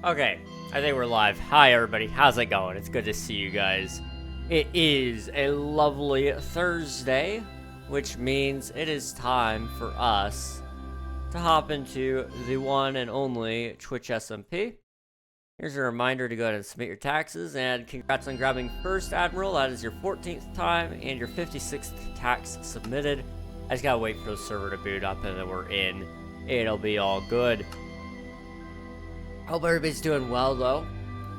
Okay, I think we're live. Hi everybody, how's it going? It's good to see you guys. It is a lovely Thursday, which means it is time for us to hop into the one and only Twitch SMP. Here's a reminder to go ahead and submit your taxes, and congrats on grabbing First Admiral. That is your 14th time and your 56th tax submitted. I just gotta wait for the server to boot up and then we're in. It'll be all good. Hope everybody's doing well, though.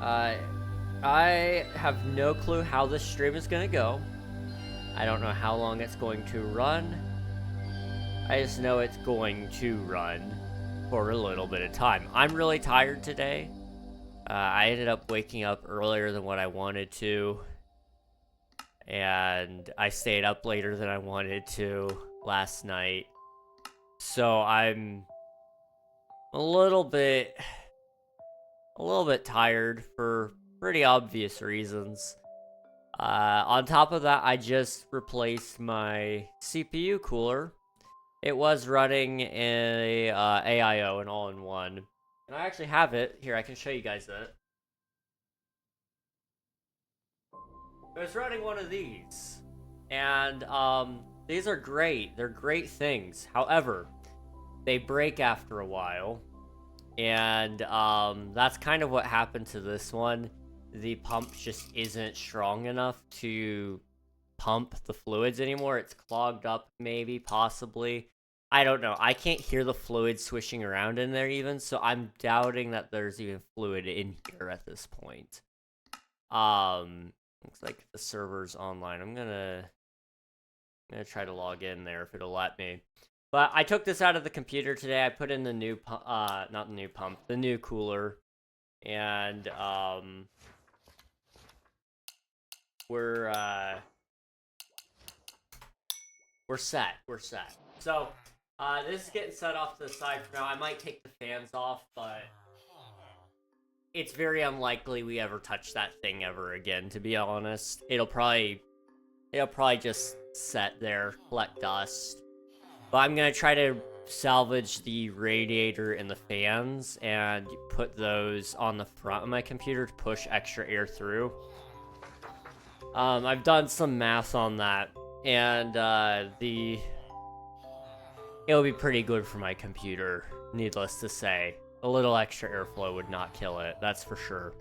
I have no clue how this stream is going to go. I don't know how long it's going to run. I just know it's going to run for a little bit of time. I'm really tired today. I ended up waking up earlier than what I wanted to. And I stayed up later than I wanted to last night. So I'm a little bit tired for pretty obvious reasons. On top of that, I just replaced my CPU cooler. It was running a AIO, an all-in-one. And I actually have it. Here, I can show you guys it. It was running one of these. And these are great. They're great things. However, they break after a while. And that's kind of what happened to this one. The pump just isn't strong enough to pump the fluids anymore. It's clogged up, maybe, possibly. I don't know. I can't hear the fluid swishing around in there even, so I'm doubting that there's even fluid in here at this point. Looks like the server's online. I'm gonna try to log in there if it'll let me. But I took this out of the computer today. I put in the new not the new pump, the new cooler. And, we're set. So, this is getting set off to the side for now. I might take the fans off, but it's very unlikely we ever touch that thing ever again, to be honest. It'll probably just set there, collect dust. But I'm going to try to salvage the radiator and the fans and put those on the front of my computer to push extra air through. I've done some math on that, and it'll be pretty good for my computer, needless to say. A little extra airflow would not kill it, that's for sure.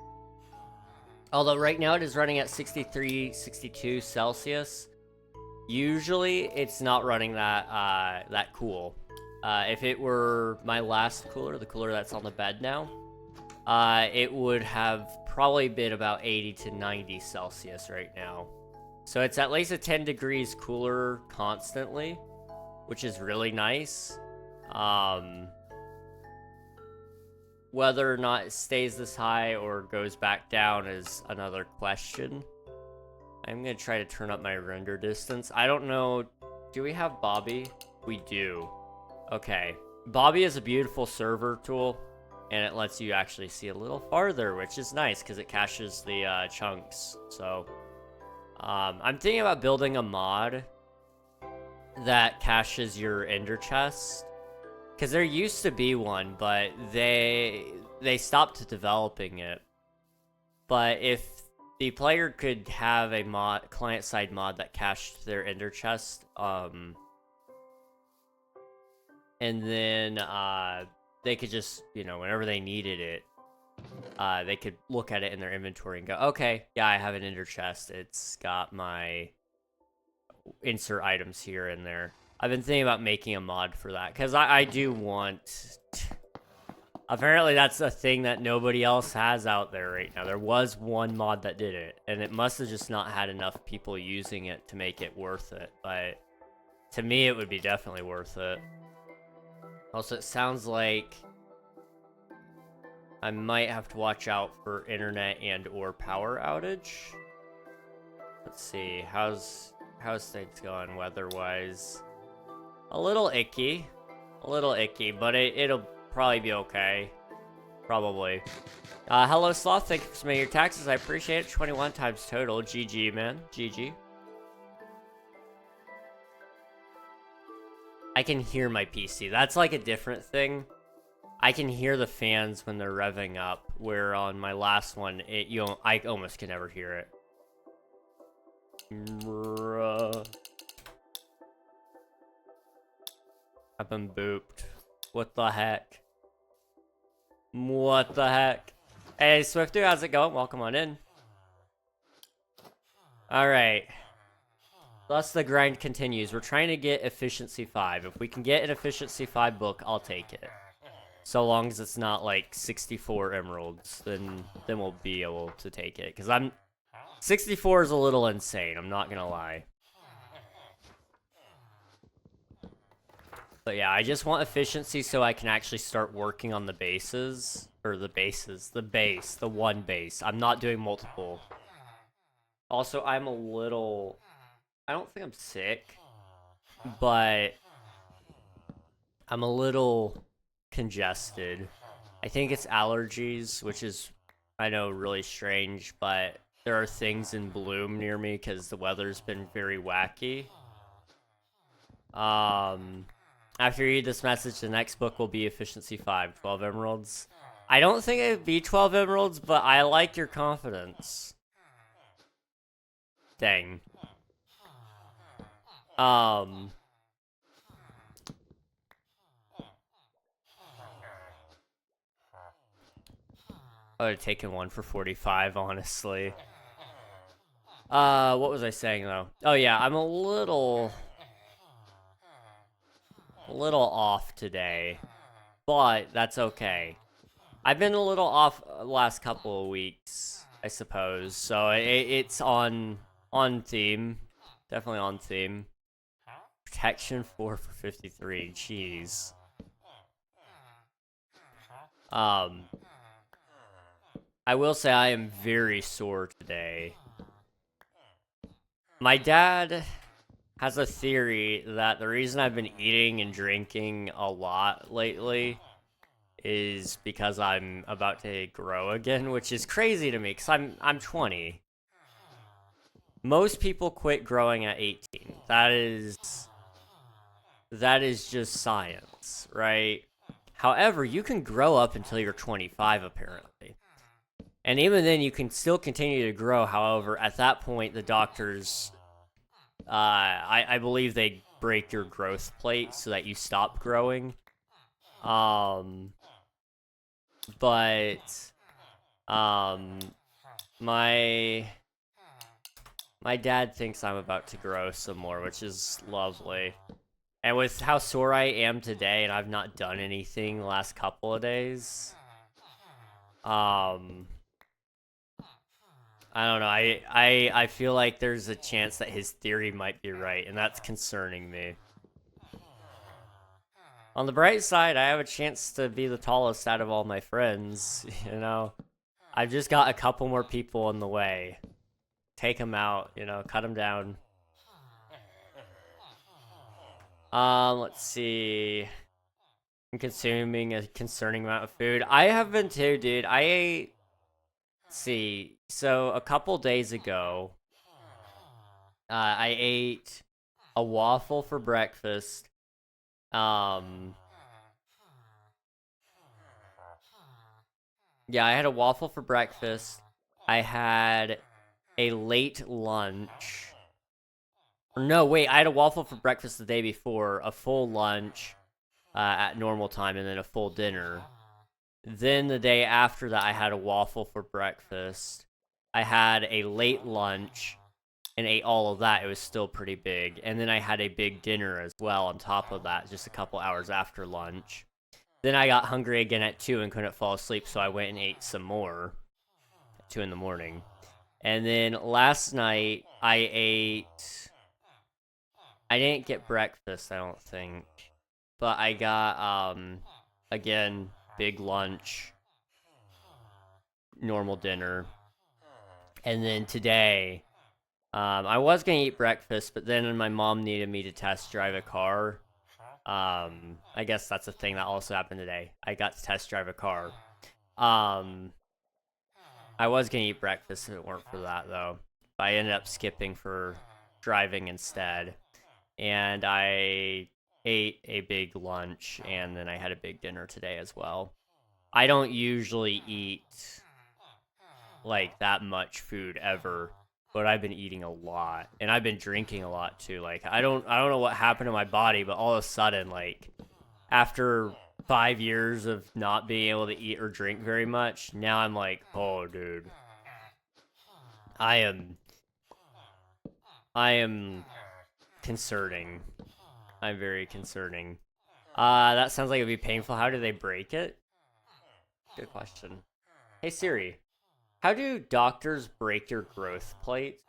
Although right now it is running at 63, 62 Celsius. Usually, it's not running that cool. If it were my last cooler, the cooler that's on the bed now, it would have probably been about 80 to 90 Celsius right now. So it's at least a 10 degrees cooler constantly, which is really nice. Whether or not it stays this high or goes back down is another question. I'm going to try to turn up my render distance. I don't know. Do we have Bobby? We do. Okay. Bobby is a beautiful server tool, and it lets you actually see a little farther, which is nice because it caches the chunks. So, I'm thinking about building a mod that caches your ender chest. Because there used to be one, but they stopped developing it. But if the player could have a client-side mod that cached their ender chest, and then they could just, whenever they needed it, they could look at it in their inventory and go, okay, yeah, I have an ender chest. It's got my insert items here and there. I've been thinking about making a mod for that, because I do want... Apparently that's a thing that nobody else has out there right now. There was one mod that did it, and it must have just not had enough people using it to make it worth it. But to me, it would be definitely worth it. Also, it sounds like I might have to watch out for internet and or power outage. Let's see, how's things going weather-wise? A little icky, but it'll probably be okay. Probably. Hello, Sloth. Thank you for submitting your taxes. I appreciate it. 21 times total. GG, man. GG. I can hear my PC. That's like a different thing. I can hear the fans when they're revving up, where on my last one, I almost can never hear it. I've been booped. What the heck? What the heck? Hey, Swifty, how's it going? Welcome on in. Alright. Thus the grind continues. We're trying to get Efficiency 5. If we can get an Efficiency 5 book, I'll take it. So long as it's not like 64 emeralds, then we'll be able to take it. Because 64 is a little insane, I'm not gonna lie. But yeah, I just want efficiency so I can actually start working on the bases. Or the bases. The base. The one base. I'm not doing multiple. Also, I'm a little... I don't think I'm sick. But... I'm a little congested. I think it's allergies, which is, I know, really strange. But there are things in bloom near me because the weather's been very wacky. After you read this message, the next book will be Efficiency 5, 12 emeralds. I don't think it would be 12 emeralds, but I like your confidence. Dang. I would have taken one for 45, honestly. What was I saying, though? Oh, yeah, I'm a little off today, but that's okay. I've been a little off the last couple of weeks, I suppose, so it's on theme. Definitely on theme. Protection 4 for 53, jeez. I will say I am very sore today. My dad has a theory that the reason I've been eating and drinking a lot lately is because I'm about to grow again, which is crazy to me because I'm 20. Most people quit growing at 18. That is just science, right? However, you can grow up until you're 25, apparently. And even then, you can still continue to grow. However, at that point, the doctors, I believe they break your growth plate so that you stop growing. But, my dad thinks I'm about to grow some more, which is lovely. And with how sore I am today, and I've not done anything the last couple of days, I don't know. I feel like there's a chance that his theory might be right, and that's concerning me. On the bright side, I have a chance to be the tallest out of all my friends, you know? I've just got a couple more people in the way. Take them out, you know, cut them down. Let's see. I'm consuming a concerning amount of food. I have been too, dude. I ate... Let's see. So, a couple days ago, I ate a waffle for breakfast. Yeah, I had a waffle for breakfast. I had a late lunch. No, wait, I had a waffle for breakfast the day before, a full lunch at normal time, and then a full dinner. Then the day after that, I had a waffle for breakfast. I had a late lunch and ate all of that. It was still pretty big. And then I had a big dinner as well on top of that, just a couple hours after lunch. Then I got hungry again at 2 and couldn't fall asleep, so I went and ate some more at 2 in the morning. And then last night, I didn't get breakfast, I don't think. But I got, again, big lunch, normal dinner. And then today, I was going to eat breakfast, but then my mom needed me to test drive a car. I guess that's a thing that also happened today. I got to test drive a car. I was going to eat breakfast if it weren't for that, though. But I ended up skipping for driving instead. And I ate a big lunch, and then I had a big dinner today as well. I don't usually eat like that much food ever, but I've been eating a lot, and I've been drinking a lot too. Like I don't know what happened to my body, but all of a sudden, like after 5 years of not being able to eat or drink very much, now I'm like, oh dude, I am concerning. I'm very concerning. That sounds like it'd be painful. How do they break it? Good question. Hey Siri, how do doctors break your growth plate?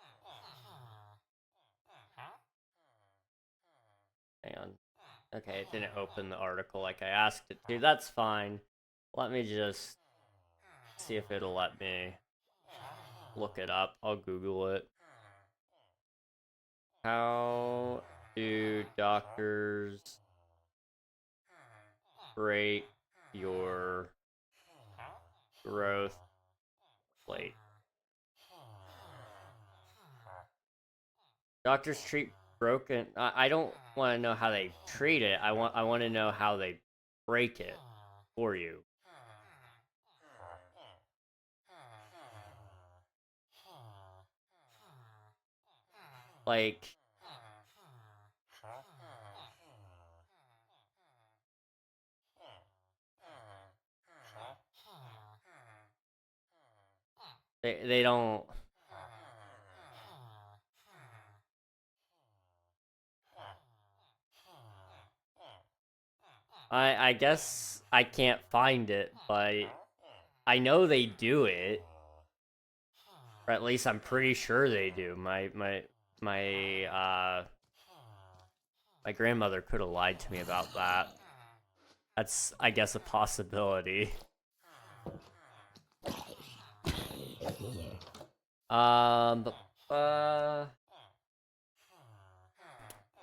Hang on. Okay, it didn't open the article like I asked it to. That's fine. Let me just see if it'll let me look it up. I'll Google it. How do doctors break your growth plate? Doctors treat broken. I don't want to know how they treat it. I want to know how they break it for you. Like, they don't. I guess I can't find it, but I know they do it. Or at least I'm pretty sure they do. My my grandmother could have lied to me about that. That's, I guess, a possibility. But,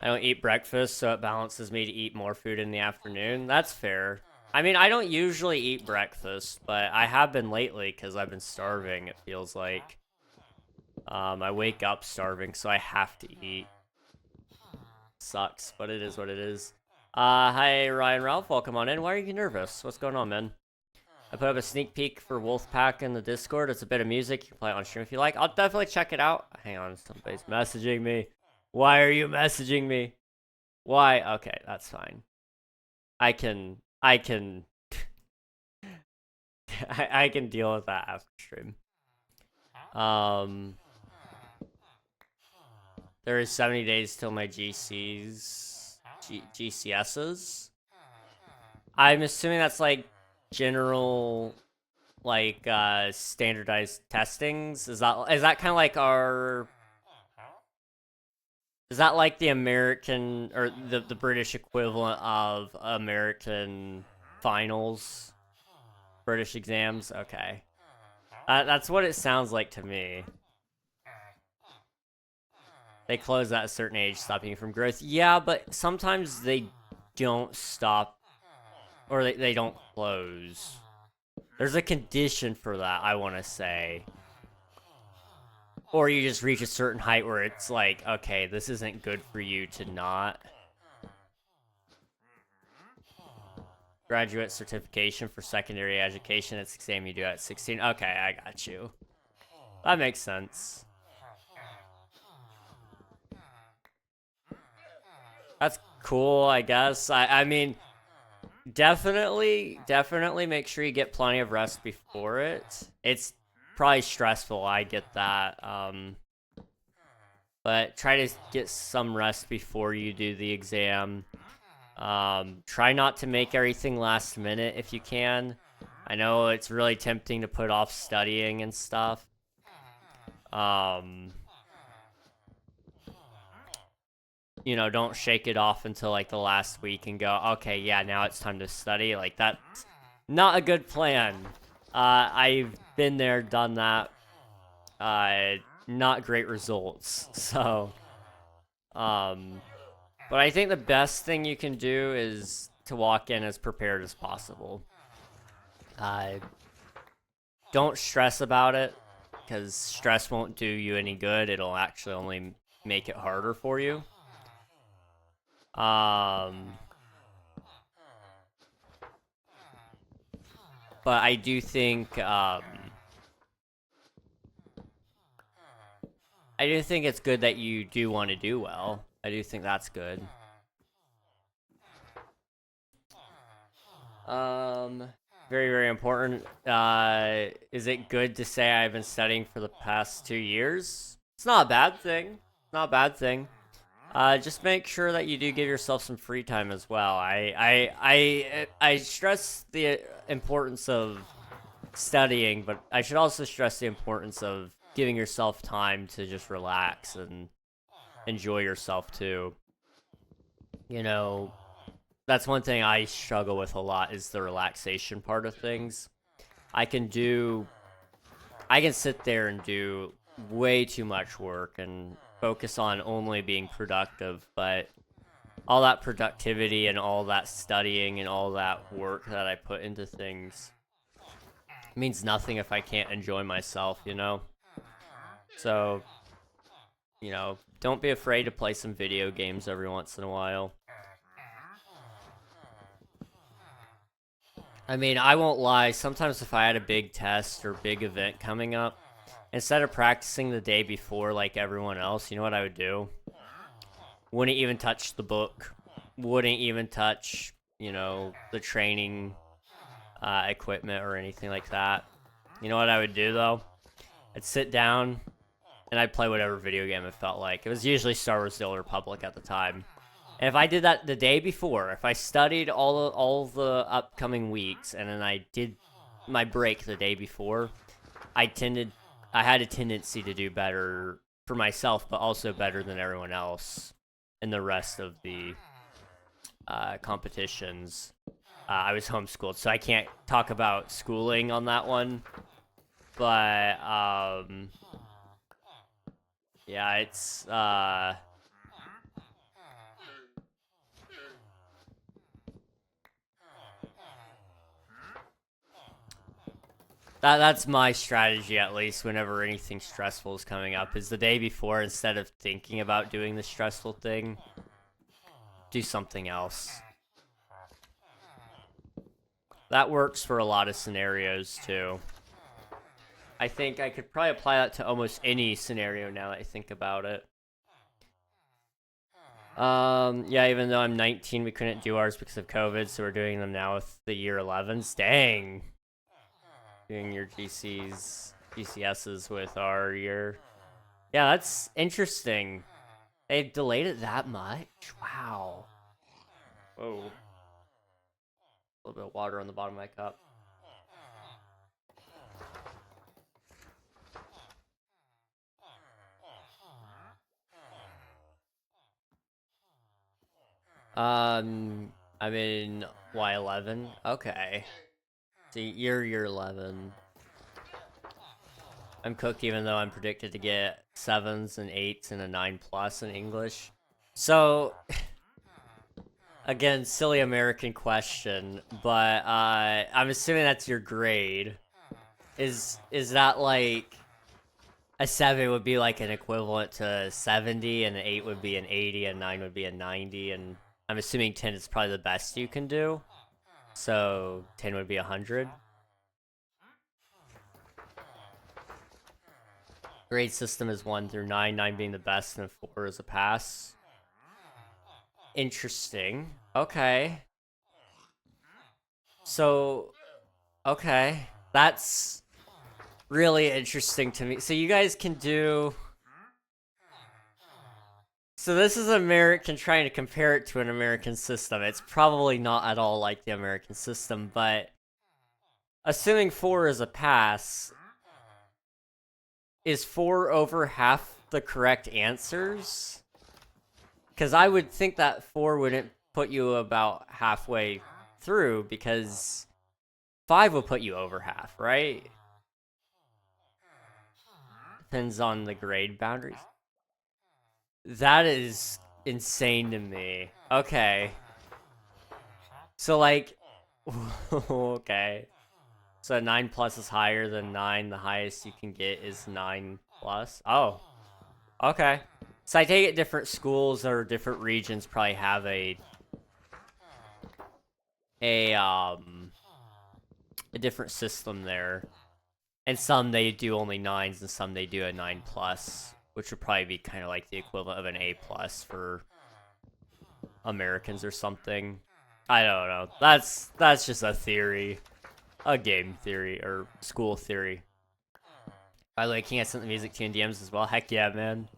I don't eat breakfast, so it balances me to eat more food in the afternoon. That's fair. I mean, I don't usually eat breakfast, but I have been lately because I've been starving, it feels like. I wake up starving, so I have to eat. Sucks, but it is what it is. Hi, Ryan Ralph. Welcome on in. Why are you nervous? What's going on, man? I put up a sneak peek for Wolfpack in the Discord. It's a bit of music. You can play it on stream if you like. I'll definitely check it out. Hang on, somebody's messaging me. Why are you messaging me? Why? Okay, that's fine. I can I can deal with that after stream. There is 70 days till my GCSs. I'm assuming that's like general, like standardized testings. Is that kind of like our? Is that like the American or the British equivalent of American finals? British exams? Okay. That's what it sounds like to me. They close at a certain age, stopping you from growth. Yeah, but sometimes they don't stop, or they don't close. There's a condition for that, I want to say. Or you just reach a certain height where it's like, okay, this isn't good for you to not. Graduate certification for secondary education. It's the same you do at 16. Okay, I got you. That makes sense. That's cool, I guess. I mean, definitely make sure you get plenty of rest before it. It's probably stressful, I get that. But try to get some rest before you do the exam. Try not to make everything last minute if you can. I know it's really tempting to put off studying and stuff. You know, don't shake it off until like the last week and go, okay, yeah, now it's time to study. Like, that's not a good plan. I've been there, done that. Not great results. So, but I think the best thing you can do is to walk in as prepared as possible. Don't stress about it, because stress won't do you any good. It'll actually only make it harder for you. But I do think, it's good that you do want to do well. I do think that's good. Very, very important. Is it good to say I've been studying for the past 2 years? It's not a bad thing. Not a bad thing. Just make sure that you do give yourself some free time as well. I stress the importance of studying, but I should also stress the importance of giving yourself time to just relax and enjoy yourself too. You know, that's one thing I struggle with a lot is the relaxation part of things. I can sit there and do way too much work and focus on only being productive, but all that productivity and all that studying and all that work that I put into things means nothing if I can't enjoy myself, you know? So, you know, don't be afraid to play some video games every once in a while. I mean, I won't lie, sometimes if I had a big test or big event coming up, instead of practicing the day before like everyone else, you know what I would do? Wouldn't even touch the book. Wouldn't even touch, you know, the training equipment or anything like that. You know what I would do, though? I'd sit down, and I'd play whatever video game it felt like. It was usually Star Wars: The Old Republic at the time. And if I did that the day before, if I studied all the upcoming weeks, and then I did my break the day before, I had a tendency to do better for myself, but also better than everyone else in the rest of the competitions. I was homeschooled, so I can't talk about schooling on that one. But, yeah, it's, that's my strategy, at least, whenever anything stressful is coming up, is the day before, instead of thinking about doing the stressful thing, do something else. That works for a lot of scenarios, too. I think I could probably apply that to almost any scenario now that I think about it. Yeah, even though I'm 19, we couldn't do ours because of COVID, so we're doing them now with the year 11s. Dang! Doing your GCSs with our year. Yeah, that's interesting. They delayed it that much? Wow. Whoa. A little bit of water on the bottom of my cup. I'm in Y11. Okay. So you're year 11. I'm cooked even though I'm predicted to get 7s and 8s and a 9+ in English. So, again, silly American question, but I'm assuming that's your grade. Is that like a 7 would be like an equivalent to 70, and an 8 would be an 80, and 9 would be a 90, and I'm assuming 10 is probably the best you can do. So 10 would be 100. Grade system is 1 through 9, 9 being the best, and 4 is a pass. Interesting. Okay. So, okay. That's really interesting to me. So you guys can do... So this is American trying to compare it to an American system. It's probably not at all like the American system, but assuming 4 is a pass, is 4 over half the correct answers? Because I would think that 4 wouldn't put you about halfway through, because 5 will put you over half, right? Depends on the grade boundaries. That is insane to me. Okay. So, like... okay. So 9+ is higher than 9. The highest you can get is 9+. Oh. Okay. So I take it different schools or different regions probably have a a different system there. And some they do only 9s, and some they do a 9+, which would probably be kind of like the equivalent of an A+ for Americans or something. I don't know. That's just a theory. A game theory, or school theory. By the way, can I send the music to you in DMs as well? Heck yeah, man.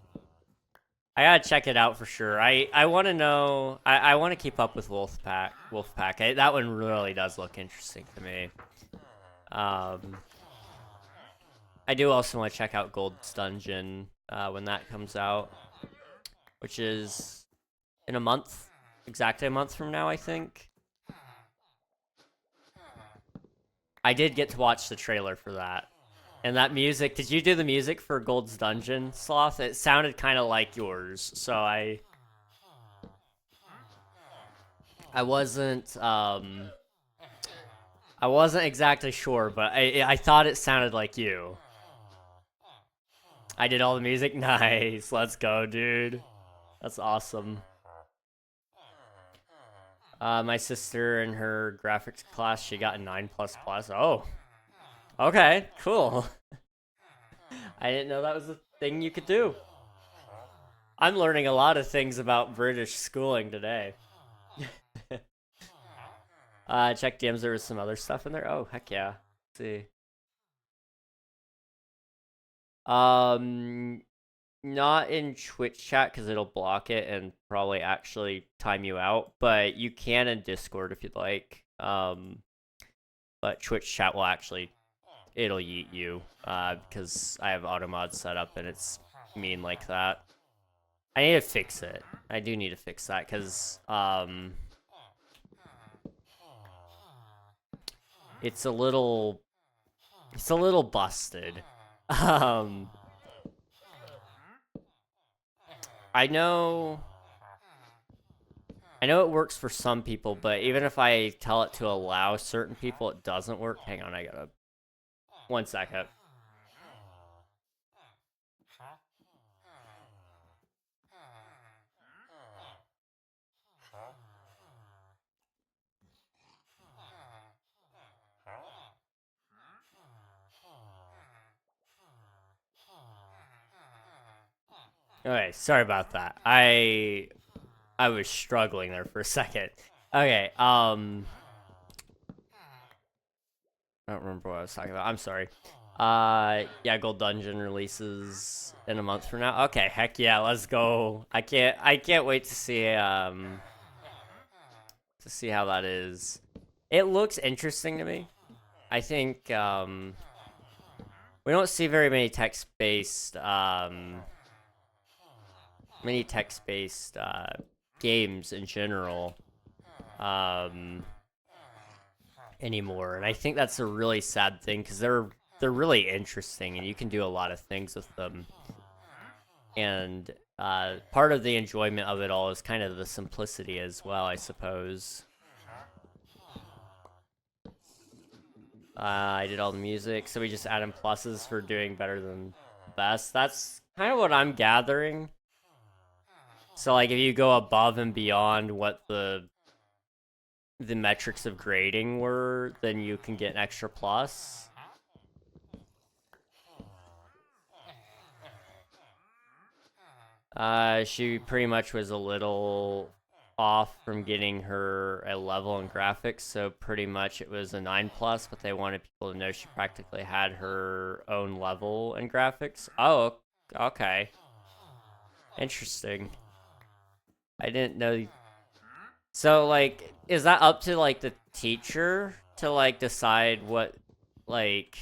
I gotta check it out for sure. I want to know. I want to keep up with Wolfpack. That one really does look interesting to me. I do also want to check out Gold's Dungeon when that comes out, which is in a month, exactly a month from now, I think. I did get to watch the trailer for that. And that music, did you do the music for Gold's Dungeon, Sloth? It sounded kind of like yours, so I wasn't exactly sure, but I thought it sounded like you. I did all the music? Nice, let's go, dude. That's awesome. My sister in her graphics class, she got a 9++. Oh, okay, cool. I didn't know that was a thing you could do. I'm learning a lot of things about British schooling today. Check DMs, there was some other stuff in there. Oh, heck yeah. Let's see. Not in Twitch chat because it'll block it and probably actually time you out, but you can in Discord if you'd like. But Twitch chat will actually, it'll yeet you because I have auto mod set up and it's mean like that. I need to fix it. I do need to fix that because it's a little busted. I know it works for some people, but even if I tell it to allow certain people, it doesn't work. Hang on, I gotta... 1 second. Okay, sorry about that. I was struggling there for a second. Okay, I don't remember what I was talking about. I'm sorry. Yeah, Gold Dungeon releases in a month from now. Okay, heck yeah, let's go. I can't wait to see how that is. It looks interesting to me. I think we don't see very many text-based games in general anymore, and I think that's a really sad thing because they're really interesting and you can do a lot of things with them, and part of the enjoyment of it all is kind of the simplicity as well, I suppose. I did all the music, so we just add in pluses for doing better than best. That's kind of what I'm gathering. So like if you go above and beyond what the metrics of grading were, then you can get an extra plus. She pretty much was a little off from getting her a level in graphics, so pretty much it was a 9+, but they wanted people to know she practically had her own level in graphics. Oh, okay. Interesting. I didn't know. So, like, is that up to, like, the teacher to, like, decide what, like,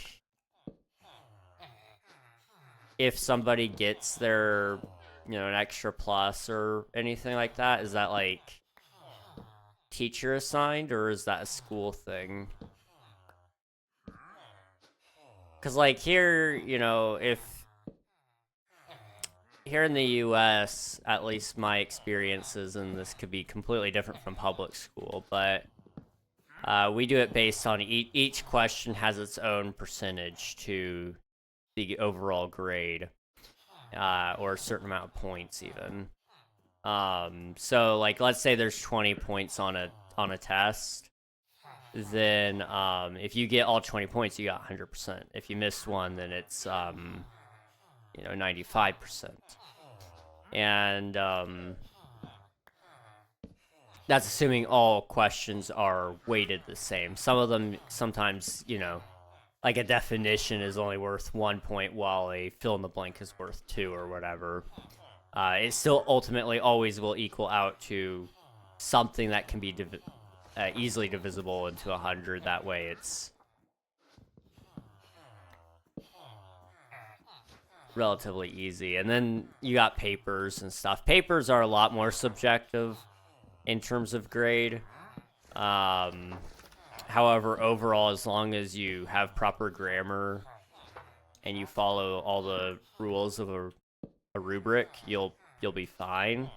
if somebody gets their, an extra plus or anything like that? Is that, like, teacher assigned, or is that a school thing? Because, like, here, if here in the US, at least my experiences, and this could be completely different from public school, but we do it based on each question has its own percentage to the overall grade, or a certain amount of points even. So like let's say there's 20 points on a test, then if you get all 20 points, you got 100%. If you missed one, then it's 95%. And that's assuming all questions are weighted the same. Some of them sometimes, like a definition is only worth 1 point while a fill in the blank is worth 2 or whatever. It still ultimately always will equal out to something that can be easily divisible into 100. That way it's relatively easy. And then you got papers and stuff. Papers are a lot more subjective in terms of grade. However, overall, as long as you have proper grammar and you follow all the rules of a rubric, you'll be fine.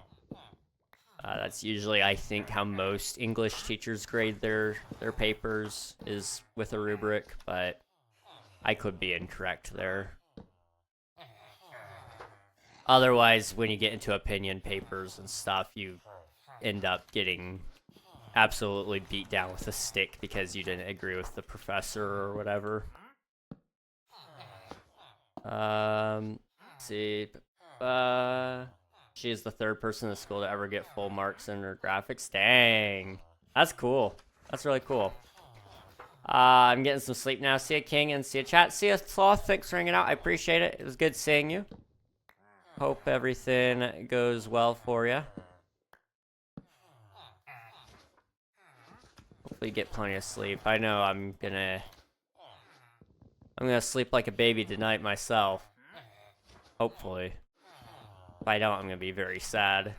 That's usually, I think, how most English teachers grade their papers, is with a rubric, but I could be incorrect there. Otherwise, when you get into opinion papers and stuff, you end up getting absolutely beat down with a stick because you didn't agree with the professor or whatever. Let's see. She is the third person in the school to ever get full marks in her graphics. Dang. That's cool. That's really cool. I'm getting some sleep now. See ya, King, and see ya, chat. See ya, Sloth. Thanks for hanging out. I appreciate it. It was good seeing you. Hope everything goes well for you. Hopefully you get plenty of sleep. I know I'm gonna sleep like a baby tonight myself. Hopefully. If I don't, I'm gonna be very sad.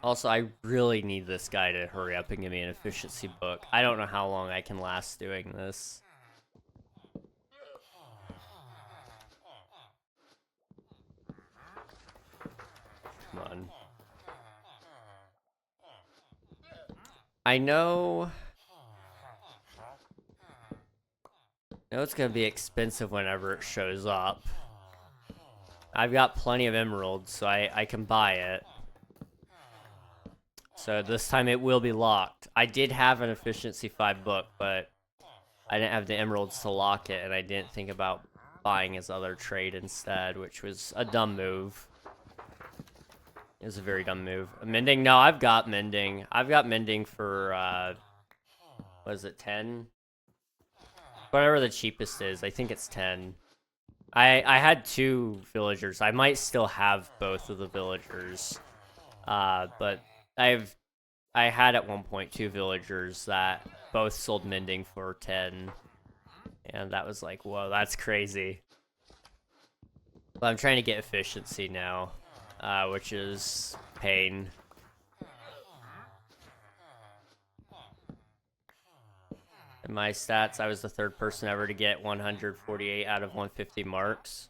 Also, I really need this guy to hurry up and give me an efficiency book. I don't know how long I can last doing this. Come on. I know it's gonna be expensive whenever it shows up. I've got plenty of emeralds, so I can buy it. So this time it will be locked. I did have an efficiency 5 book, but I didn't have the emeralds to lock it, and I didn't think about buying his other trade instead, which was a dumb move. It was a very dumb move. Mending? No, I've got mending. I've got mending for, what is it, 10? Whatever the cheapest is. I think it's 10. I had 2 villagers. I might still have both of the villagers. But I had at one point 2 villagers that both sold mending for 10. And that was like, whoa, that's crazy. But I'm trying to get efficiency now, which is pain. In my stats, I was the 3rd person ever to get 148 out of 150 marks.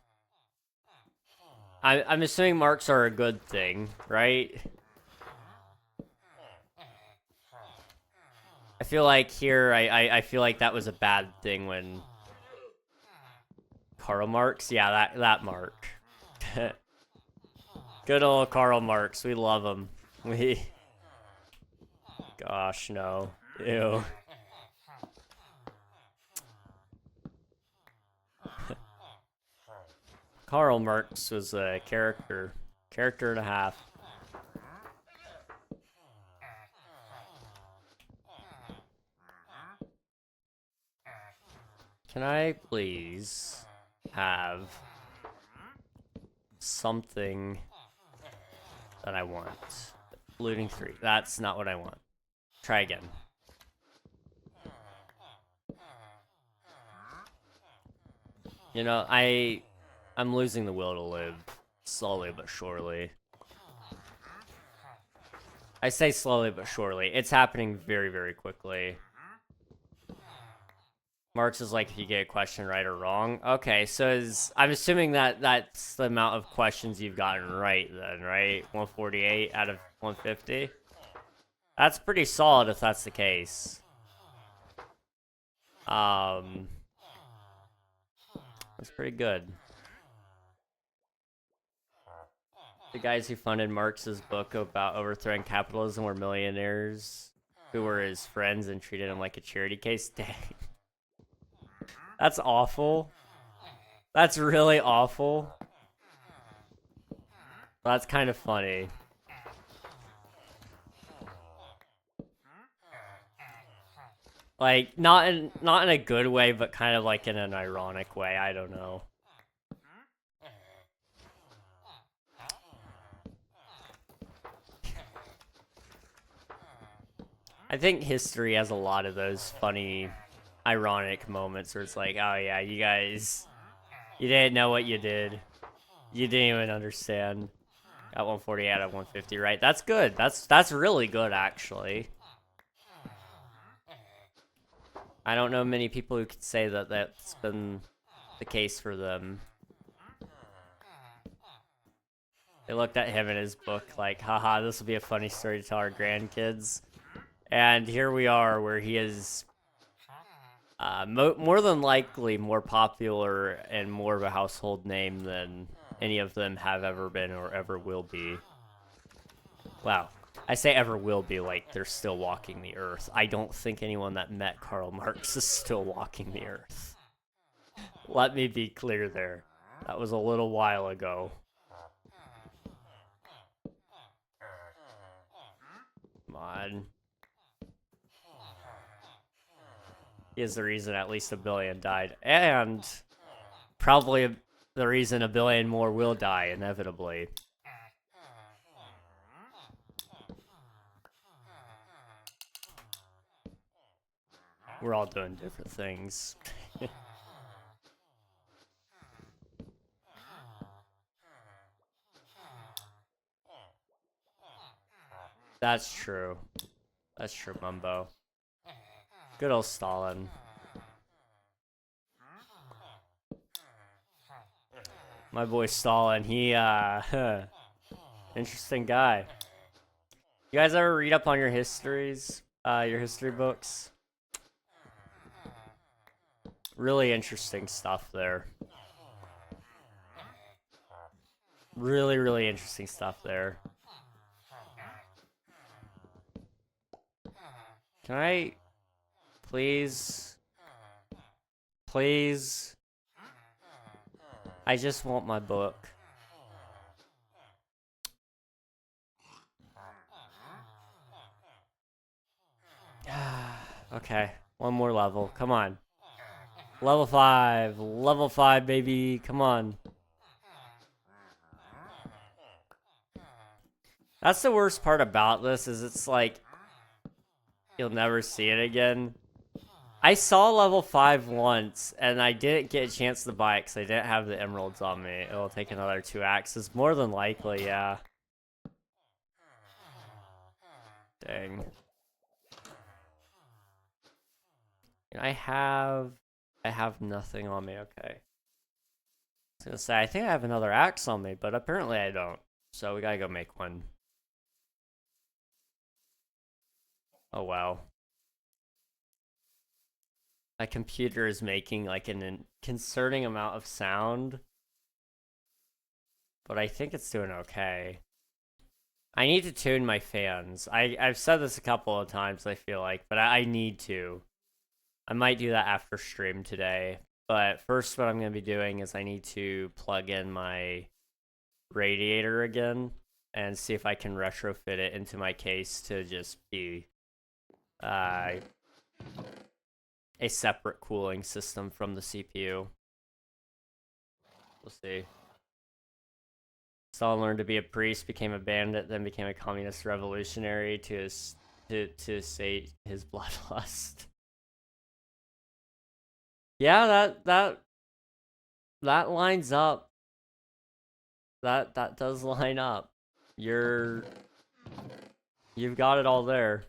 I'm assuming marks are a good thing, right? I feel like here, I feel like that was a bad thing when... Karl Marx? Yeah, that Mark. Good old Karl Marx. We love him. Gosh, no. Ew. Karl Marx was a character and a half. Can I please have something that I want? Looting 3. That's not what I want. Try again. You know, I'm losing the will to live, slowly but surely. I say slowly but surely. It's happening very, very quickly. Marx is like if you get a question right or wrong. Okay, so I'm assuming that's the amount of questions you've gotten right then, right? 148 out of 150? That's pretty solid if that's the case. That's pretty good. The guys who funded Marx's book about overthrowing capitalism were millionaires who were his friends and treated him like a charity case. Dang. That's awful. That's really awful. That's kind of funny. Like, not in a good way, but kind of like in an ironic way. I don't know. I think history has a lot of those funny, ironic moments where it's like, oh yeah, you guys, you didn't know what you did. You didn't even understand. Got 140 out of 150, right? That's good. That's really good, actually. I don't know many people who could say that that's been the case for them. They looked at him in his book like, haha, this will be a funny story to tell our grandkids. And here we are, where he is more than likely more popular and more of a household name than any of them have ever been or ever will be. Wow. I say ever will be like they're still walking the earth. I don't think anyone that met Karl Marx is still walking the earth. Let me be clear there. That was a little while ago. Come on. He is the reason at least 1 billion died. And probably the reason 1 billion more will die, inevitably. We're all doing different things. That's true. That's true, Mumbo. Good old Stalin. My boy Stalin, he, interesting guy. You guys ever read up on your histories? Your history books? Really interesting stuff there. Really, really interesting stuff there. Can I... Please? Please? I just want my book. Okay, one more level. Come on. Level 5. Level 5, baby. Come on. That's the worst part about this, is it's like... You'll never see it again. I saw level 5 once, and I didn't get a chance to buy it because I didn't have the emeralds on me. It'll take another 2 axes. More than likely, yeah. Dang. And I have nothing on me, okay. I was gonna say, I think I have another axe on me, but apparently I don't. So we gotta go make one. Oh, wow. My computer is making like an concerning amount of sound. But I think it's doing okay. I need to tune my fans. I've said this a couple of times, I feel like, but I need to. I might do that after stream today. But first what I'm going to be doing is I need to plug in my radiator again and see if I can retrofit it into my case to just be a separate cooling system from the CPU. We'll see. Stalin learned to be a priest, became a bandit, then became a communist revolutionary to sate his bloodlust. Yeah, that lines up. That does line up. You've got it all there.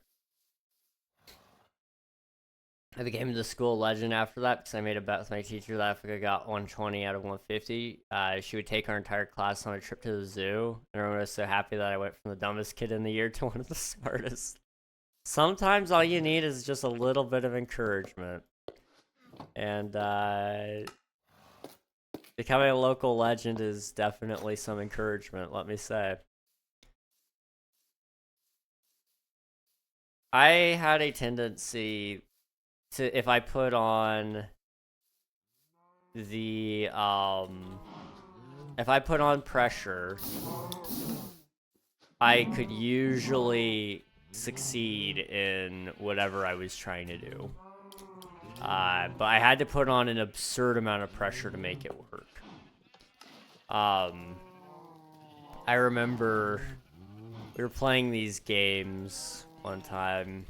I became the school legend after that because I made a bet with my teacher that if I got 120 out of 150, she would take our entire class on a trip to the zoo. And everyone was so happy that I went from the dumbest kid in the year to one of the smartest. Sometimes all you need is just a little bit of encouragement. And, Becoming a local legend is definitely some encouragement, let me say. I had a tendency to, if I put on the, if I put on pressure, I could usually succeed in whatever I was trying to do. But I had to put on an absurd amount of pressure to make it work. I remember we were playing these games one time,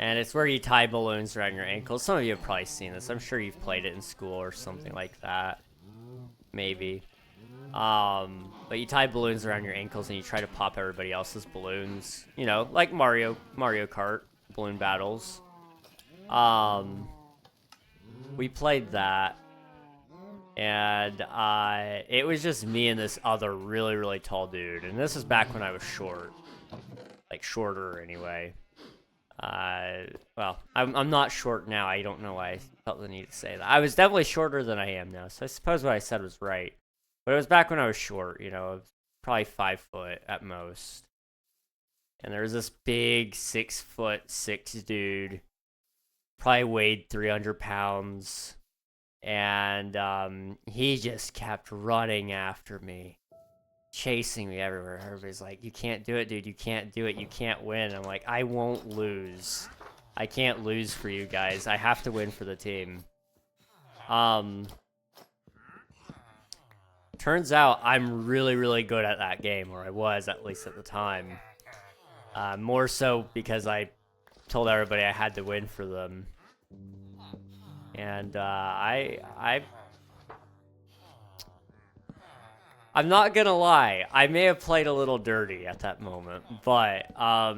and it's where you tie balloons around your ankles. Some of you have probably seen this. I'm sure you've played it in school or something like that. Maybe. But you tie balloons around your ankles and you try to pop everybody else's balloons. You know, like Mario Kart balloon battles. We played that, and it was just me and this other really, really tall dude. And this is back when I was short, like shorter anyway. Well, I'm not short now. I don't know why I felt the need to say that. I was definitely shorter than I am now, so I suppose what I said was right. But it was back when I was short, you know, probably 5 foot at most. And there was this big 6'6" dude, probably weighed 300 pounds. And he just kept running after me, chasing me everywhere. Everybody's like, you can't do it, dude. You can't do it. You can't win. I'm like, I won't lose. I can't lose for you guys. I have to win for the team. Turns out I'm really, really good at that game, or I was, at least at the time. More so because I told everybody I had to win for them. And I'm not gonna lie, I may have played a little dirty at that moment, but I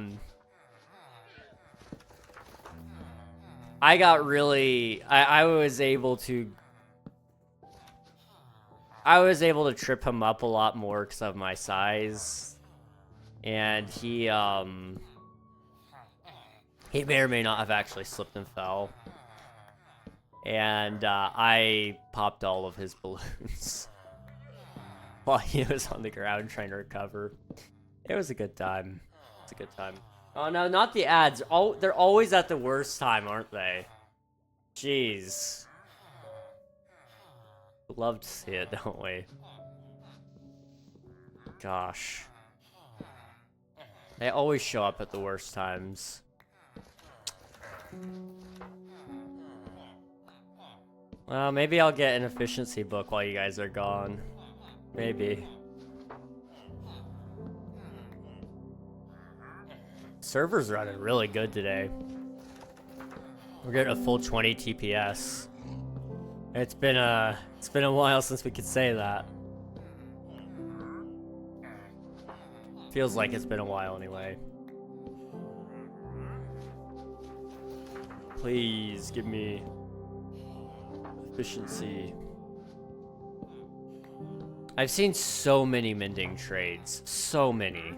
got really, I was able to trip him up a lot more because of my size, and he may or may not have actually slipped and fell, and I popped all of his balloons while he was on the ground trying to recover. It was a good time. It's a good time. Oh no, not the ads. Oh, they're always at the worst time, aren't they? Jeez. Love to see it, don't we? Gosh. They always show up at the worst times. Well, maybe I'll get an efficiency book while you guys are gone. Maybe. Server's running really good today. We're getting a full 20 TPS. It's been a while since we could say that. Feels like it's been a while anyway. Please give me efficiency. I've seen so many mending trades. So many.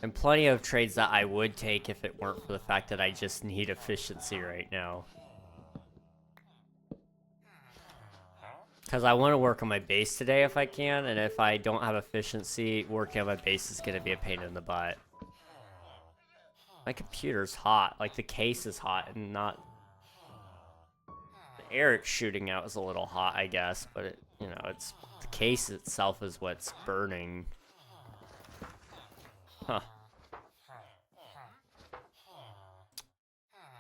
And plenty of trades that I would take if it weren't for the fact that I just need efficiency right now. Because I want to work on my base today if I can, and if I don't have efficiency, working on my base is going to be a pain in the butt. My computer's hot. Like, the case is hot, and not... The air it's shooting out is a little hot, I guess, but, it, you know, it's... The case itself is what's burning. Huh.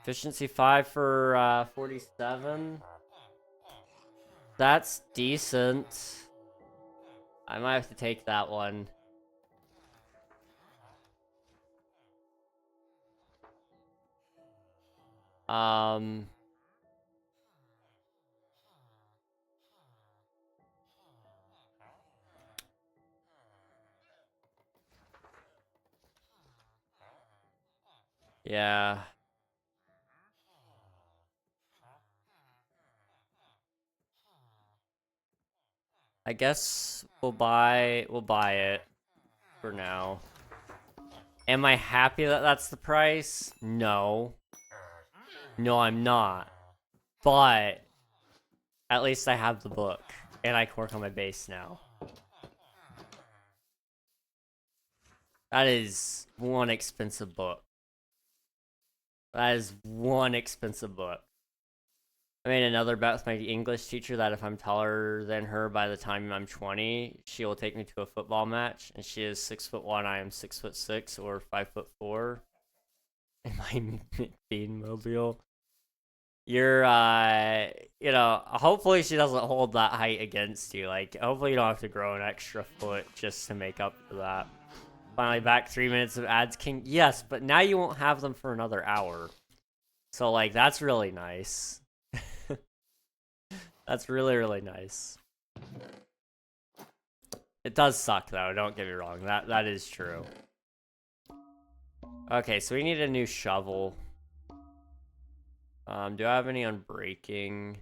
Efficiency 5 for 47. That's decent. I might have to take that one. Yeah. I guess we'll buy it for now. Am I happy that that's the price? No. No, I'm not. But at least I have the book, and I can work on my base now. That is one expensive book. That is one expensive book. I made another bet with my English teacher that if I'm taller than her by the time I'm 20, she will take me to a football match. And she is 6'1", I am 6'6", or 5'4". Am I being mobile? You're, you know, hopefully she doesn't hold that height against you. Like, hopefully you don't have to grow an extra foot just to make up for that. Finally back, 3 minutes of ads, King. Yes, but now you won't have them for another hour. So, like, that's really nice. That's really, really nice. It does suck, though. Don't get me wrong. That is true. Okay, so we need a new shovel. Do I have any on breaking?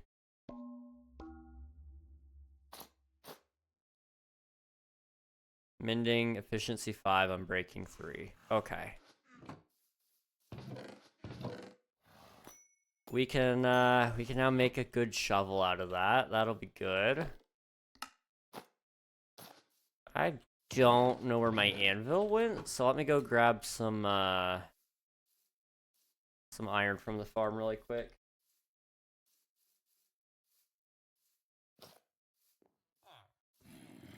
Mending, efficiency 5, on breaking 3. Okay. We can now make a good shovel out of that. That'll be good. I don't know where my anvil went, so let me go grab some iron from the farm really quick.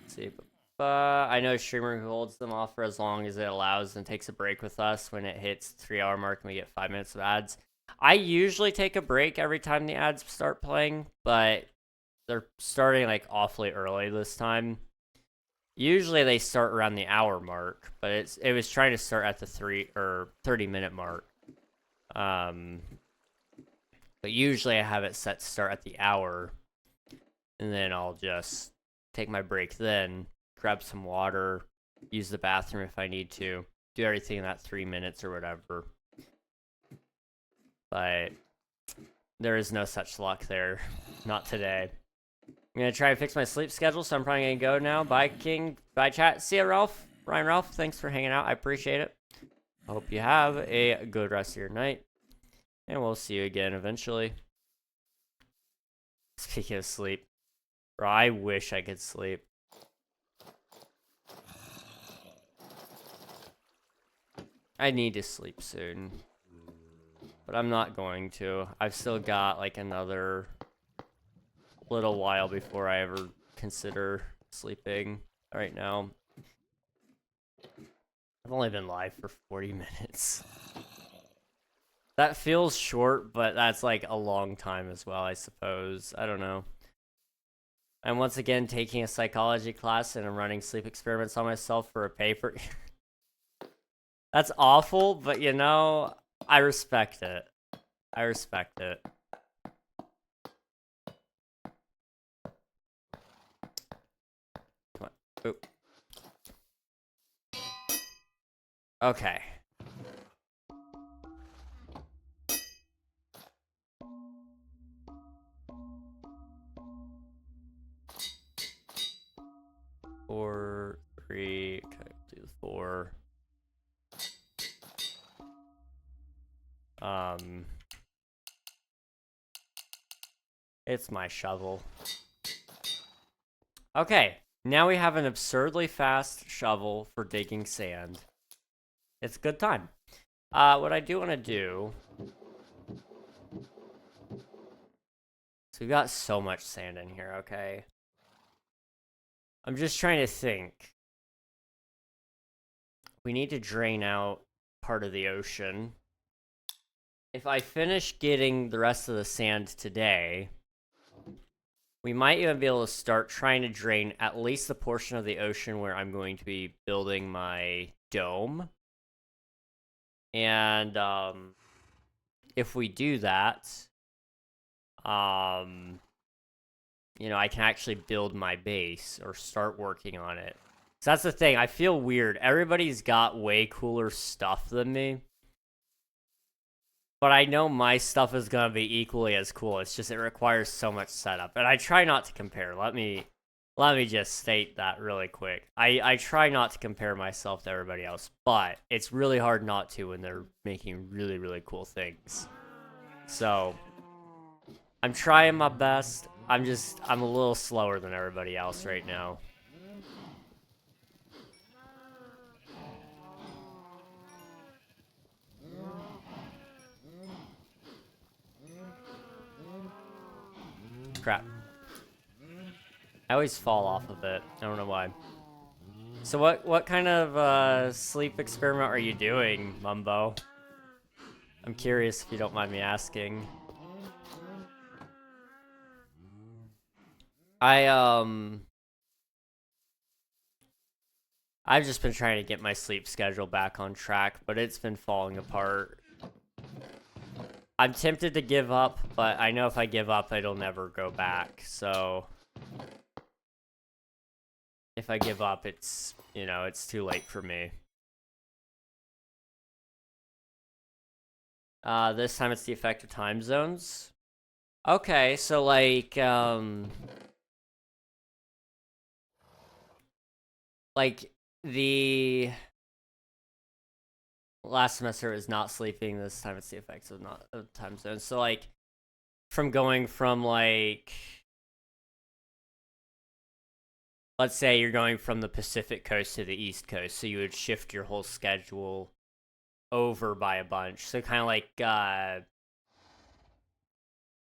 Let's see. I know a streamer who holds them off for as long as it allows and takes a break with us when it hits 3-hour mark and we get 5 minutes of ads. I usually take a break every time the ads start playing, but they're starting like awfully early this time. Usually they start around the hour mark, but it was trying to start at the 30-minute mark. But usually I have it set to start at the hour, and then I'll just take my break then, grab some water, use the bathroom if I need to, do everything in that 3 minutes or whatever. But there is no such luck there. Not today. I'm going to try and fix my sleep schedule, so I'm probably going to go now. Bye, King. Bye, chat. See ya, Ralph. Ryan Ralph, thanks for hanging out. I appreciate it. I hope you have a good rest of your night. And we'll see you again eventually. Speaking of sleep. Bro, I wish I could sleep. I need to sleep soon. But I'm not going to. I've still got like another little while before I ever consider sleeping right now. I've only been live for 40 minutes. That feels short, but that's like a long time as well, I suppose. I don't know. I'm once again taking a psychology class and I'm running sleep experiments on myself for a paper. That's awful, but you know, I respect it. I respect it. Come on. Oop. Okay. Four, 3, okay, do 4. It's my shovel. Okay, now we have an absurdly fast shovel for digging sand. It's a good time. What I do want to do... So we've got so much sand in here, okay? I'm just trying to think. We need to drain out part of the ocean. If I finish getting the rest of the sand today, we might even be able to start trying to drain at least the portion of the ocean where I'm going to be building my dome. And if we do that, you know, I can actually build my base or start working on it. So that's the thing. I feel weird. Everybody's got way cooler stuff than me. But I know my stuff is going to be equally as cool. It's just it requires so much setup. And I try not to compare. Let me Let me just state that really quick. I try not to compare myself to everybody else, but it's really hard not to when they're making really, really cool things. So, I'm trying my best. I'm a little slower than everybody else right now. Crap. I always fall off of it. I don't know why. So what kind of sleep experiment are you doing, Mumbo? I'm curious if you don't mind me asking. I've just been trying to get my sleep schedule back on track, but it's been falling apart. I'm tempted to give up, but I know if I give up, it'll never go back, so... If I give up, it's, you know, it's too late for me. This time it's the effect of time zones. Okay, so like the last semester was not sleeping. This time it's the effects of not of time zones. So like, from going from like, let's say you're going from the Pacific Coast to the East Coast, so you would shift your whole schedule over by a bunch. So kind of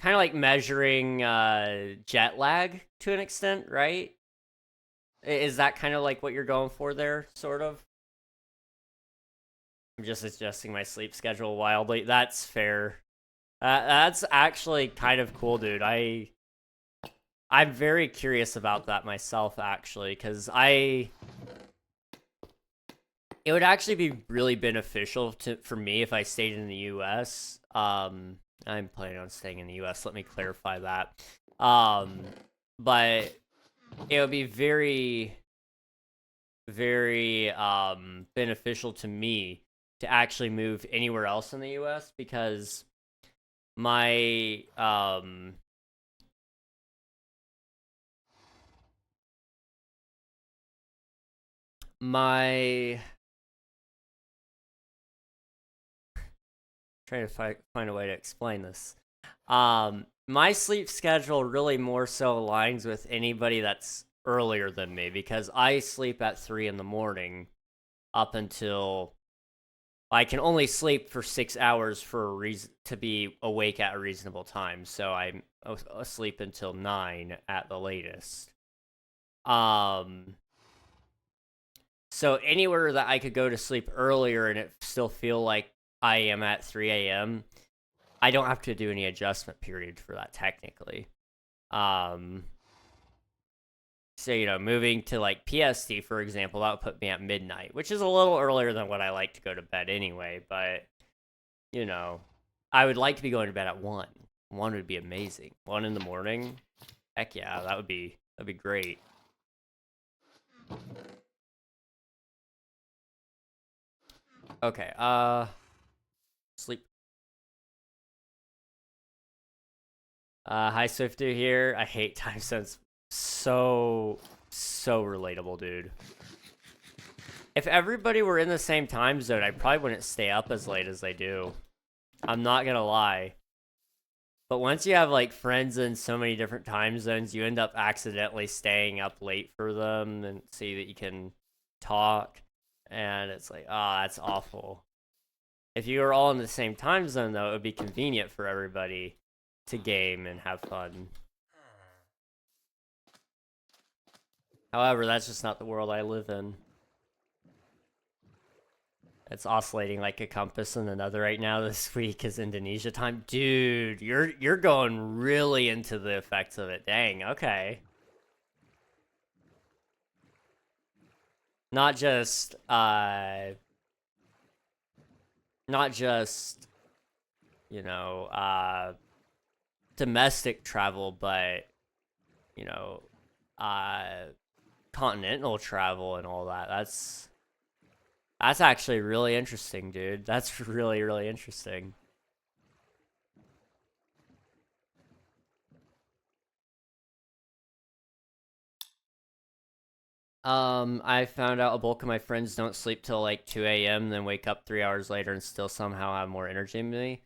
like measuring jet lag to an extent, right? Is that kind of like what you're going for there, sort of? I'm just adjusting my sleep schedule wildly. That's fair. That's actually kind of cool, dude. I'm very curious about that myself, actually, because it would actually be really beneficial for me if I stayed in the U.S. I'm planning on staying in the U.S. Let me clarify that. But it would be very, very beneficial to me to actually move anywhere else in the U.S. because my trying to find a way to explain this. My sleep schedule really more so aligns with anybody that's earlier than me because I sleep at 3 in the morning up until I can only sleep for 6 hours for a reason to be awake at a reasonable time. So I'm asleep until 9 at the latest. So anywhere that I could go to sleep earlier and it still feel like I am at 3 a.m., I don't have to do any adjustment period for that technically. So, you know, moving to like PST, for example, that would put me at midnight, which is a little earlier than what I like to go to bed anyway, but, you know, I would like to be going to bed at 1. 1 would be amazing. 1 in the morning? Heck yeah, that'd be great. Okay, sleep. Hi Swifty here. I hate time zones. So relatable, dude. If everybody were in the same time zone, I probably wouldn't stay up as late as they do. I'm not gonna lie. But once you have like friends in so many different time zones, you end up accidentally staying up late for them and see that you can talk. And it's like, that's awful. If you were all in the same time zone, though, it would be convenient for everybody to game and have fun. However, that's just not the world I live in. It's oscillating like a compass in another right now. This week is Indonesia time. Dude, you're going really into the effects of it. Dang, okay. Not just you know, domestic travel, but you know, continental travel and all that. That's actually really interesting, dude. That's really, really interesting. I found out a bulk of my friends don't sleep till like 2 a.m., then wake up 3 hours later and still somehow have more energy than me.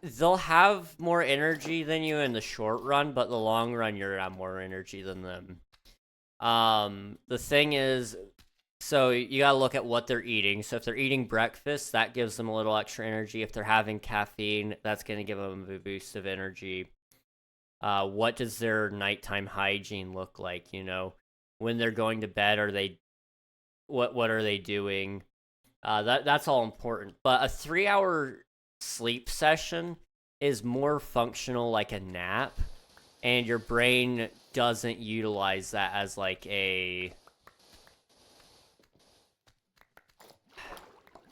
They'll have more energy than you in the short run, but the long run, you're gonna have more energy than them. The thing is, so you gotta look at what they're eating. So if they're eating breakfast, that gives them a little extra energy. If they're having caffeine, that's gonna give them a boost of energy. What does their nighttime hygiene look like? You know, when they're going to bed, what are they doing? That's all important. But a 3-hour sleep session is more functional like a nap, and your brain doesn't utilize that as like a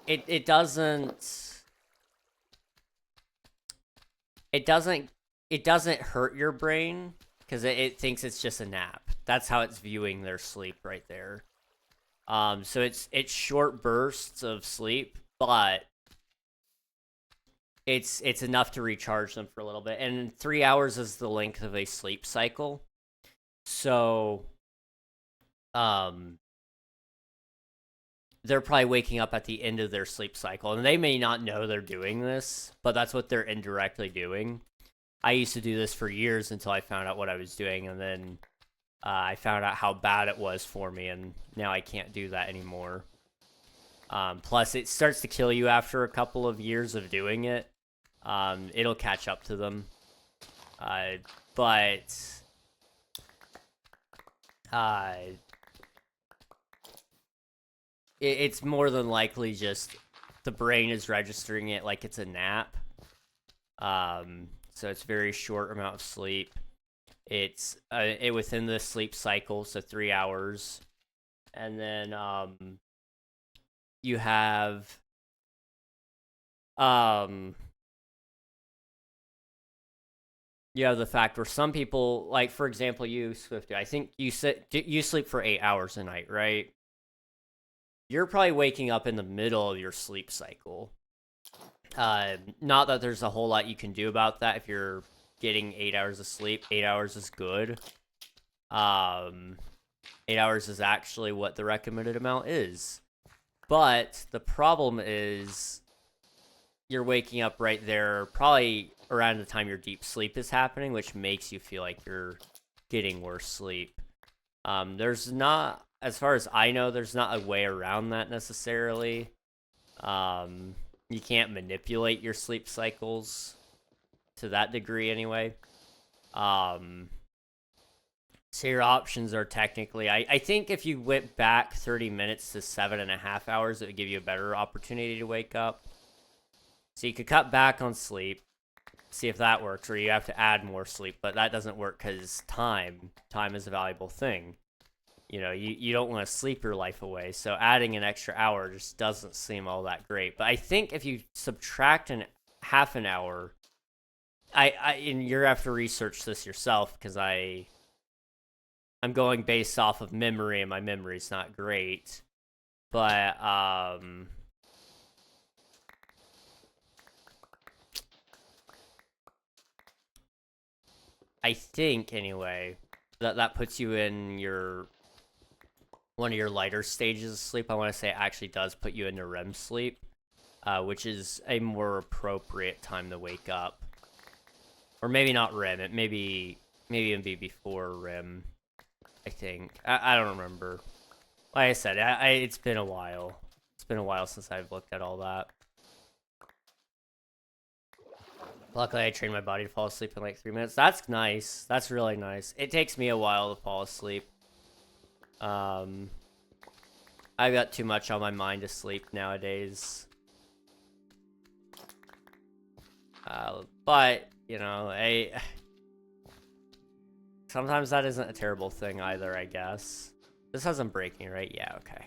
it doesn't hurt your brain because it thinks it's just a nap. That's how it's viewing their sleep right there. So it's short bursts of sleep, but it's enough to recharge them for a little bit. And 3 hours is the length of a sleep cycle. So they're probably waking up at the end of their sleep cycle, and they may not know they're doing this, but that's what they're indirectly doing. I used to do this for years until I found out what I was doing, and then I found out how bad it was for me, and now I can't do that anymore. Plus, it starts to kill you after a couple of years of doing it. It'll catch up to them. But it's more than likely just the brain is registering it like it's a nap. So it's very short amount of sleep. It's within the sleep cycle, so 3 hours. And then you have the fact where some people, like for example you, Swifty, I think you sleep for 8 hours a night, right? You're probably waking up in the middle of your sleep cycle. Not that there's a whole lot you can do about that. If you're getting 8 hours of sleep, 8 hours is good. 8 hours is actually what the recommended amount is. But the problem is you're waking up right there probably around the time your deep sleep is happening, which makes you feel like you're getting worse sleep. There's not, as far as I know, there's not a way around that necessarily. You can't manipulate your sleep cycles to that degree anyway. So your options are technically, I think if you went back 30 minutes to 7.5 hours, it would give you a better opportunity to wake up. So you could cut back on sleep, see if that works, or you have to add more sleep, but that doesn't work because time is a valuable thing. You know, you don't want to sleep your life away, so adding an extra hour just doesn't seem all that great. But I think if you subtract half an hour, and you're have to research this yourself because I'm going based off of memory, and my memory's not great. But I think anyway that puts you in one of your lighter stages of sleep. I want to say it actually does put you into REM sleep, which is a more appropriate time to wake up. Or maybe not REM. It maybe even be before REM. I think. I don't remember. Like I said, it's been a while. It's been a while since I've looked at all that. Luckily, I trained my body to fall asleep in like 3 minutes. That's nice. That's really nice. It takes me a while to fall asleep. I've got too much on my mind to sleep nowadays. But, you know, sometimes that isn't a terrible thing either, I guess. This hasn't breaking, right? Yeah, okay.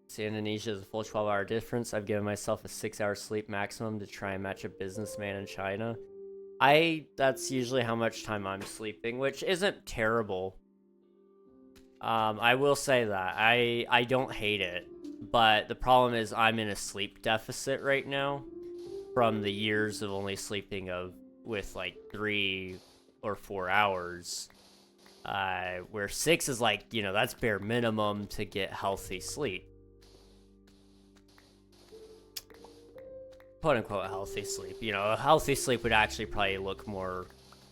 See, Indonesia is a full 12-hour difference. I've given myself a 6-hour sleep maximum to try and match a businessman in China. That's usually how much time I'm sleeping, which isn't terrible. I will say that. I don't hate it. but the problem is I'm in a sleep deficit right now from the years of only sleeping with like 3 or 4 hours. Where 6 is like, you know, that's bare minimum to get healthy sleep. Quote unquote healthy sleep. You know, a healthy sleep would actually probably look more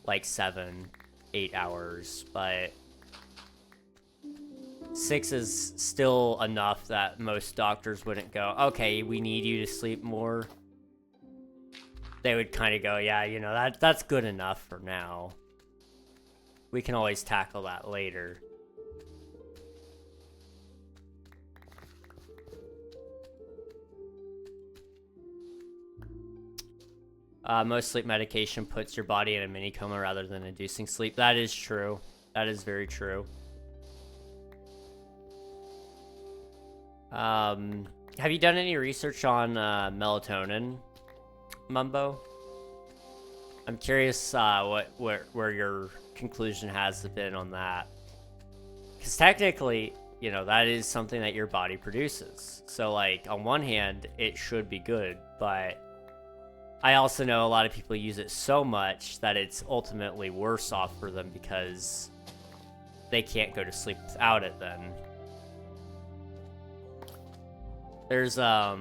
like 7, 8 hours, but 6 is still enough that most doctors wouldn't go, okay, we need you to sleep more. They would kind of go, yeah, you know, that's good enough for now. We can always tackle that later. Most sleep medication puts your body in a mini coma rather than inducing sleep. That is true. That is very true. Have you done any research on melatonin, Mumbo? I'm curious where your conclusion has been on that. Because technically, you know, that is something that your body produces. So, like, on one hand, it should be good, but I also know a lot of people use it so much that it's ultimately worse off for them because they can't go to sleep without it then. There's a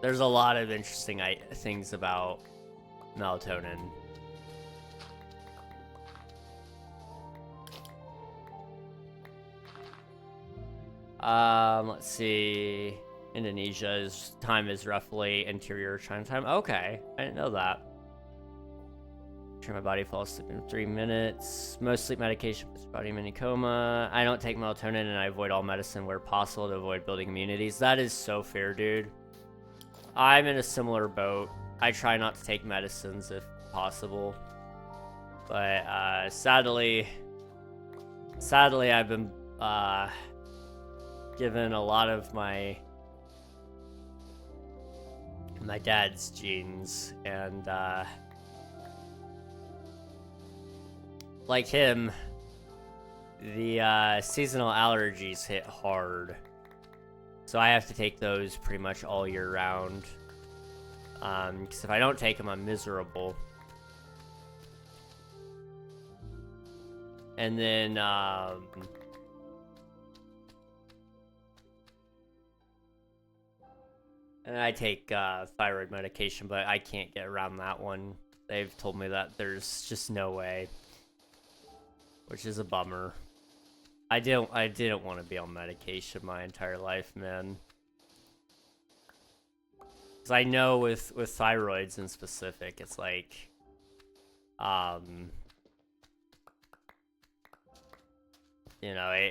lot of interesting things about melatonin. Let's see. Indonesia's time is roughly interior China time. Okay, I didn't know that. Sure, my body falls asleep in 3 minutes. Most sleep medication puts your body in mini coma. I don't take melatonin and I avoid all medicine where possible to avoid building immunities. That is so fair, dude. I'm in a similar boat. I try not to take medicines if possible. But sadly I've been given a lot of my dad's genes, and like him, the seasonal allergies hit hard. So I have to take those pretty much all year round. Because if I don't take them, I'm miserable. And then, and I take thyroid medication, but I can't get around that one. They've told me that there's just no way, which is a bummer. I didn't want to be on medication my entire life, man. Because I know with thyroids in specific, it's like, you know,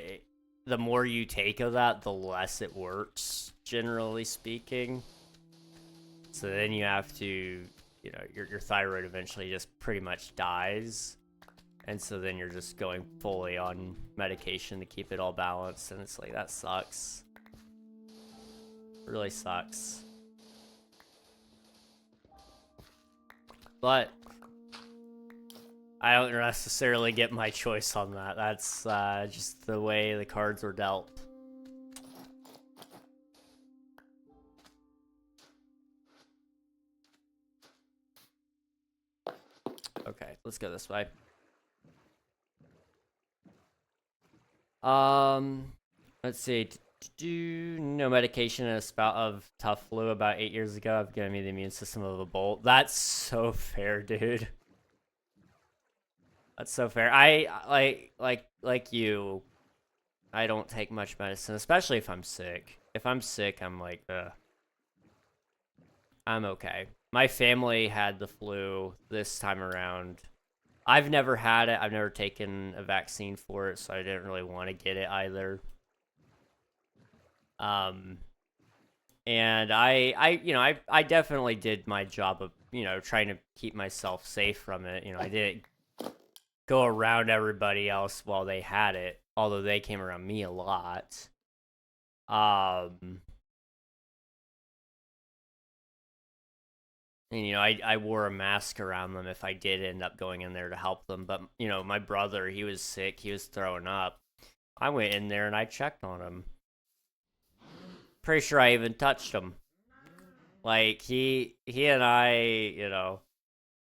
the more you take of that, the less it works, generally speaking. So then you have to, you know, your thyroid eventually just pretty much dies. And so then you're just going fully on medication to keep it all balanced. And it's like, that sucks. It really sucks. But I don't necessarily get my choice on that. That's just the way the cards were dealt. Okay, let's go this way. Let's see. No medication and a spout of tough flu about 8 years ago have given me the immune system of a bolt. That's so fair, dude. That's so fair. I like you. I don't take much medicine, especially if I'm sick. If I'm sick, I'm like, I'm okay. My family had the flu this time around. I've never had it. I've never taken a vaccine for it, so I didn't really want to get it either. And I definitely did my job of, you know, trying to keep myself safe from it. You know, I didn't go around everybody else while they had it, although they came around me a lot. And, you know, I wore a mask around them if I did end up going in there to help them. But, you know, my brother, he was sick. He was throwing up. I went in there and I checked on him. Pretty sure I even touched him. Like, he and I, you know,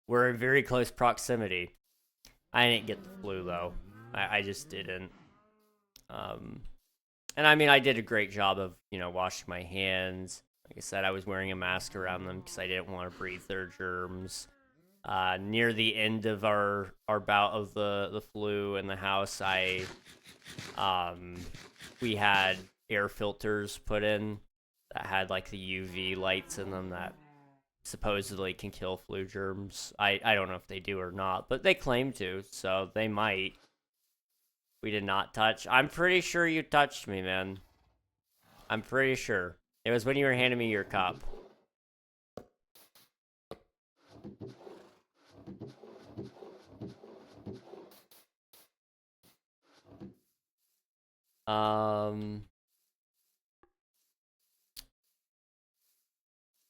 were in very close proximity. I didn't get the flu, though. I just didn't. And I mean, I did a great job of, you know, washing my hands. Like I said, I was wearing a mask around them because I didn't want to breathe their germs. Near the end of our bout of the flu in the house, we had air filters put in that had like the UV lights in them that supposedly can kill flu germs. I don't know if they do or not, but they claim to, so they might. We did not touch. I'm pretty sure you touched me, man. I'm pretty sure. It was when you were handing me your cup.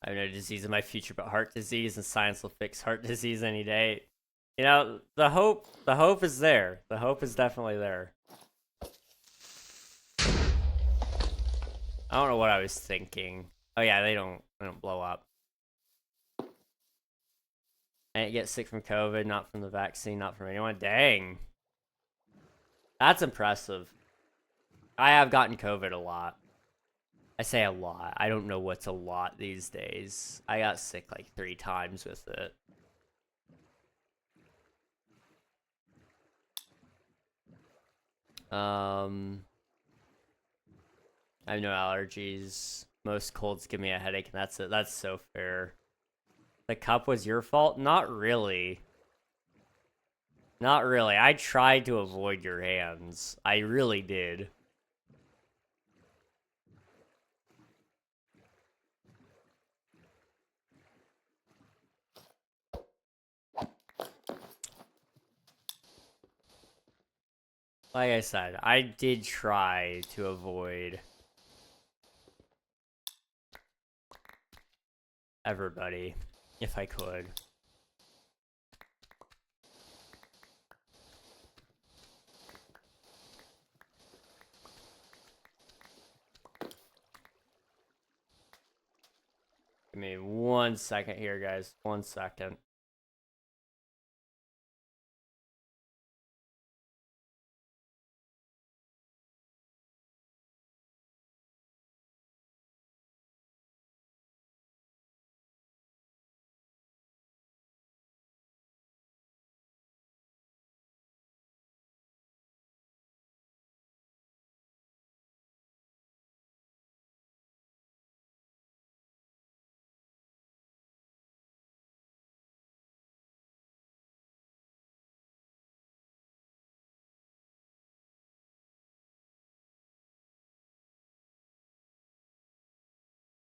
I have no disease in my future but heart disease, and science will fix heart disease any day. You know, the hope is there. The hope is definitely there. I don't know what I was thinking. Oh yeah, they don't blow up. I didn't get sick from COVID, not from the vaccine, not from anyone. Dang. That's impressive. I have gotten COVID a lot. I say a lot. I don't know what's a lot these days. I got sick like 3 times with it. I have no allergies. Most colds give me a headache, and that's it. That's so fair. The cup was your fault? Not really. Not really. I tried to avoid your hands. I really did. Like I said, I did try to avoid everybody, if I could. Give me 1 second here, guys. 1 second.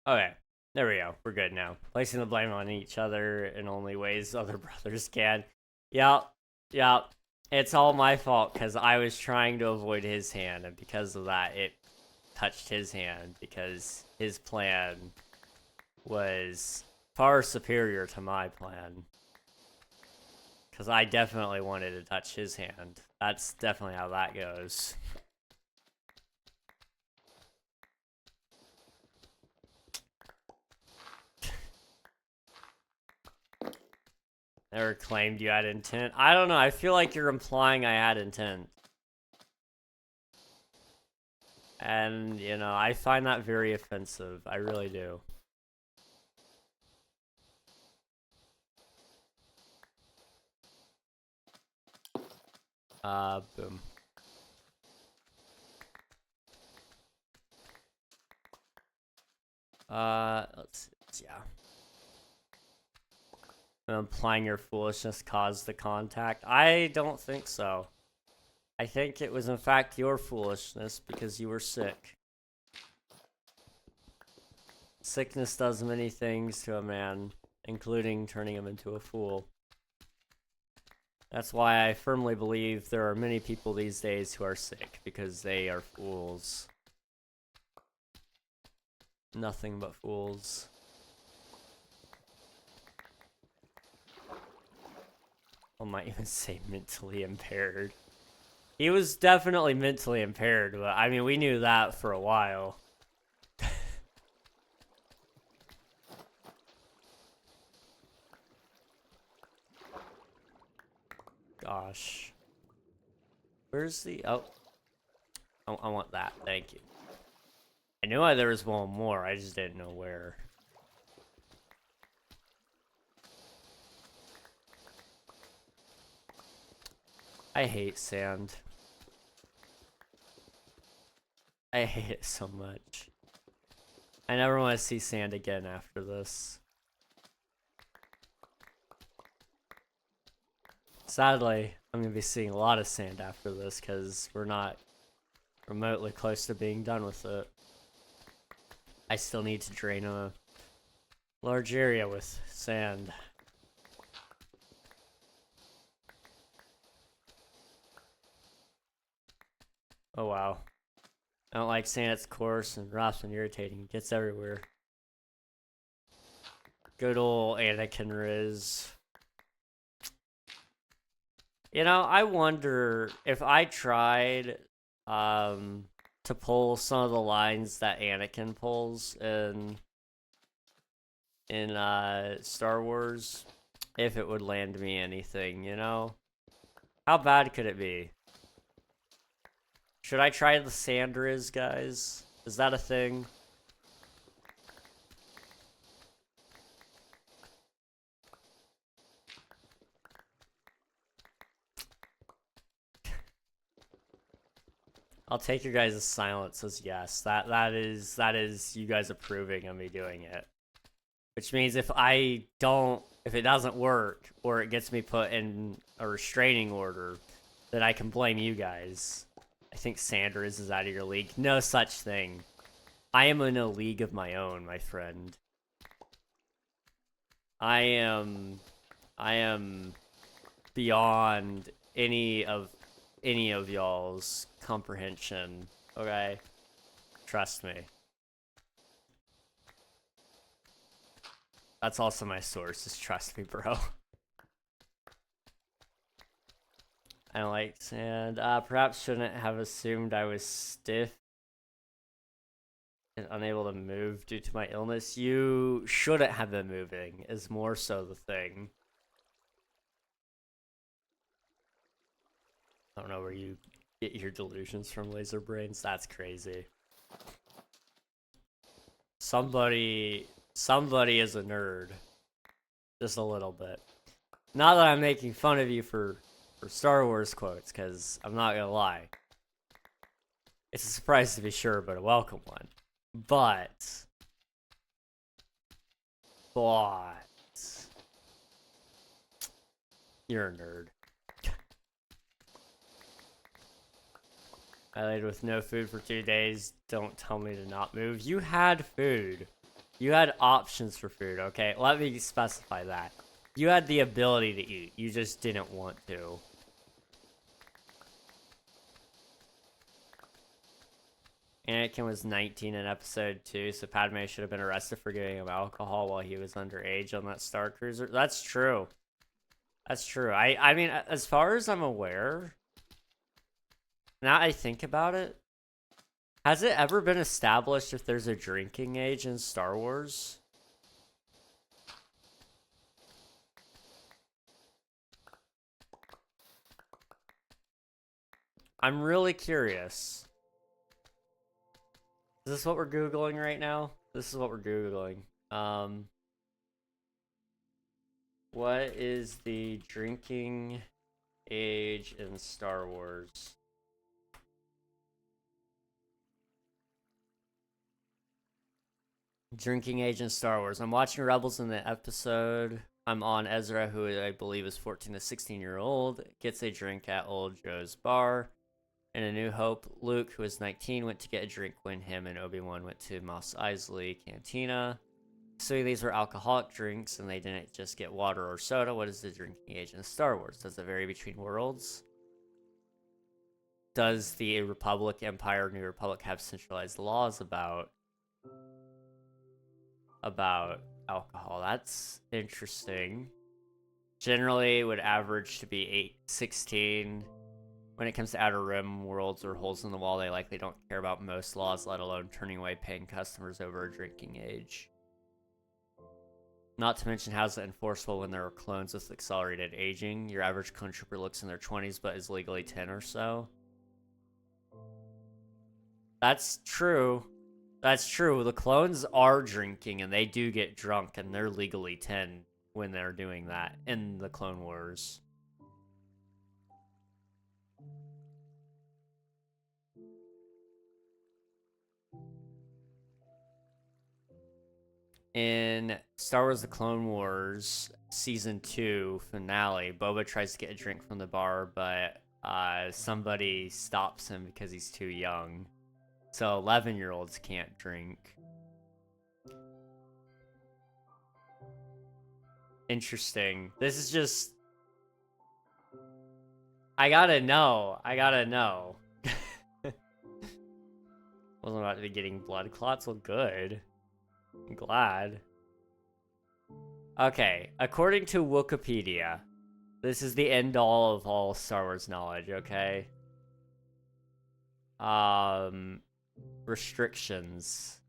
Okay, there we go. We're good now. Placing the blame on each other in only ways other brothers can. Yep. It's all my fault because I was trying to avoid his hand, and because of that, it touched his hand because his plan was far superior to my plan. Because I definitely wanted to touch his hand. That's definitely how that goes. Never claimed you had intent. I don't know. I feel like you're implying I had intent. And, you know, I find that very offensive. I really do. Boom. Let's see. Yeah. Implying your foolishness caused the contact. I don't think so. I think it was in fact your foolishness because you were sick. Sickness does many things to a man, including turning him into a fool. That's why I firmly believe there are many people these days who are sick, because they are fools. Nothing but fools. I might even say mentally impaired. He was definitely mentally impaired, but I mean, we knew that for a while. gosh. Where's the... Oh. I want that. Thank you. I knew there was one more. I just didn't know where. I hate sand. I hate it so much. I never want to see sand again after this. Sadly, I'm going to be seeing a lot of sand after this because we're not remotely close to being done with it. I still need to drain a large area with sand. Oh wow. I don't like sand. It's coarse and rough and irritating. It gets everywhere. Good old Anakin Riz. You know, I wonder if I tried to pull some of the lines that Anakin pulls in Star Wars, if it would land me anything, you know? How bad could it be? Should I try the sand riz, guys? Is that a thing? I'll take your guys' silence as yes. That is you guys approving of me doing it. Which means if it doesn't work, or it gets me put in a restraining order, then I can blame you guys. I think Sanders is out of your league. No such thing. I am in a league of my own, my friend. I am beyond any of y'all's comprehension, okay? Trust me. That's also my source, is trust me, bro. I don't like sand. Perhaps shouldn't have assumed I was stiff and unable to move due to my illness. You shouldn't have been moving, is more so the thing. I don't know where you get your delusions from, laser brains. That's crazy. Somebody is a nerd. Just a little bit. Not that I'm making fun of you for Star Wars quotes, because I'm not gonna lie. It's a surprise to be sure, but a welcome one. But you're a nerd. I laid with no food for 2 days. Don't tell me to not move. You had food. You had options for food, okay? Let me specify that. You had the ability to eat. You just didn't want to. Anakin was 19 in episode 2, so Padme should have been arrested for giving him alcohol while he was underage on that Star Cruiser. That's true. That's true. I mean, as far as I'm aware, now I think about it, has it ever been established if there's a drinking age in Star Wars? I'm really curious. Is this what we're Googling right now? This is what we're Googling. What is the drinking age in Star Wars? Drinking age in Star Wars. I'm watching Rebels in the episode. I'm on Ezra, who I believe is 14 to 16-year-old, gets a drink at Old Joe's bar. In A New Hope, Luke, who is 19, went to get a drink when him and Obi-Wan went to Mos Eisley Cantina. So these were alcoholic drinks, and they didn't just get water or soda. What is the drinking age in Star Wars? Does it vary between worlds? Does the Republic, Empire, New Republic have centralized laws about alcohol? That's interesting. Generally, it would average to be 16. When it comes to Outer Rim worlds or holes in the wall, they likely don't care about most laws, let alone turning away paying customers over a drinking age. Not to mention, how's it enforceable when there are clones with accelerated aging? Your average clone trooper looks in their 20s but is legally 10 or so. That's true. That's true. The clones are drinking and they do get drunk and they're legally 10 when they're doing that in the Clone Wars. In Star Wars The Clone Wars Season 2 finale, Boba tries to get a drink from the bar, but somebody stops him because he's too young. So 11-year-olds can't drink. Interesting. This is just... I gotta know. Wasn't about to be getting blood clots. Well, good. I'm glad. Okay, according to Wikipedia, this is the end-all of all Star Wars knowledge, okay? Restrictions.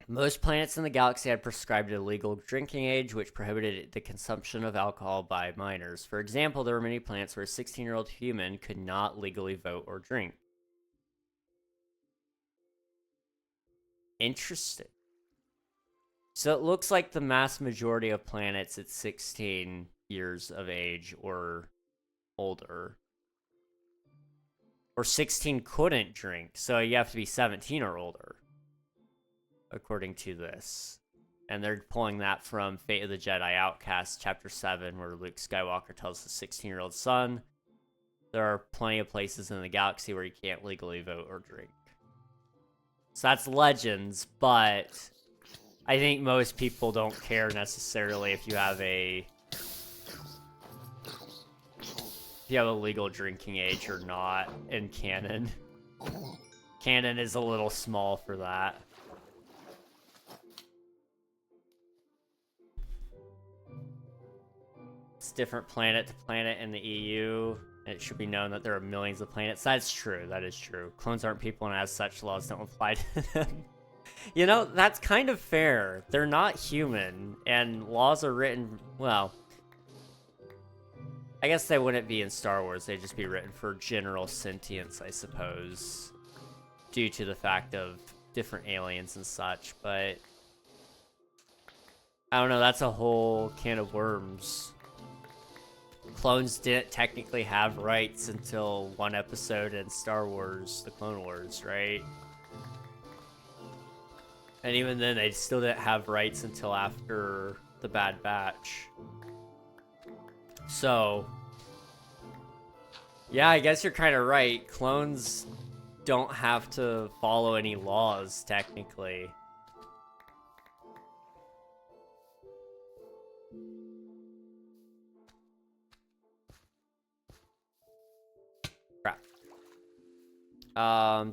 Most planets in the galaxy had prescribed a legal drinking age, which prohibited the consumption of alcohol by minors. For example, there were many planets where a 16-year-old human could not legally vote or drink. Interesting. So it looks like the mass majority of planets at 16 years of age or older. Or 16 couldn't drink, so you have to be 17 or older, according to this. And they're pulling that from Fate of the Jedi Outcast, Chapter 7, where Luke Skywalker tells his 16-year-old son, there are plenty of places in the galaxy where you can't legally vote or drink. So that's Legends, but I think most people don't care necessarily if you have a legal drinking age or not in canon. Canon is a little small for that. It's different planet to planet in the EU. It should be known that there are millions of planets. That's true. That is true. Clones aren't people, and as such, laws don't apply to them. You know, that's kind of fair. They're not human, and laws are written... Well, I guess they wouldn't be in Star Wars. They'd just be written for general sentience, I suppose, due to the fact of different aliens and such, but... I don't know, that's a whole can of worms. Clones didn't technically have rights until one episode in Star Wars, The Clone Wars, right? And even then, they still didn't have rights until after the Bad Batch. So, yeah, I guess you're kind of right. Clones don't have to follow any laws, technically.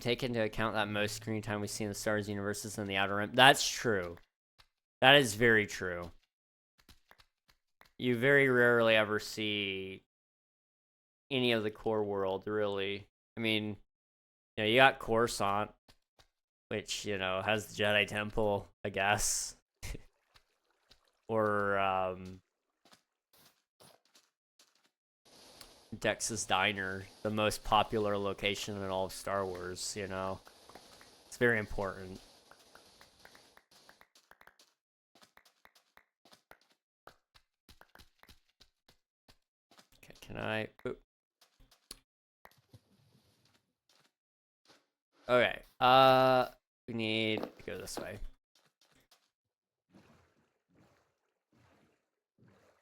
Take into account that most screen time we see in the Star Wars universe is in the Outer Rim. That's true. That is very true. You very rarely ever see any of the core world, really. I mean, you know, you got Coruscant, which, you know, has the Jedi Temple, I guess. Or, Dex's Diner, the most popular location in all of Star Wars, you know. It's very important. Okay, can I... Oop. Okay, we need to go this way.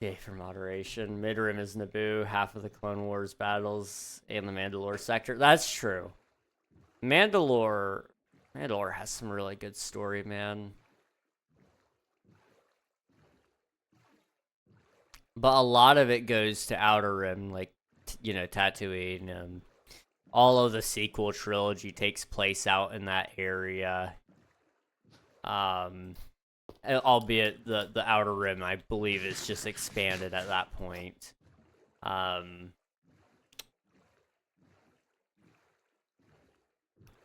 Yay for moderation. Mid-Rim is Naboo, half of the Clone Wars battles, and the Mandalore sector. That's true. Mandalore has some really good story, man. But a lot of it goes to Outer Rim, like, you know, Tatooine, and all of the sequel trilogy takes place out in that area. Albeit the Outer Rim, I believe, is just expanded at that point.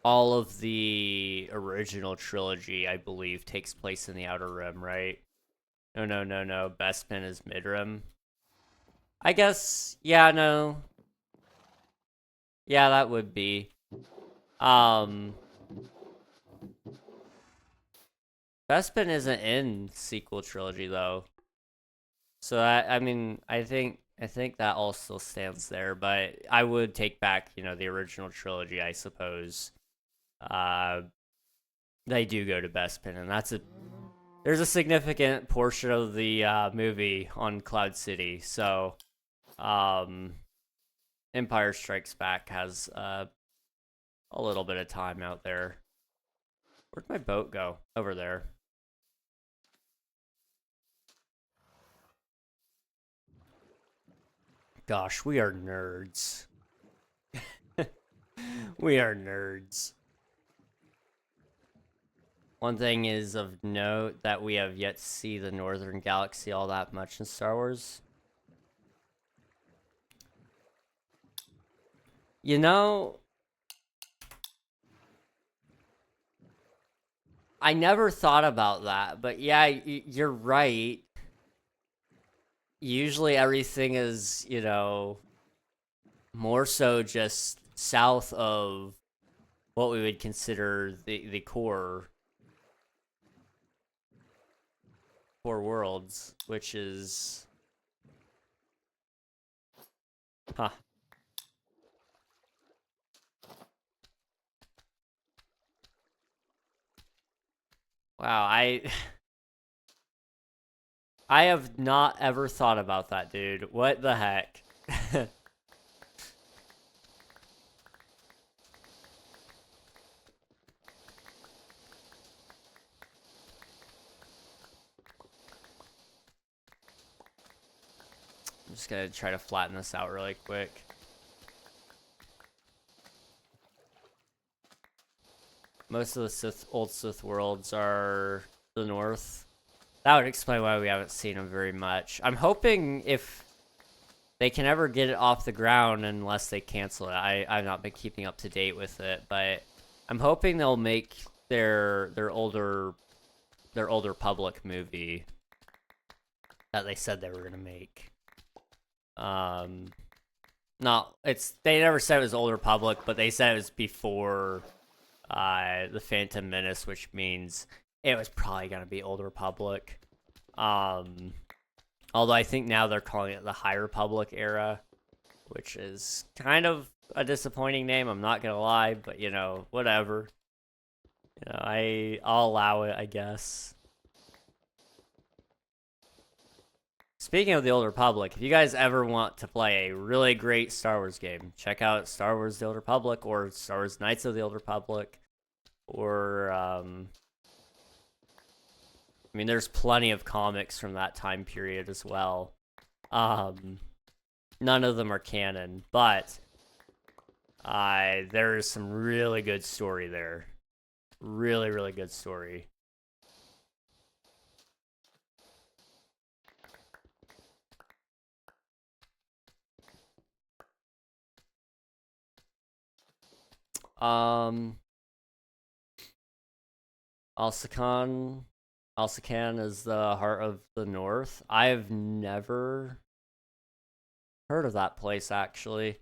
all of the original trilogy, I believe, takes place in the Outer Rim, right? No, no, no, no. Bespin is Mid Rim. I guess, yeah, no. Yeah, that would be. Bespin isn't in sequel trilogy though. So I mean, I think that all still stands there, but I would take back, the original trilogy, I suppose. Uh they do go to Bespin, and there's a significant portion of the movie on Cloud City. So, um Empire Strikes Back has a little bit of time out there. Where'd my boat go? Over there. Gosh, we are nerds. We are nerds. One thing is of note that we have yet to see the Northern Galaxy all that much in Star Wars. You know, I never thought about that, but yeah, you're right. Usually everything is, more so just south of what we would consider the core worlds, which is, huh. Wow, I have not ever thought about that, dude. What the heck? I'm just gonna try to flatten this out really quick. Most of the old Sith worlds are the north. That would explain why we haven't seen them very much. I'm hoping if they can ever get it off the ground, unless they cancel it. I've not been keeping up to date with it, but I'm hoping they'll make their older public movie that they said they were gonna make. Not they never said it was Old Republic, but they said it was before the Phantom Menace, which means it was probably gonna be Old Republic. Although I think now they're calling it the High Republic era, which is kind of a disappointing name. I'm not gonna lie, but whatever. I'll allow it, I guess. Speaking of the Old Republic, if you guys ever want to play a really great Star Wars game, check out Star Wars The Old Republic or Star Wars Knights of the Old Republic. Or, I mean, there's plenty of comics from that time period as well. None of them are canon, but there is some really good story there. Really, really good story. Alsakan is the heart of the North. I've never heard of that place, actually.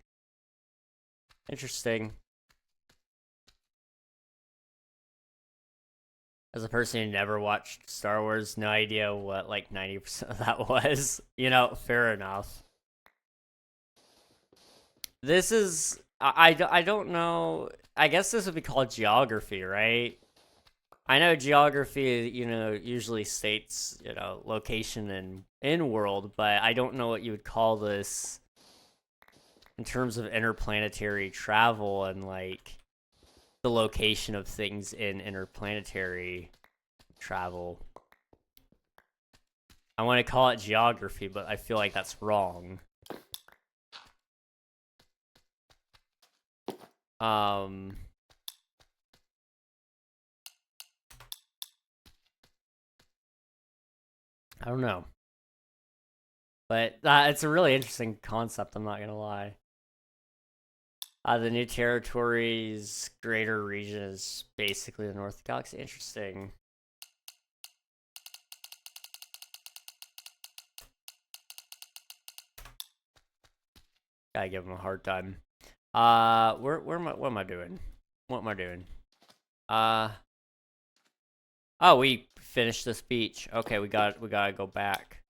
Interesting. As a person who never watched Star Wars, no idea what like 90% of that was. Fair enough. This is I don't know. I guess this would be called geography, right? I know geography, usually states, location and in world, but I don't know what you would call this in terms of interplanetary travel and like the location of things in interplanetary travel. I want to call it geography, but I feel like that's wrong. I don't know. But it's a really interesting concept, I'm not gonna lie. The new territory's greater region is basically the North of the Galaxy. Interesting. Gotta give him a hard time. What am I doing? What am I doing? Oh, we finished the speech. Okay, we gotta go back.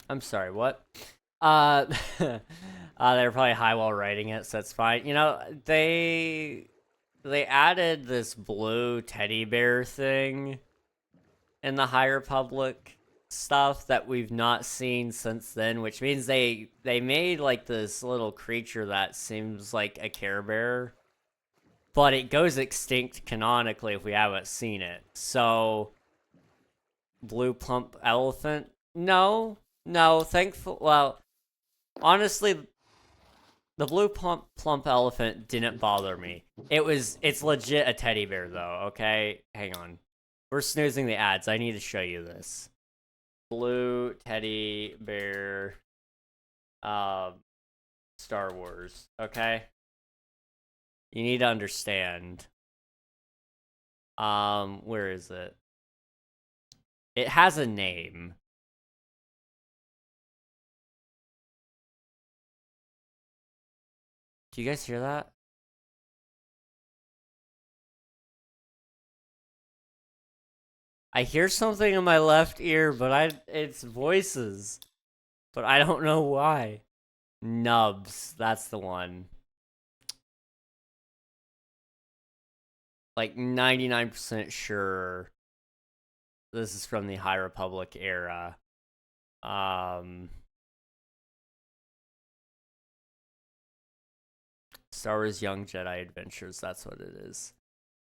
I'm sorry, what? They were probably high while writing it, so it's fine. You know, they added this blue teddy bear thing in the High Republic stuff that we've not seen since then, which means they made like this little creature that seems like a Care Bear, but it goes extinct canonically if we haven't seen it. So, blue plump elephant? No, thankful. Well, honestly, the blue plump elephant didn't bother me. It's legit a teddy bear though. Okay, hang on. We're snoozing the ads. I need to show you this. Blue teddy bear, Star Wars. Okay, you need to understand. Where is it? It has a name. Do you guys hear that? I hear something in my left ear, but it's voices. But I don't know why. Nubs, that's the one. Like 99% sure this is from the High Republic era. Star Wars Young Jedi Adventures, that's what it is.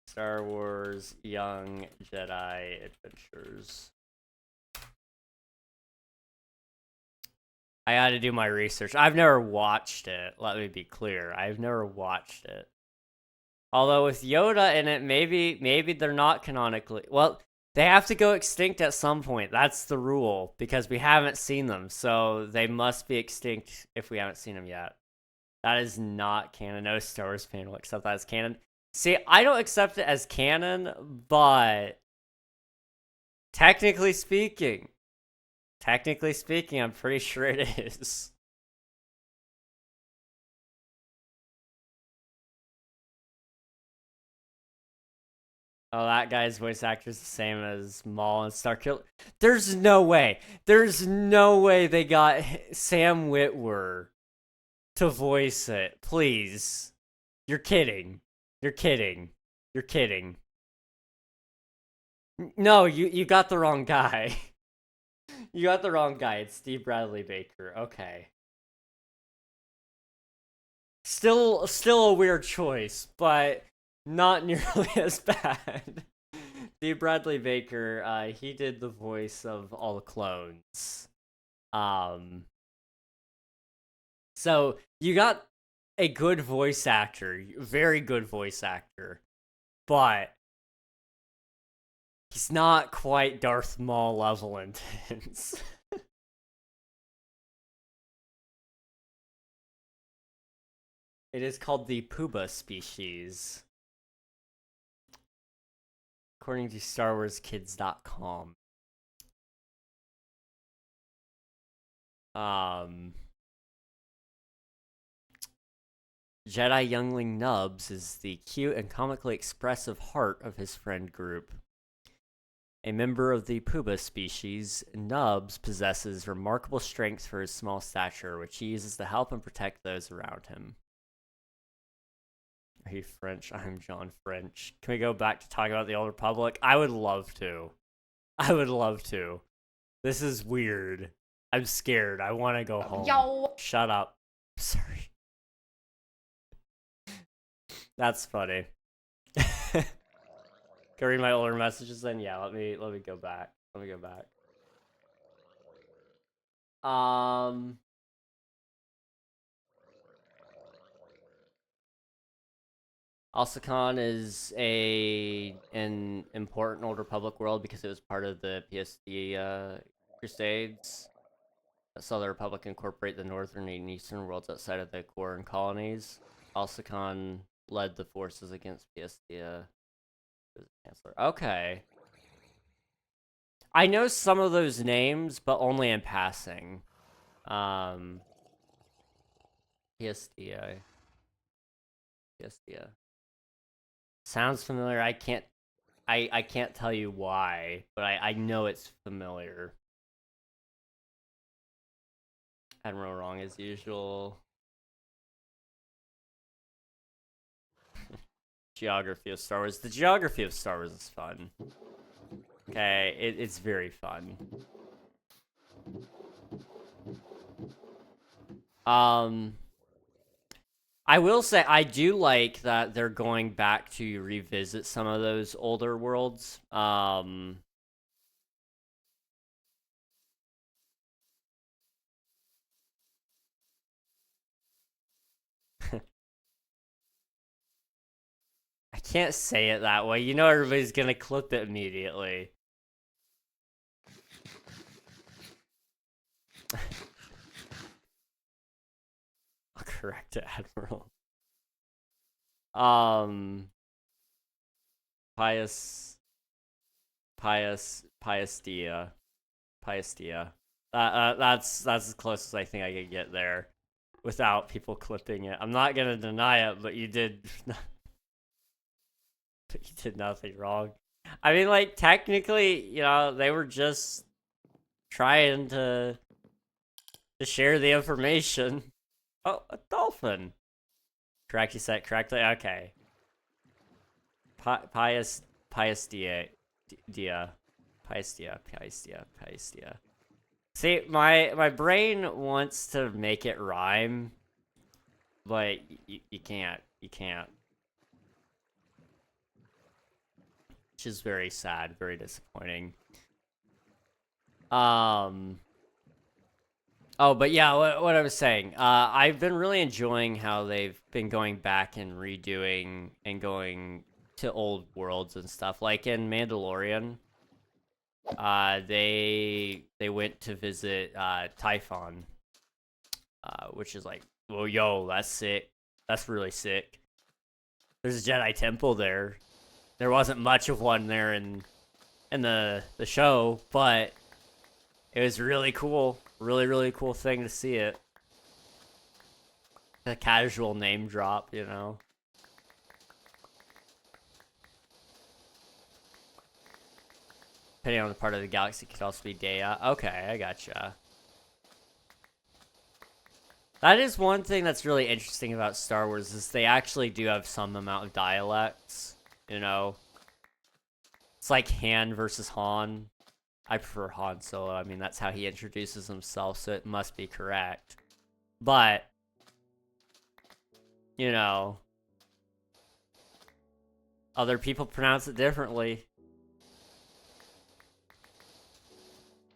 Star Wars Young Jedi Adventures. I had to do my research. I've never watched it, let me be clear. I've never watched it. Although with Yoda in it, maybe they're not canonically. Well, they have to go extinct at some point. That's the rule, because we haven't seen them. So they must be extinct if we haven't seen them yet. That is not canon. No Star Wars fan will accept that as canon. See, I don't accept it as canon, but technically speaking, I'm pretty sure it is. Oh, that guy's voice actor is the same as Maul and Starkiller. There's no way. There's no way they got Sam Witwer to voice it. Please. You're kidding. You're kidding. You're kidding. No, you got the wrong guy. You got the wrong guy. It's Steve Bradley Baker. Okay. Still a weird choice, but not nearly as bad. Steve Bradley Baker, he did the voice of all the clones. So you got a good voice actor, very good voice actor, but he's not quite Darth Maul level intense. It is called the Puba species, according to StarWarsKids.com. Jedi youngling Nubs is the cute and comically expressive heart of his friend group. A member of the Puba species, Nubs possesses remarkable strength for his small stature, which he uses to help and protect those around him. Are you French? I'm John French. Can we go back to talking about the Old Republic? I would love to. This is weird. I'm scared. I want to go home. Yo. Shut up. Sorry. That's funny. Can I read my older messages then? Yeah, let me go back. Alsakan is an important Old Republic world because it was part of the PSD Crusades that saw the Republic incorporate the northern and eastern worlds outside of the core and colonies. Alsakan led the forces against PSD. Chancellor. Okay. I know some of those names, but only in passing. PSD. PSD. Sounds familiar. I can't tell you why, but I know it's familiar. Admiral wrong as usual. Geography of Star Wars. The geography of Star Wars is fun. Okay, it's very fun. I will say I do like that they're going back to revisit some of those older worlds. I can't say it that way. You know everybody's gonna clip it immediately. I'll correct it, Admiral. Pious Dia. That's as close as I think I could get there without people clipping it. I'm not gonna deny it, but you did you did nothing wrong. I mean, like, technically, you know, they were just trying to share the information. Oh, a dolphin. Correct, you said correctly? Okay. Pious Dia. Pious Dia. See, my brain wants to make it rhyme, but you can't. You can't. Which is very sad, very disappointing. Oh, but yeah, what I was saying. I've been really enjoying how they've been going back and redoing and going to old worlds and stuff. Like in Mandalorian, they went to visit Typhon, which is like, well, yo, that's sick. That's really sick. There's a Jedi temple there. There wasn't much of one there in the show, but it was really cool. Really cool thing to see it. A casual name drop, you know. Depending on the part of the galaxy, could also be Dea. Okay, I gotcha. That is one thing that's really interesting about Star Wars, is they actually do have some amount of dialects, you know. It's like Han versus Han. I prefer Han Solo. I mean, that's how he introduces himself, so it must be correct. But, you know, other people pronounce it differently.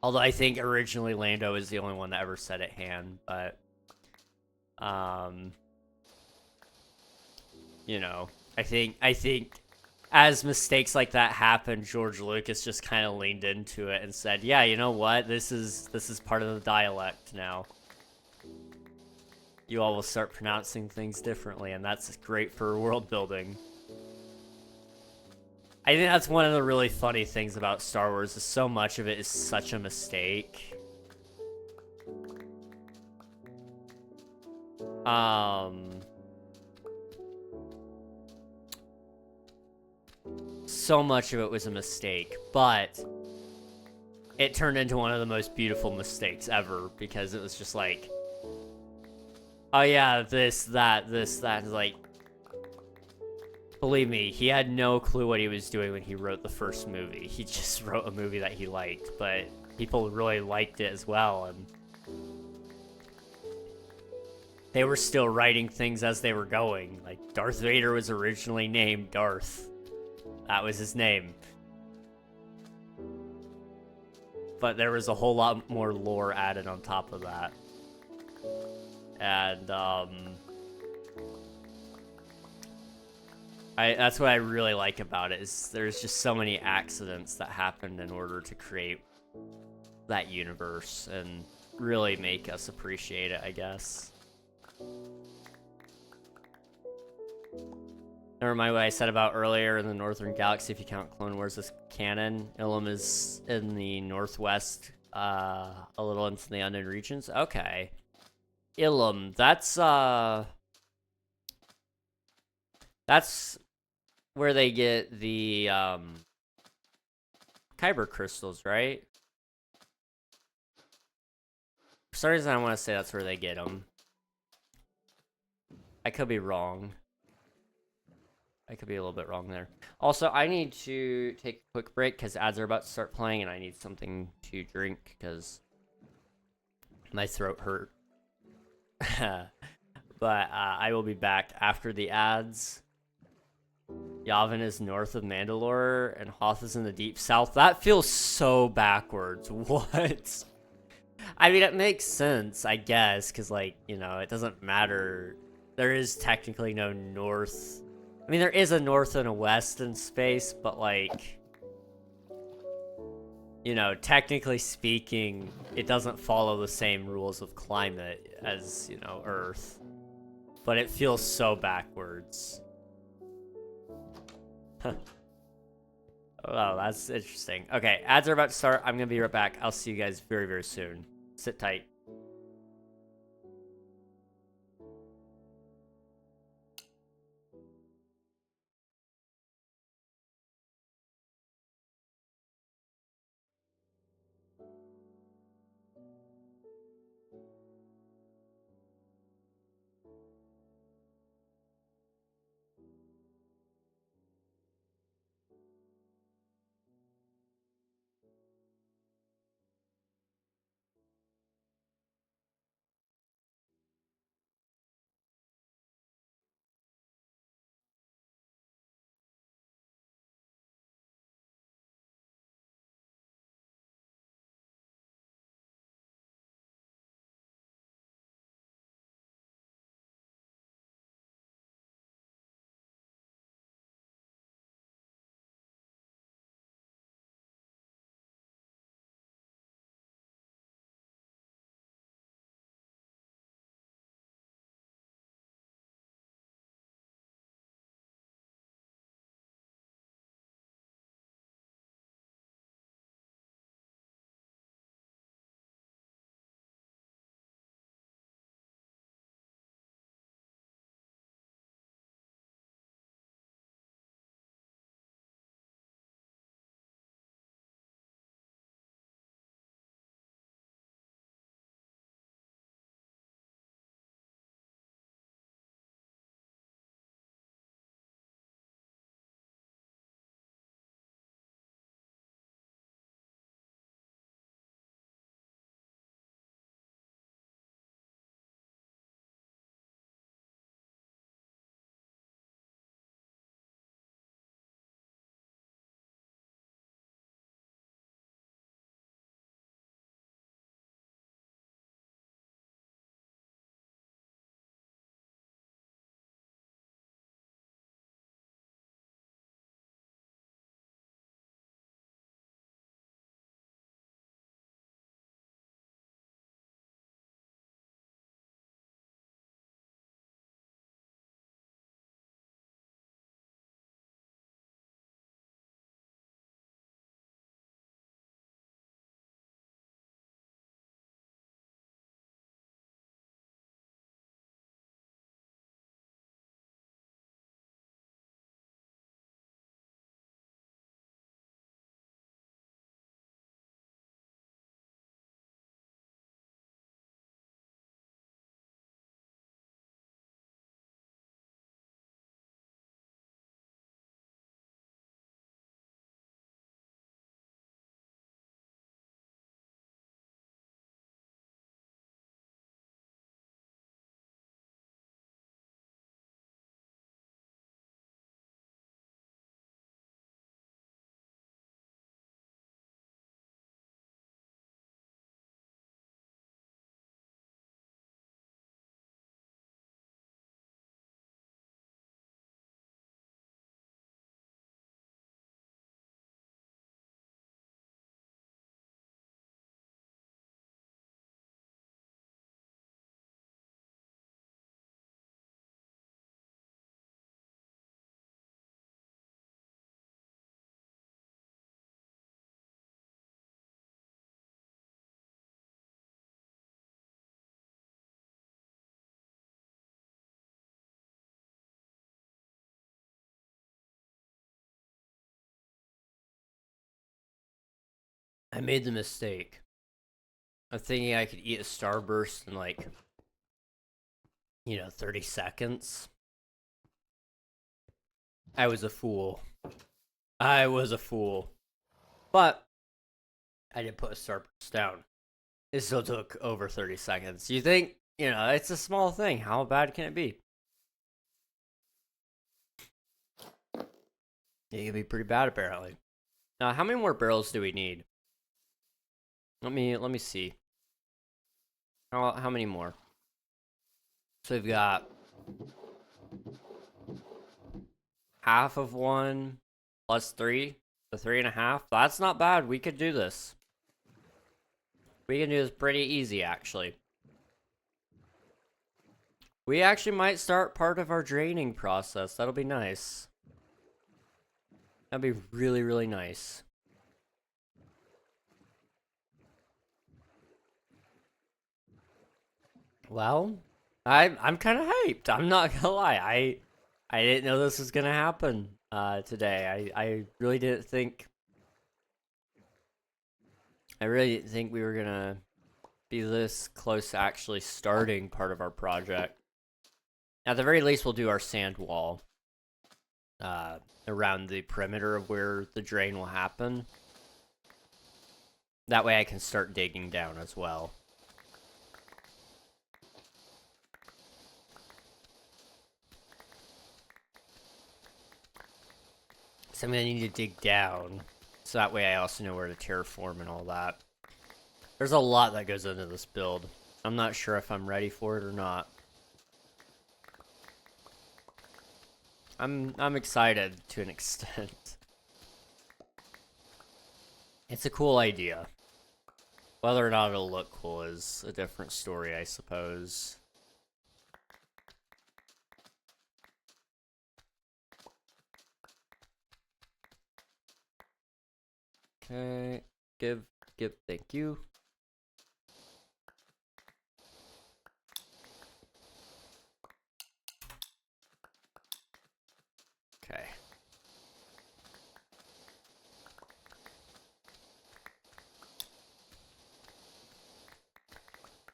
Although I think originally Lando is the only one that ever said it Han, but, you know, I think as mistakes like that happen, George Lucas just kind of leaned into it and said, yeah, you know what? This is part of the dialect now. You all will start pronouncing things differently, and that's great for world building. I think that's one of the really funny things about Star Wars, is so much of it is such a mistake. So much of it was a mistake, but it turned into one of the most beautiful mistakes ever, because it was just like, oh yeah, this, that, like, believe me, he had no clue what he was doing when he wrote the first movie. He just wrote a movie that he liked, but people really liked it as well, and they were still writing things as they were going. Like, Darth Vader was originally named Darth. That was his name. But there was a whole lot more lore added on top of that. And, That's what I really like about it, is there's just so many accidents that happened in order to create that universe and really make us appreciate it, I guess. Never mind what I said about earlier in the Northern Galaxy, if you count Clone Wars as canon. Ilum is in the northwest, a little into the unknown regions. Okay. Ilum, that's where they get the, Kyber crystals, right? For some reason, I want to say that's where they get them. I could be wrong. I could be a little bit wrong there. Also, I need to take a quick break because ads are about to start playing and I need something to drink because my throat hurt. But I will be back after the ads. Yavin is north of Mandalore and Hoth is in the deep south. That feels so backwards. What? I mean, it makes sense, I guess, because, like, you know, it doesn't matter. There is technically no north. I mean, there is a north and a west in space, but, like, you know, technically speaking, it doesn't follow the same rules of climate as, you know, Earth. But it feels so backwards. Oh, that's interesting. Okay, ads are about to start. I'm going to be right back. I'll see you guys very, very soon. Sit tight. I made the mistake of thinking I could eat a Starburst in like, 30 seconds. I was a fool. I was a fool. But I did put a Starburst down. It still took over 30 seconds. You think, it's a small thing. How bad can it be? It can be pretty bad, apparently. Now, how many more barrels do we need? Let me see. How many more? So we've got half of one plus 3, so 3.5. That's not bad. We could do this. We can do this pretty easy, actually. We actually might start part of our draining process. That'll be nice. That'd be really, really nice. Well, I'm kind of hyped. I'm not gonna lie. I didn't know this was gonna happen today. I really didn't think. I really didn't think we were gonna be this close to actually starting part of our project. At the very least, we'll do our sand wall around the perimeter of where the drain will happen. That way I can start digging down as well. So I'm going to need to dig down, so that way I also know where to terraform and all that. There's a lot that goes into this build. I'm not sure if I'm ready for it or not. I'm excited to an extent. It's a cool idea. Whether or not it'll look cool is a different story, I suppose. Okay, give, thank you. Okay.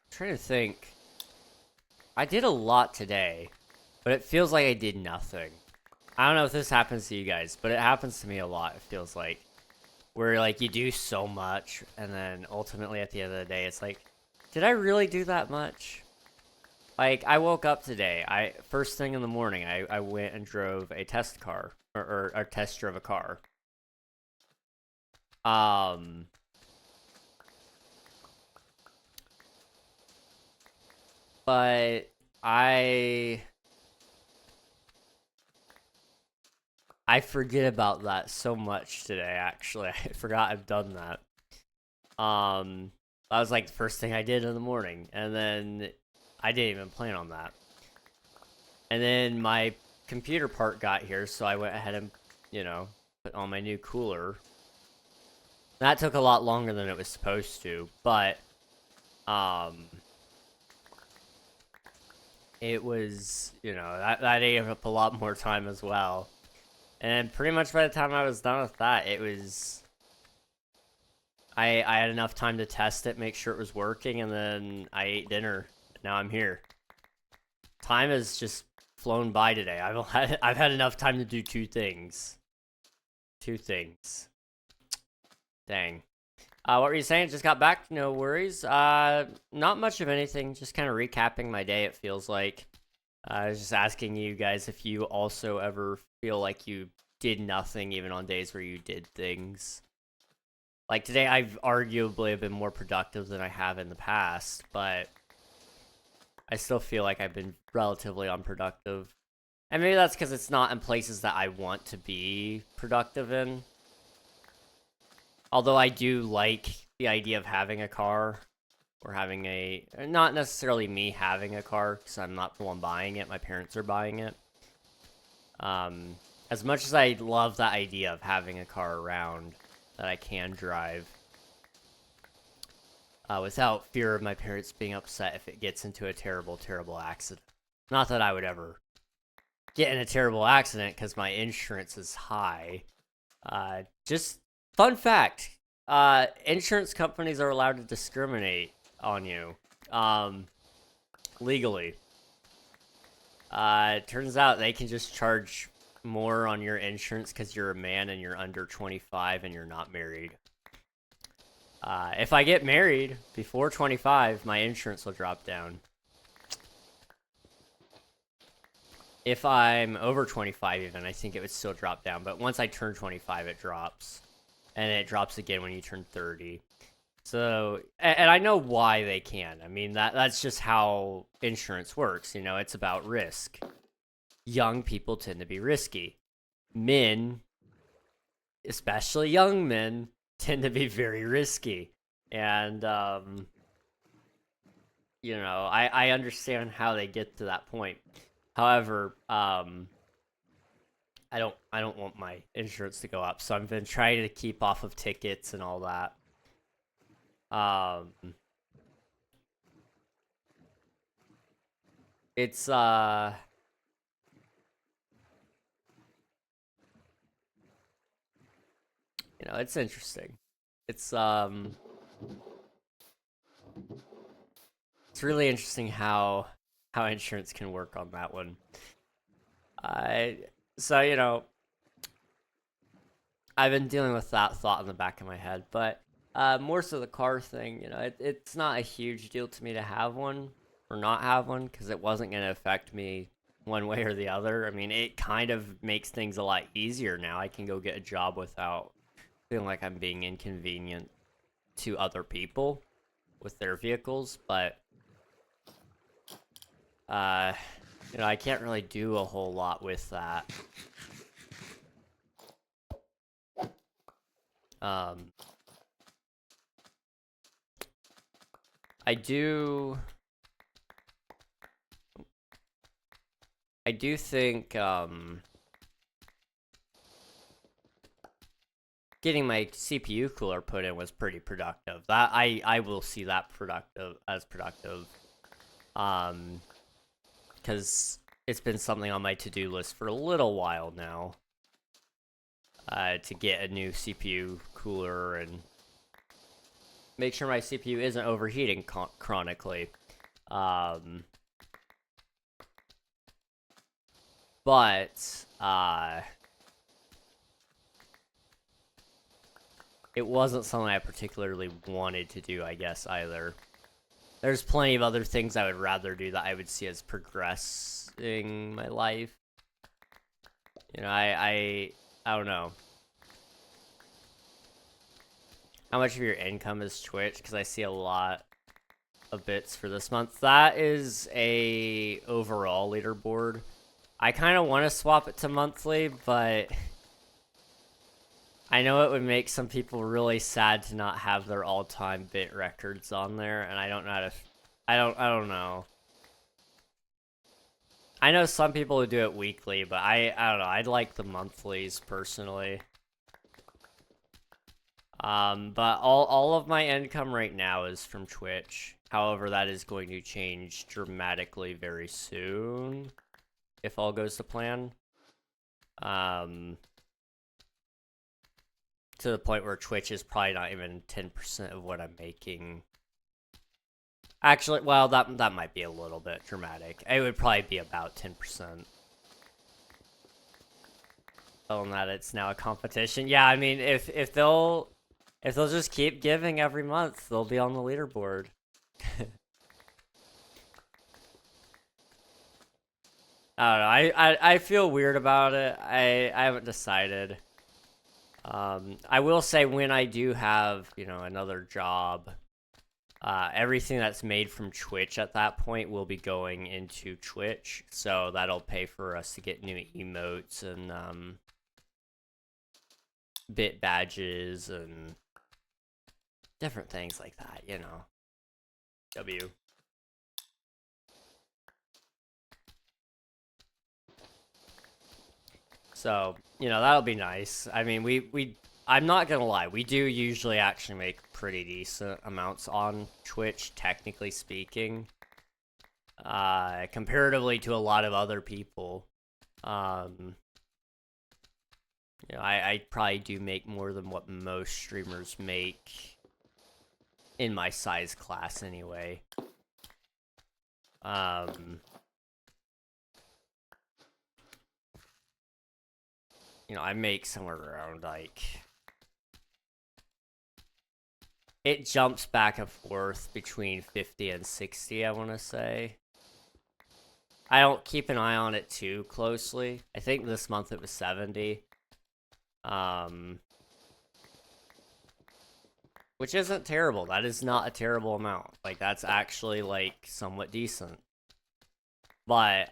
Trying to think. I did a lot today, but it feels like I did nothing. I don't know if this happens to you guys, but it happens to me a lot, it feels like. Where, like, you do so much, and then ultimately at the end of the day, it's like, did I really do that much? Like, I woke up today, first thing in the morning, I went and drove a test car, or test drove a car. But I forget about that so much today, actually. I forgot I've done that. That was like the first thing I did in the morning, and then I didn't even plan on that. And then my computer part got here, so I went ahead and, put on my new cooler. That took a lot longer than it was supposed to, but, it was, that ate up a lot more time as well. And pretty much by the time I was done with that, it was... I had enough time to test it, make sure it was working, and then I ate dinner. Now I'm here. Time has just flown by today. I've had enough time to do 2 things. 2 things. Dang. What were you saying? Just got back? No worries. Not much of anything. Just kind of recapping my day, it feels like. I was just asking you guys if you also ever feel like you did nothing even on days where you did things. Like today, I've arguably been more productive than I have in the past, but I still feel like I've been relatively unproductive. And maybe that's because it's not in places that I want to be productive in. Although I do like the idea of having a car, or having not necessarily me having a car, because I'm not the one buying it, my parents are buying it. As much as I love the idea of having a car around that I can drive, without fear of my parents being upset if it gets into a terrible, terrible accident. Not that I would ever get in a terrible accident, because my insurance is high. Just fun fact, insurance companies are allowed to discriminate on you, legally. It turns out they can just charge more on your insurance because you're a man and you're under 25 and you're not married. If I get married before 25, my insurance will drop down. If I'm over 25 even, I think it would still drop down. But once I turn 25, it drops. And it drops again when you turn 30. So, and I know why they can. I mean, that's just how insurance works. You know, it's about risk. Young people tend to be risky. Men, especially young men, tend to be very risky. And, you know, I understand how they get to that point. However, I don't want my insurance to go up, so I've been trying to keep off of tickets and all that. It's you know, it's interesting. It's really interesting how insurance can work on that one. So, you know, I've been dealing with that thought in the back of my head, but more so the car thing, you know, it's not a huge deal to me to have one or not have one because it wasn't going to affect me one way or the other. I mean, it kind of makes things a lot easier now. I can go get a job without feeling like I'm being inconvenient to other people with their vehicles, but you know, I can't really do a whole lot with that. I do think getting my CPU cooler put in was pretty productive. That I will see that as productive. Because it's been something on my to-do list for a little while now. To get a new CPU cooler and make sure my CPU isn't overheating chronically. But it wasn't something I particularly wanted to do, I guess, either. There's plenty of other things I would rather do that I would see as progressing my life. You know, I don't know. How much of your income is Twitch? Because I see a lot of bits for this month. That is a overall leaderboard. I kind of want to swap it to monthly, but I know it would make some people really sad to not have their all-time bit records on there, and I don't know how to. I don't know. I know some people who do it weekly, but I don't know. I'd like the monthlies personally. But all of my income right now is from Twitch. However, that is going to change dramatically very soon if all goes to plan. To the point where Twitch is probably not even 10% of what I'm making. Actually, well, that might be a little bit dramatic. It would probably be about 10%. Telling that it's now a competition. Yeah, I mean, if they'll just keep giving every month, they'll be on the leaderboard. I don't know. I feel weird about it. I haven't decided. I will say when I do have, you know, another job, everything that's made from Twitch at that point will be going into Twitch. So that'll pay for us to get new emotes and bit badges and different things like that, you know. W. So, you know, that'll be nice. I mean, I'm not gonna lie, we do usually actually make pretty decent amounts on Twitch, technically speaking. Comparatively to a lot of other people. You You know, I probably do make more than what most streamers make in my size class anyway. You know, I make somewhere around, like... It jumps back and forth between 50 and 60, I want to say. I don't keep an eye on it too closely. I think this month it was 70. Which isn't terrible. That is not a terrible amount. Like, that's actually, like, somewhat decent. But,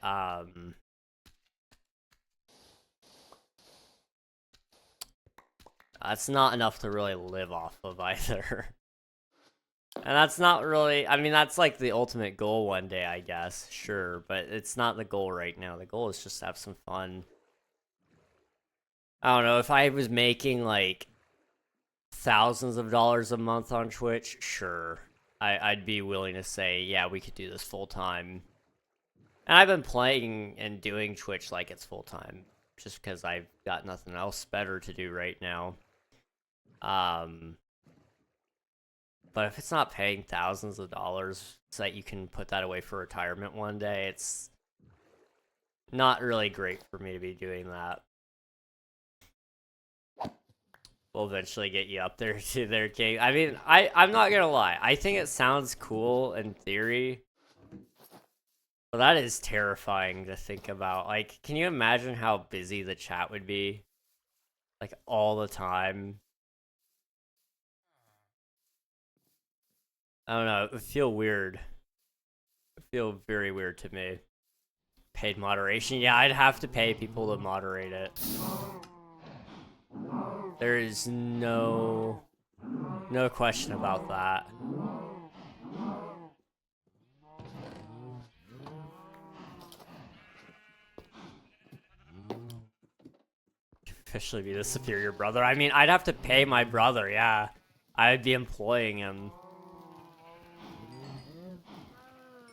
that's not enough to really live off of either. And that's not really, I mean, that's like the ultimate goal one day, I guess. Sure, but it's not the goal right now. The goal is just to have some fun. I don't know, if I was making, like, thousands of dollars a month on Twitch, sure. I'd be willing to say, yeah, we could do this full-time. And I've been playing and doing Twitch like it's full-time, just because I've got nothing else better to do right now. But if it's not paying thousands of dollars so that you can put that away for retirement one day, it's not really great for me to be doing that. We'll eventually get you up there to their king. I mean, I'm not gonna lie. I think it sounds cool in theory. But that is terrifying to think about. Like, can you imagine how busy the chat would be? Like, all the time. I don't know, it would feel weird. It would feel very weird to me. Paid moderation. Yeah, I'd have to pay people to moderate it. There is no question about that. Officially be the superior brother. I mean, I'd have to pay my brother, yeah. I'd be employing him.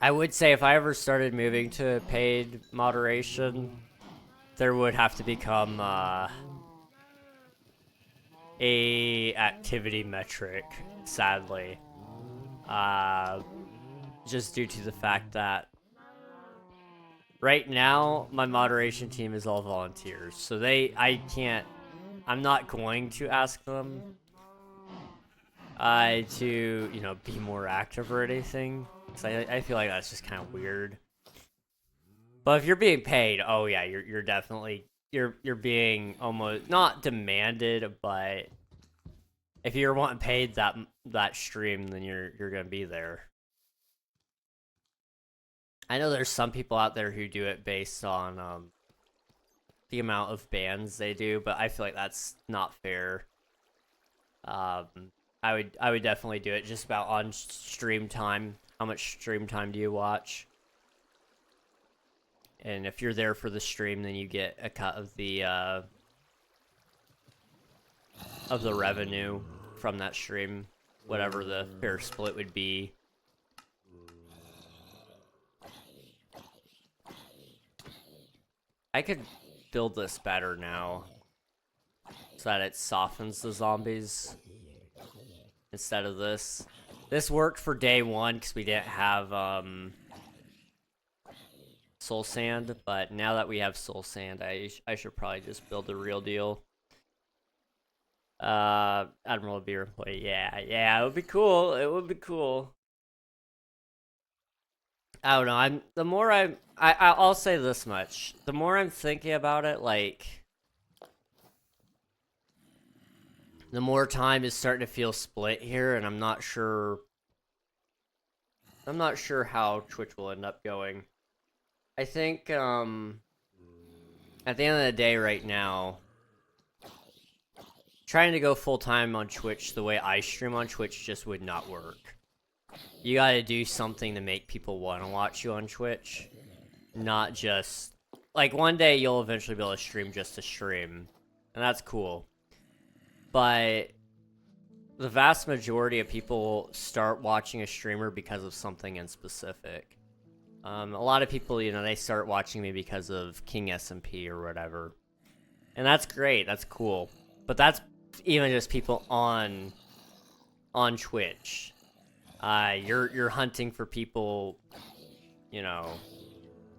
I would say if I ever started moving to paid moderation, there would have to become a activity metric, sadly. Just due to the fact that right now my moderation team is all volunteers, so I'm not going to ask them to, you know, be more active or anything. So I feel like that's just kind of weird. But if you're being paid, oh yeah, you're definitely you're being almost not demanded, but if you're wanting paid that stream, then you're gonna be there. I know there's some people out there who do it based on the amount of bans they do, but I feel like that's not fair. I would definitely do it just about on stream time. How much stream time do you watch? And if you're there for the stream, then you get a cut of the revenue from that stream, whatever the fair split would be. I could build this better now so that it softens the zombies instead of this. This worked for day one because we didn't have soul sand, but now that we have soul sand, I should probably just build the real deal. Admiral would be employee. Yeah, it would be cool. It would be cool. I don't know. I'll say this much. The more I'm thinking about it, like, the more time is starting to feel split here, and I'm not sure how Twitch will end up going. I think, at the end of the day right now, trying to go full-time on Twitch the way I stream on Twitch just would not work. You gotta do something to make people want to watch you on Twitch. Not just... Like, one day you'll eventually be able to stream just to stream. And that's cool. But the vast majority of people start watching a streamer because of something in specific. A lot of people, you know, they start watching me because of King SMP or whatever. And that's great, that's cool. But that's even just people on Twitch. You're hunting for people, you know,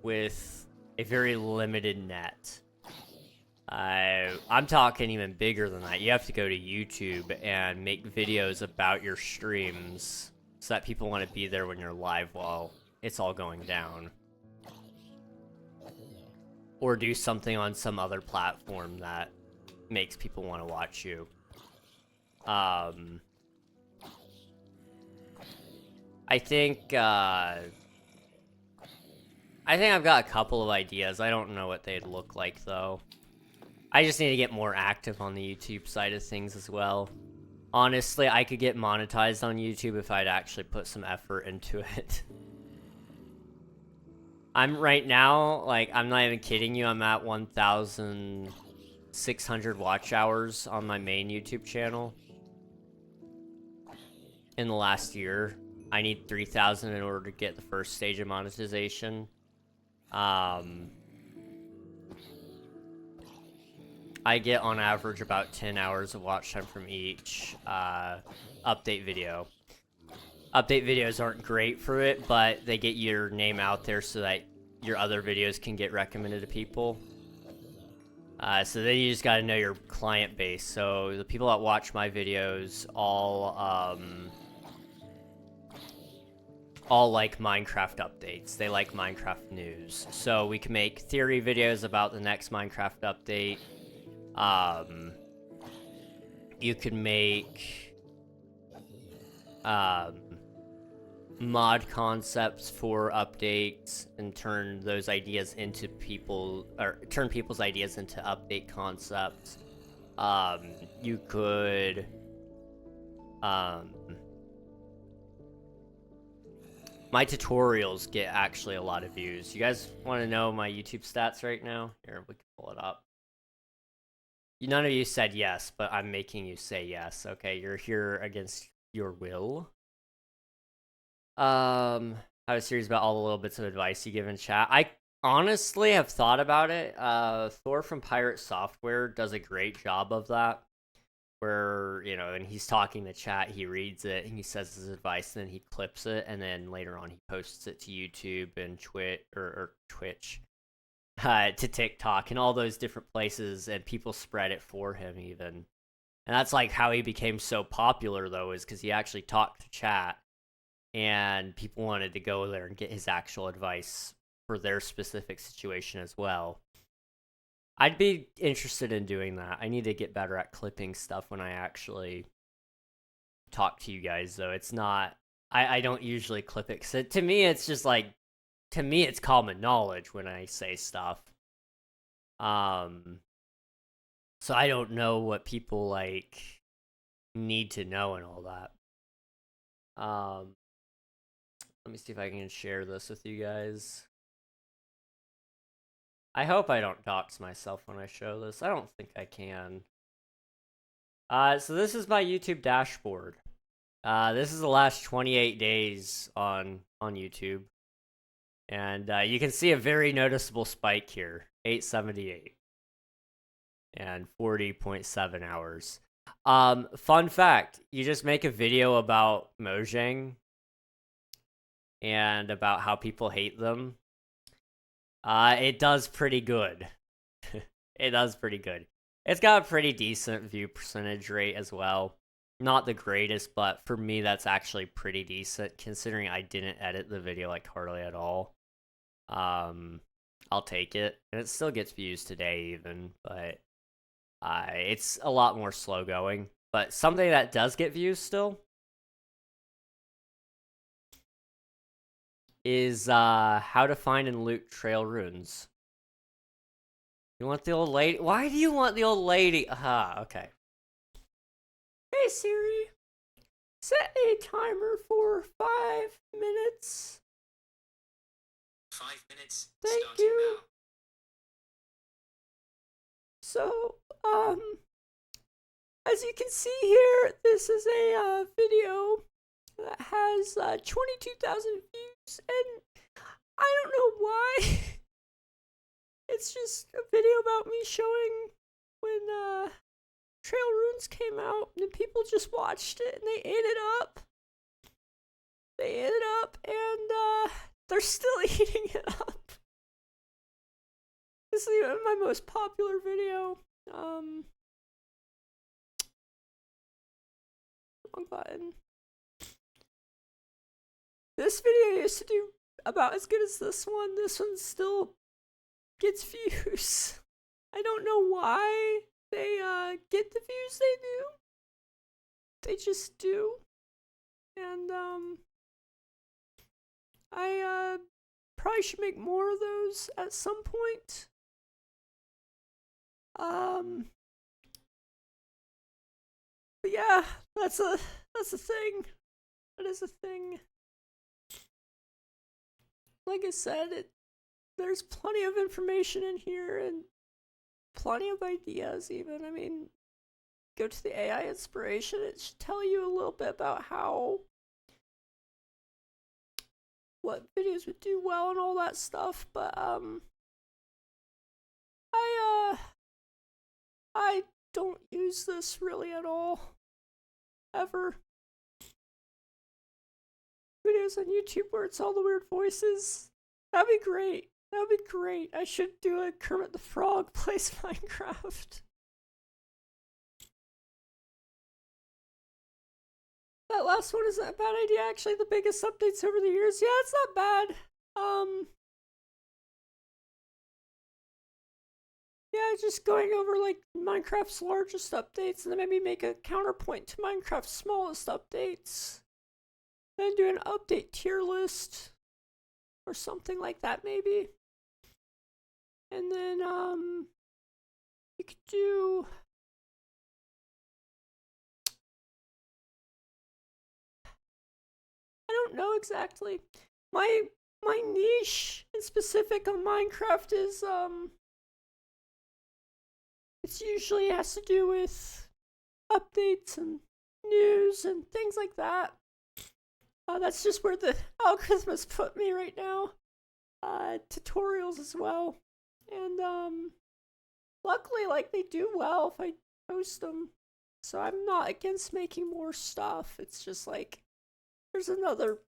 with a very limited net. I'm talking even bigger than that. You have to go to YouTube and make videos about your streams so that people want to be there when you're live while it's all going down. Or do something on some other platform that makes people want to watch you. I think I've got a couple of ideas. I don't know what they'd look like, though. I just need to get more active on the YouTube side of things as well. Honestly, I could get monetized on YouTube if I'd actually put some effort into it. I'm right now, like, I'm not even kidding you, I'm at 1,600 watch hours on my main YouTube channel. In the last year. I need 3,000 in order to get the first stage of monetization. I get on average about 10 hours of watch time from each update video. Update videos aren't great for it, but they get your name out there so that your other videos can get recommended to people. So then you just gotta know your client base. So the people that watch my videos all like Minecraft updates. They like Minecraft news. So we can make theory videos about the next Minecraft update. You can make mod concepts for updates and turn those ideas into turn people's ideas into update concepts. You could my tutorials get actually a lot of views. You guys want to know my YouTube stats right now? Here, we can pull it up. None of you said yes, but I'm making you say yes. Okay, you're here against your will. I have a series about all the little bits of advice you give in chat. I honestly have thought about it. Thor from Pirate Software does a great job of that. Where, you know, and he's talking to chat, he reads it, and he says his advice, and then he clips it, and then later on he posts it to YouTube and Twitch, to TikTok, and all those different places, and people spread it for him even. And that's like how he became so popular, though, is because he actually talked to chat, and people wanted to go there and get his actual advice for their specific situation as well. I'd be interested in doing that. I need to get better at clipping stuff when I actually talk to you guys, though. It's not... I don't usually clip it, because to me, it's just like... To me, it's common knowledge when I say stuff. So I don't know what people, like, need to know and all that. Let me see if I can share this with you guys. I hope I don't dox myself when I show this. I don't think I can. So this is my YouTube dashboard. This is the last 28 days on YouTube. And you can see a very noticeable spike here. 878. And 40.7 hours. Fun fact, you just make a video about Mojang and about how people hate them. It does pretty good. It does pretty good. It's got a pretty decent view percentage rate as well. Not the greatest, but for me, that's actually pretty decent, considering I didn't edit the video like hardly at all. I'll take it. And it still gets views today even, but it's a lot more slow going. But something that does get views still is how to find and loot trail runes. You want the old lady? Why do you want the old lady? Aha, okay. Hey Siri, set a timer for 5 minutes. 5 minutes. Thank you. So, as you can see here, this is a video that has 22,000 views, and I don't know why. It's just a video about me showing when Trail Runes came out and people just watched it and they ate it up. They ate it up and they're still eating it up. This is even my most popular video. Wrong button. This video used to do about as good as this one. This one still gets views. I don't know why they get the views they do. They just do. And I probably should make more of those at some point. But yeah, that's a thing. That is a thing. Like I said, there's plenty of information in here and plenty of ideas even. I mean, go to the AI inspiration, it should tell you a little bit about what videos would do well and all that stuff, but I don't use this really at all. Ever. Videos on YouTube where it's all the weird voices. That'd be great. That'd be great. I should do a Kermit the Frog plays Minecraft. That last one isn't a bad idea. Actually, the biggest updates over the years. Yeah, it's not bad. Yeah, just going over like Minecraft's largest updates and then maybe make a counterpoint to Minecraft's smallest updates. Then do an update tier list or something like that maybe. And then you could do I don't know exactly. My niche in specific on Minecraft is it's usually has to do with updates and news and things like that. That's just where the algorithm has put me right now. Tutorials as well. And luckily, like, they do well if I post them. So I'm not against making more stuff. It's just like there's another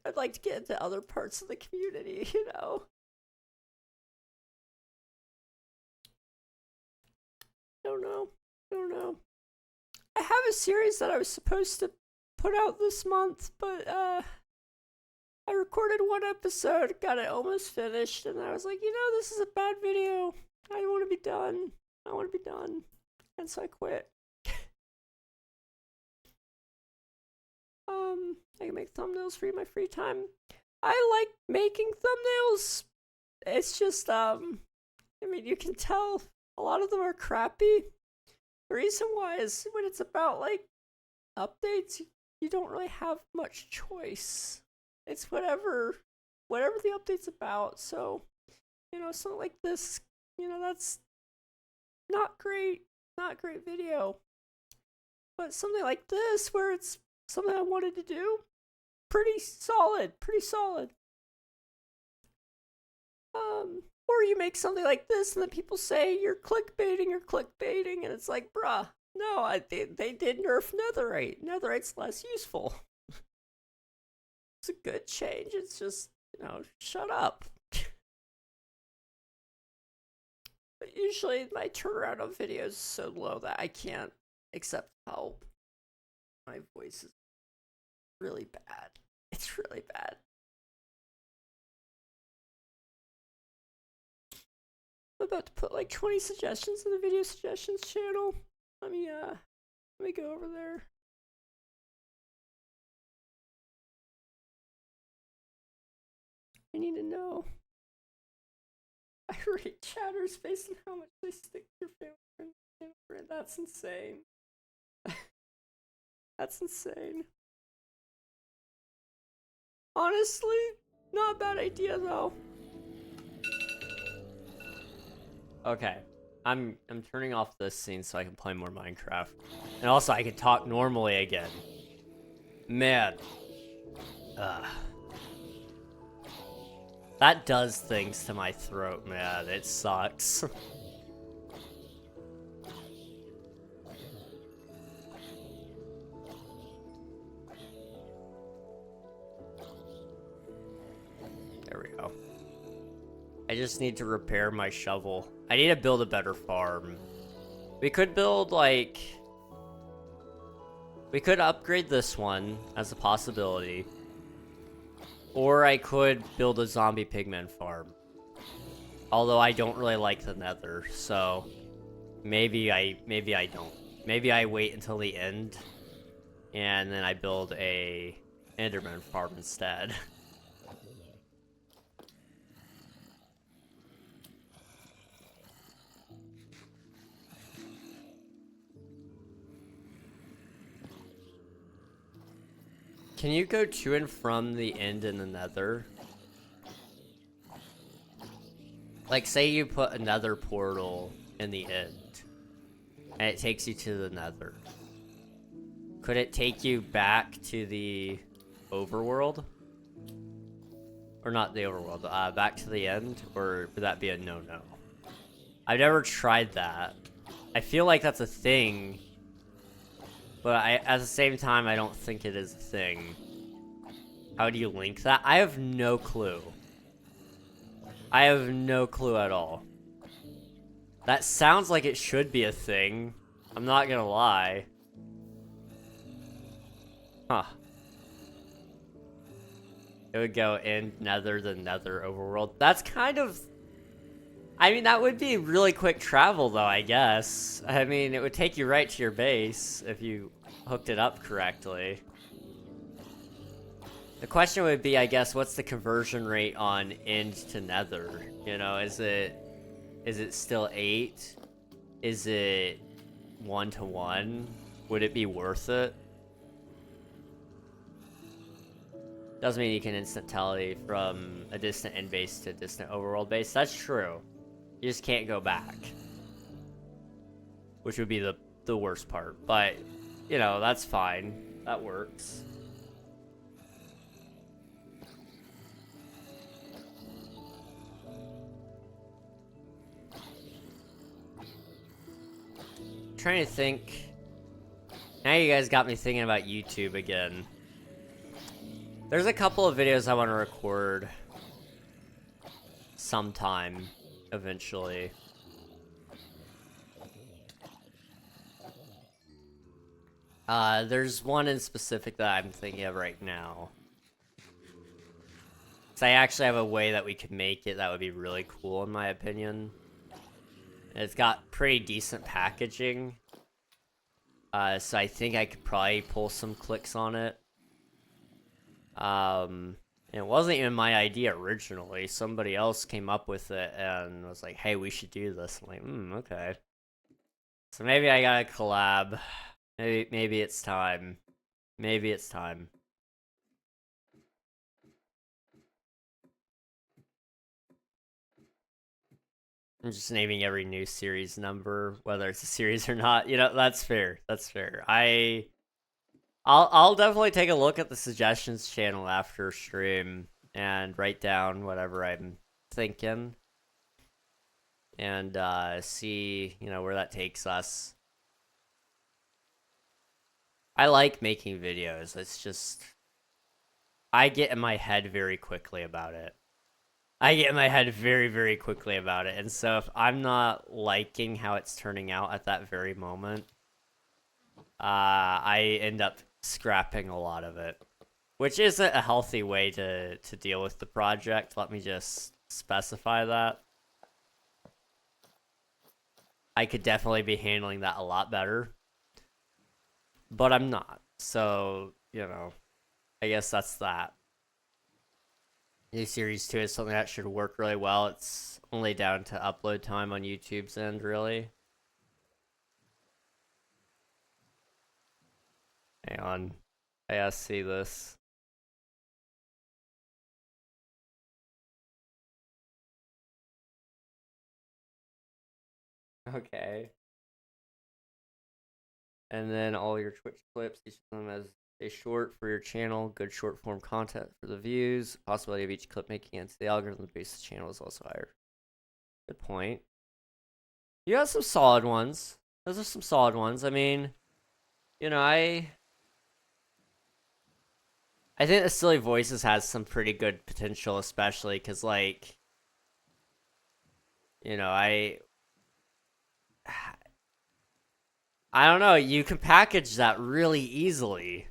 I'd like to get into other parts of the community, you know. Don't know. I have a series that I was supposed to put out this month, but I recorded one episode, got it almost finished, and I was like, you know, this is a bad video. I want to be done. And so I quit. I can make thumbnails for you in my free time. I like making thumbnails. It's just, I mean, you can tell a lot of them are crappy. The reason why is when it's about, like, updates, you don't really have much choice. It's whatever the update's about. So, you know, something like this, you know, that's not great video. But something like this, where it's something I wanted to do, pretty solid. Or you make something like this and then people say you're clickbaiting, and it's like, bruh, no, they did nerf netherite. Netherite's less useful. It's a good change. It's just, you know, shut up. But usually my turnaround on videos is so low that I can't accept help. My voice is really bad. It's really bad. I'm about to put like 20 suggestions in the video suggestions channel. Let me go over there. I need to know. I rate chatters based on how much they stick to your family. That's insane. That's insane. Honestly, not a bad idea though. Okay, I'm turning off this scene so I can play more Minecraft, and also I can talk normally again. Man, that does things to my throat, man. It sucks. I just need to repair my shovel. I need to build a better farm. We could build, like... We could upgrade this one as a possibility. Or I could build a zombie pigman farm. Although I don't really like the nether, so... Maybe I don't. Maybe I wait until the end. And then I build a enderman farm instead. Can you go to and from the end in the nether? Like, say you put another portal in the end, and it takes you to the nether. Could it take you back to the overworld? Or not the overworld, back to the end? Or would that be a no-no? I've never tried that. I feel like that's a thing, but at the same time, I don't think it is a thing. How do you link that? I have no clue. I have no clue at all. That sounds like it should be a thing. I'm not gonna lie. Huh. It would go in nether, the nether overworld. That's kind of... I mean, that would be really quick travel, though, I guess. I mean, it would take you right to your base if you hooked it up correctly. The question would be, I guess, what's the conversion rate on end to nether? You know, is it still 8? Is it 1-to-1? Would it be worth it? Doesn't mean you can instant tally from a distant end base to a distant overworld base. That's true. You just can't go back. Which would be the worst part. But, you know, that's fine. That works. Trying to think. Now you guys got me thinking about YouTube again. There's a couple of videos I want to record sometime, eventually. There's one in specific that I'm thinking of right now. So I actually have a way that we could make it that would be really cool, in my opinion. It's got pretty decent packaging. So I think I could probably pull some clicks on it. It wasn't even my idea originally. Somebody else came up with it and was like, hey, we should do this. I'm like, okay. So maybe I gotta collab. Maybe it's time. Maybe it's time. I'm just naming every new series number, whether it's a series or not. You know, that's fair. That's fair. I'll definitely take a look at the suggestions channel after stream and write down whatever I'm thinking and see, you know, where that takes us. I like making videos. It's just I get in my head very quickly about it. I get in my head very, very quickly about it. And so if I'm not liking how it's turning out at that very moment, I end up scrapping a lot of it, which isn't a healthy way to deal with the project. Let me just specify that. I could definitely be handling that a lot better, but I'm not. So, you know, I guess that's that. New Series 2 is something that should work really well. It's only down to upload time on YouTube's end, really. Hang on. I gotta see this. Okay. And then all your Twitch clips, each of them as a short for your channel. Good short form content for the views. Possibility of each clip making it into the algorithm to base the channel is also higher. Good point. You got some solid ones. Those are some solid ones. I mean, you know, I think the Silly Voices has some pretty good potential, especially because, like, You know, I don't know, you can package that really easily.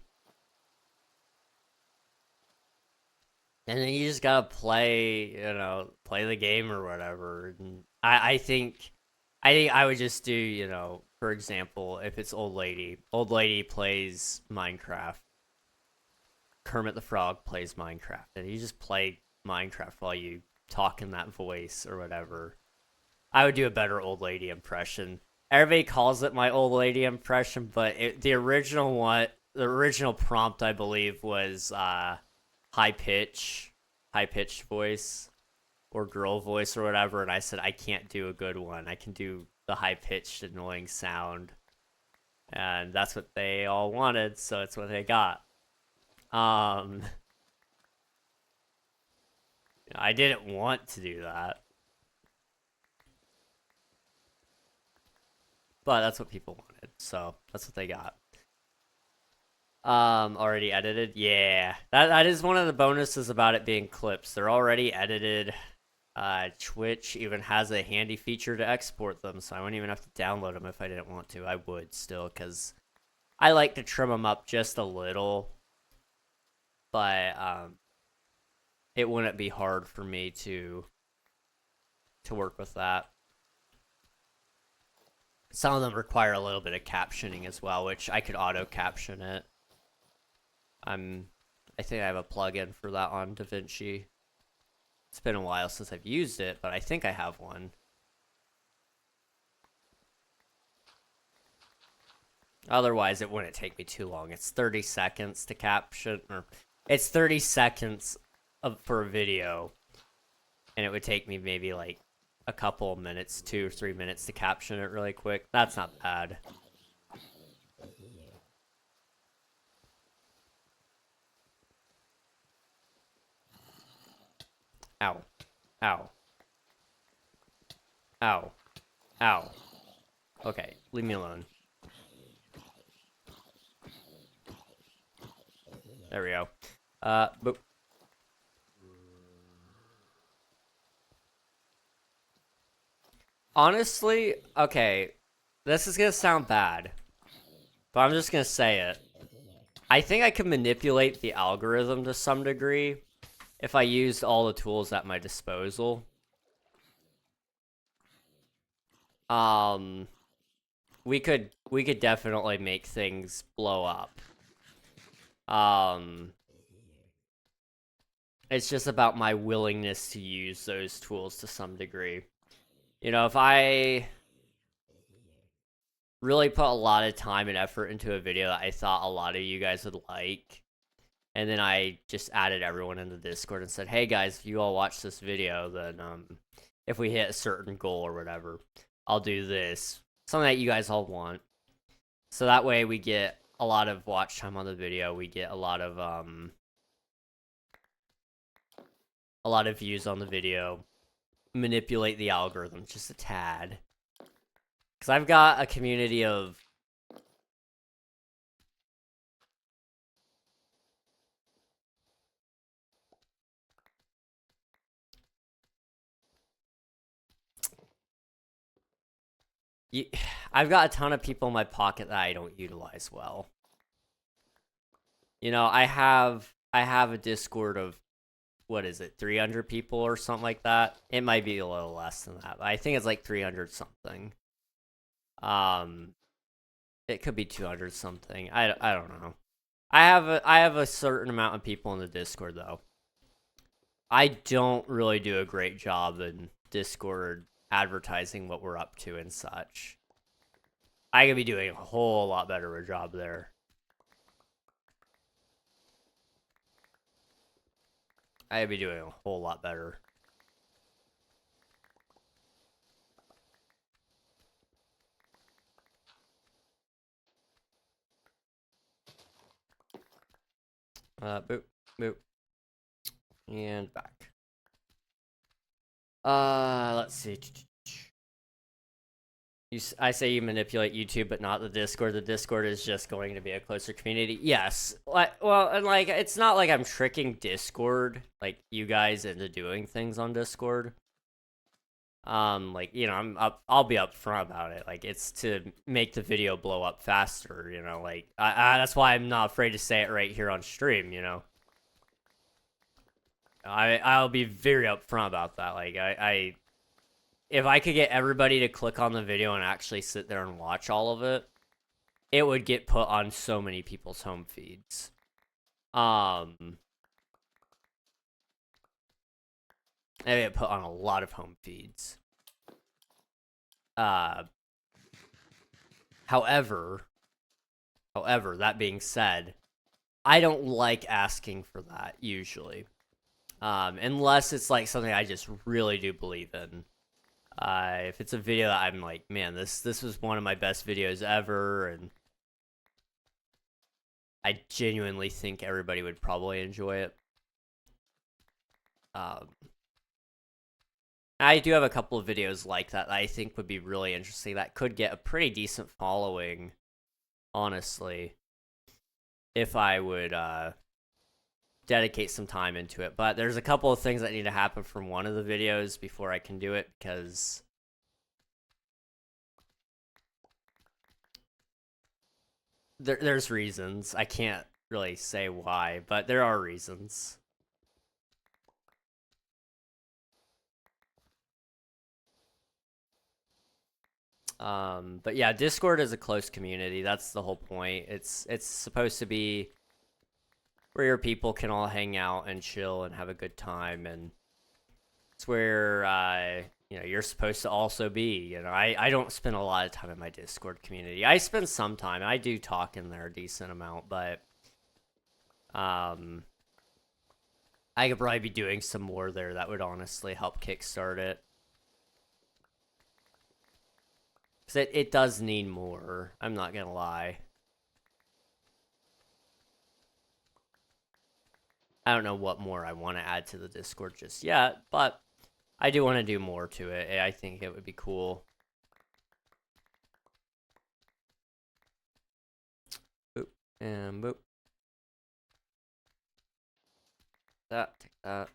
And then you just gotta play, play the game or whatever. And I think I would just do, for example, if it's old lady plays Minecraft, Kermit the Frog plays Minecraft, and you just play Minecraft while you talk in that voice or whatever. I would do a better old lady impression. Everybody calls it my old lady impression, but the original prompt I believe was high pitched voice or girl voice or whatever, and I said I can't do a good one. I can do the high pitched annoying sound, and that's what they all wanted, so it's what they got. I didn't want to do that, but that's what people wanted, so that's what they got. Already edited? Yeah. That is one of the bonuses about it being clips. They're already edited. Twitch even has a handy feature to export them, so I wouldn't even have to download them if I didn't want to. I would still, because I like to trim them up just a little, but it wouldn't be hard for me to work with that. Some of them require a little bit of captioning as well, which I could auto caption it. I think I have a plugin for that on DaVinci. It's been a while since I've used it, but I think I have one. Otherwise, it wouldn't take me too long. It's 30 seconds to caption, or it's 30 seconds for a video, and it would take me maybe like a couple of minutes, 2 or 3 minutes to caption it really quick. That's not bad. Ow. Ow. Ow. Ow. Okay, leave me alone. There we go. Boop. Honestly, okay, this is gonna sound bad, but I'm just gonna say it. I think I can manipulate the algorithm to some degree if I used all the tools at my disposal. We could definitely make things blow up. It's just about my willingness to use those tools to some degree. If I really put a lot of time and effort into a video that I thought a lot of you guys would like, and then I just added everyone in the Discord and said, hey guys, if you all watch this video, then if we hit a certain goal or whatever, I'll do this. Something that you guys all want. So that way we get a lot of watch time on the video. We get a lot of views on the video. Manipulate the algorithm just a tad. Because I've got a community of... I've got a ton of people in my pocket that I don't utilize well. I have a Discord of, what is it, 300 people or something like that? It might be a little less than that, but I think it's like 300 something. It could be 200 something. I don't know. I have a certain amount of people in the Discord though. I don't really do a great job in Discord advertising what we're up to and such. I could be doing a whole lot better of a job there. I'd be doing a whole lot better. Boop, boop. And back. Let's see. I say you manipulate YouTube, but not the Discord. The Discord is just going to be a closer community. Yes. Well, and like, it's not like I'm tricking Discord, like, you guys into doing things on Discord. Like, you know, I'll be upfront about it. Like, it's to make the video blow up faster, you know, like, that's why I'm not afraid to say it right here on stream, you know. I'll be very upfront about that. Like, if I could get everybody to click on the video and actually sit there and watch all of it, it would get put on so many people's home feeds. It get put on a lot of home feeds. However, that being said, I don't like asking for that usually. Unless it's like something I just really do believe in. If it's a video that I'm like, man, this was one of my best videos ever, and I genuinely think everybody would probably enjoy it. I do have a couple of videos like that I think would be really interesting that could get a pretty decent following, honestly, if I would dedicate some time into it. But there's a couple of things that need to happen from one of the videos before I can do it, because there's reasons. I can't really say why, but there are reasons. But yeah, Discord is a close community. That's the whole point. It's supposed to be where your people can all hang out and chill and have a good time, and it's where you know, you're supposed to also be. You know, I don't spend a lot of time in my Discord community. I spend some time. I do talk in there a decent amount, but I could probably be doing some more there that would honestly help kickstart it. Because it does need more. I'm not gonna lie. I don't know what more I want to add to the Discord just yet, but I do want to do more to it. I think it would be cool. Boop and boop. That, take that.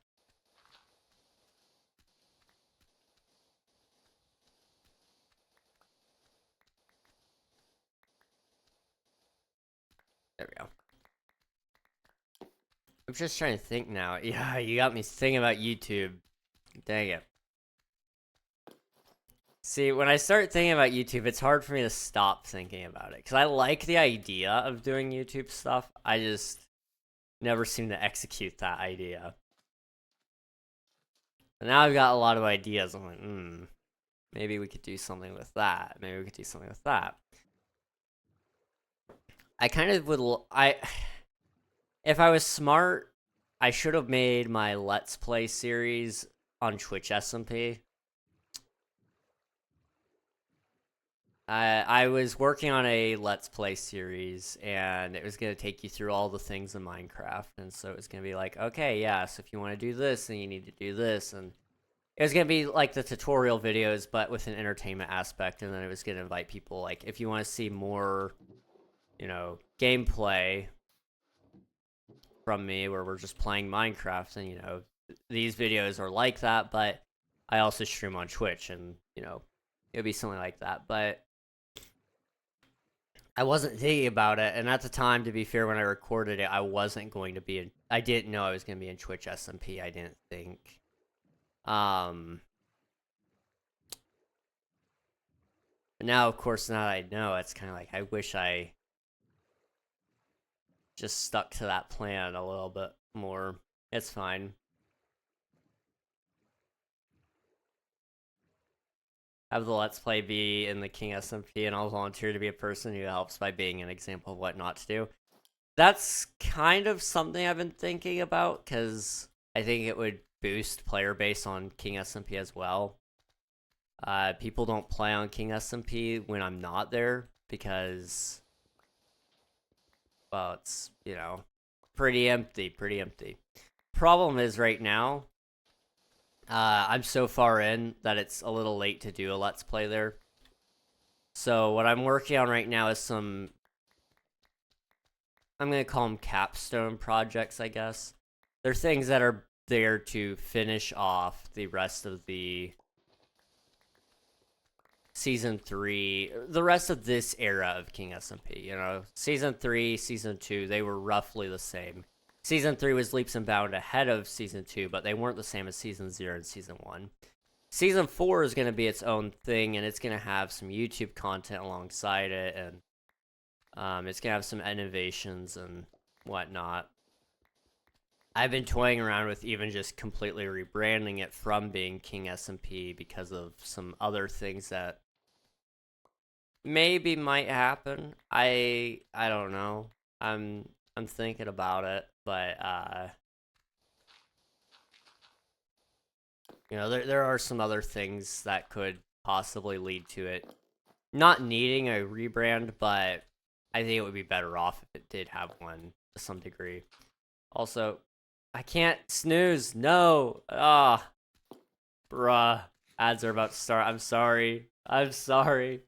There we go. I'm just trying to think now. Yeah, you got me thinking about YouTube. Dang it. See, when I start thinking about YouTube, it's hard for me to stop thinking about it. Because I like the idea of doing YouTube stuff. I just never seem to execute that idea. And now I've got a lot of ideas. I'm like, maybe we could do something with that. Maybe we could do something with that. I kind of would... If I was smart, I should have made my Let's Play series on Twitch SMP. I was working on a Let's Play series, and it was going to take you through all the things in Minecraft. And so it was going to be like, okay, yeah, so if you want to do this, then you need to do this. And it was going to be like the tutorial videos, but with an entertainment aspect. And then it was going to invite people, like, if you want to see more, you know, gameplay from me where we're just playing Minecraft, and, you know, these videos are like that, but I also stream on Twitch, and, you know, it would be something like that. But I wasn't thinking about it, and at the time, to be fair, when I recorded it, I wasn't going to be in... I didn't know I was going to be in Twitch SMP, I didn't think. But now, of course, now that I know, it's kind of like, I wish I just stuck to that plan a little bit more. It's fine. Have the Let's Play be in the King SMP, and I'll volunteer to be a person who helps by being an example of what not to do. That's kind of something I've been thinking about, because I think it would boost player base on King SMP as well. People don't play on King SMP when I'm not there, because, well, it's, you know, pretty empty. Problem is, right now, I'm so far in that it's a little late to do a Let's Play there. So what I'm working on right now is some... I'm going to call them capstone projects, I guess. They're things that are there to finish off the rest of the Season 3, the rest of this era of King SMP, you know, Season 3, Season 2, they were roughly the same. Season 3 was leaps and bounds ahead of Season 2, but they weren't the same as Season 0 and Season 1. Season 4 is going to be its own thing, and it's going to have some YouTube content alongside it, and it's going to have some innovations and whatnot. I've been toying around with even just completely rebranding it from being King SMP because of some other things that maybe might happen. I don't know. I'm thinking about it, but you know, there are some other things that could possibly lead to it not needing a rebrand, but I think it would be better off if it did have one to some degree. Also, I can't snooze. No. Ah. Bruh. Ads are about to start. I'm sorry. I'm sorry.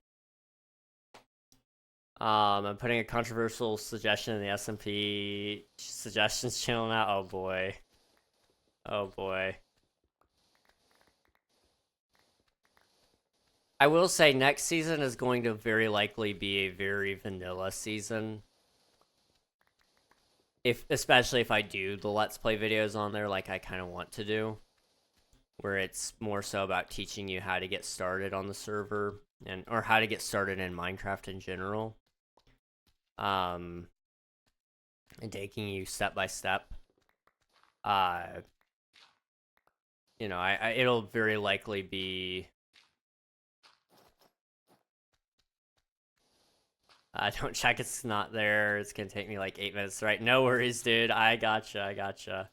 I'm putting a controversial suggestion in the SMP suggestions channel now. Oh boy. Oh boy. I will say next season is going to very likely be a very vanilla season. Especially if I do the Let's Play videos on there like I kind of want to do. Where it's more so about teaching you how to get started on the server or how to get started in Minecraft in general. And taking you step by step. You know, it'll very likely be don't check, it's not there. It's gonna take me like 8 minutes, right? No worries, dude. I gotcha.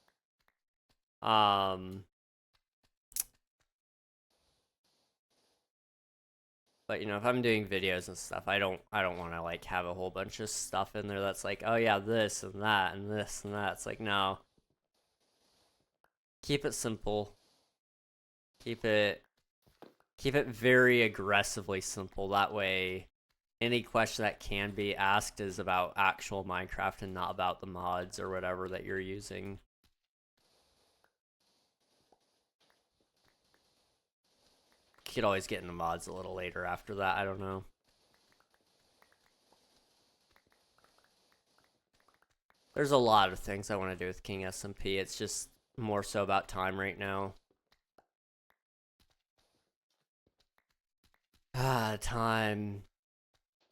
But you know, if I'm doing videos and stuff, I don't want to like have a whole bunch of stuff in there that's like, oh yeah, this and that and this and that. It's like, no. Keep it simple. Keep it very aggressively simple. That way any question that can be asked is about actual Minecraft and not about the mods or whatever that you're using. You could always get into mods a little later after that, I don't know. There's a lot of things I want to do with King SMP. It's just more so about time right now. Time.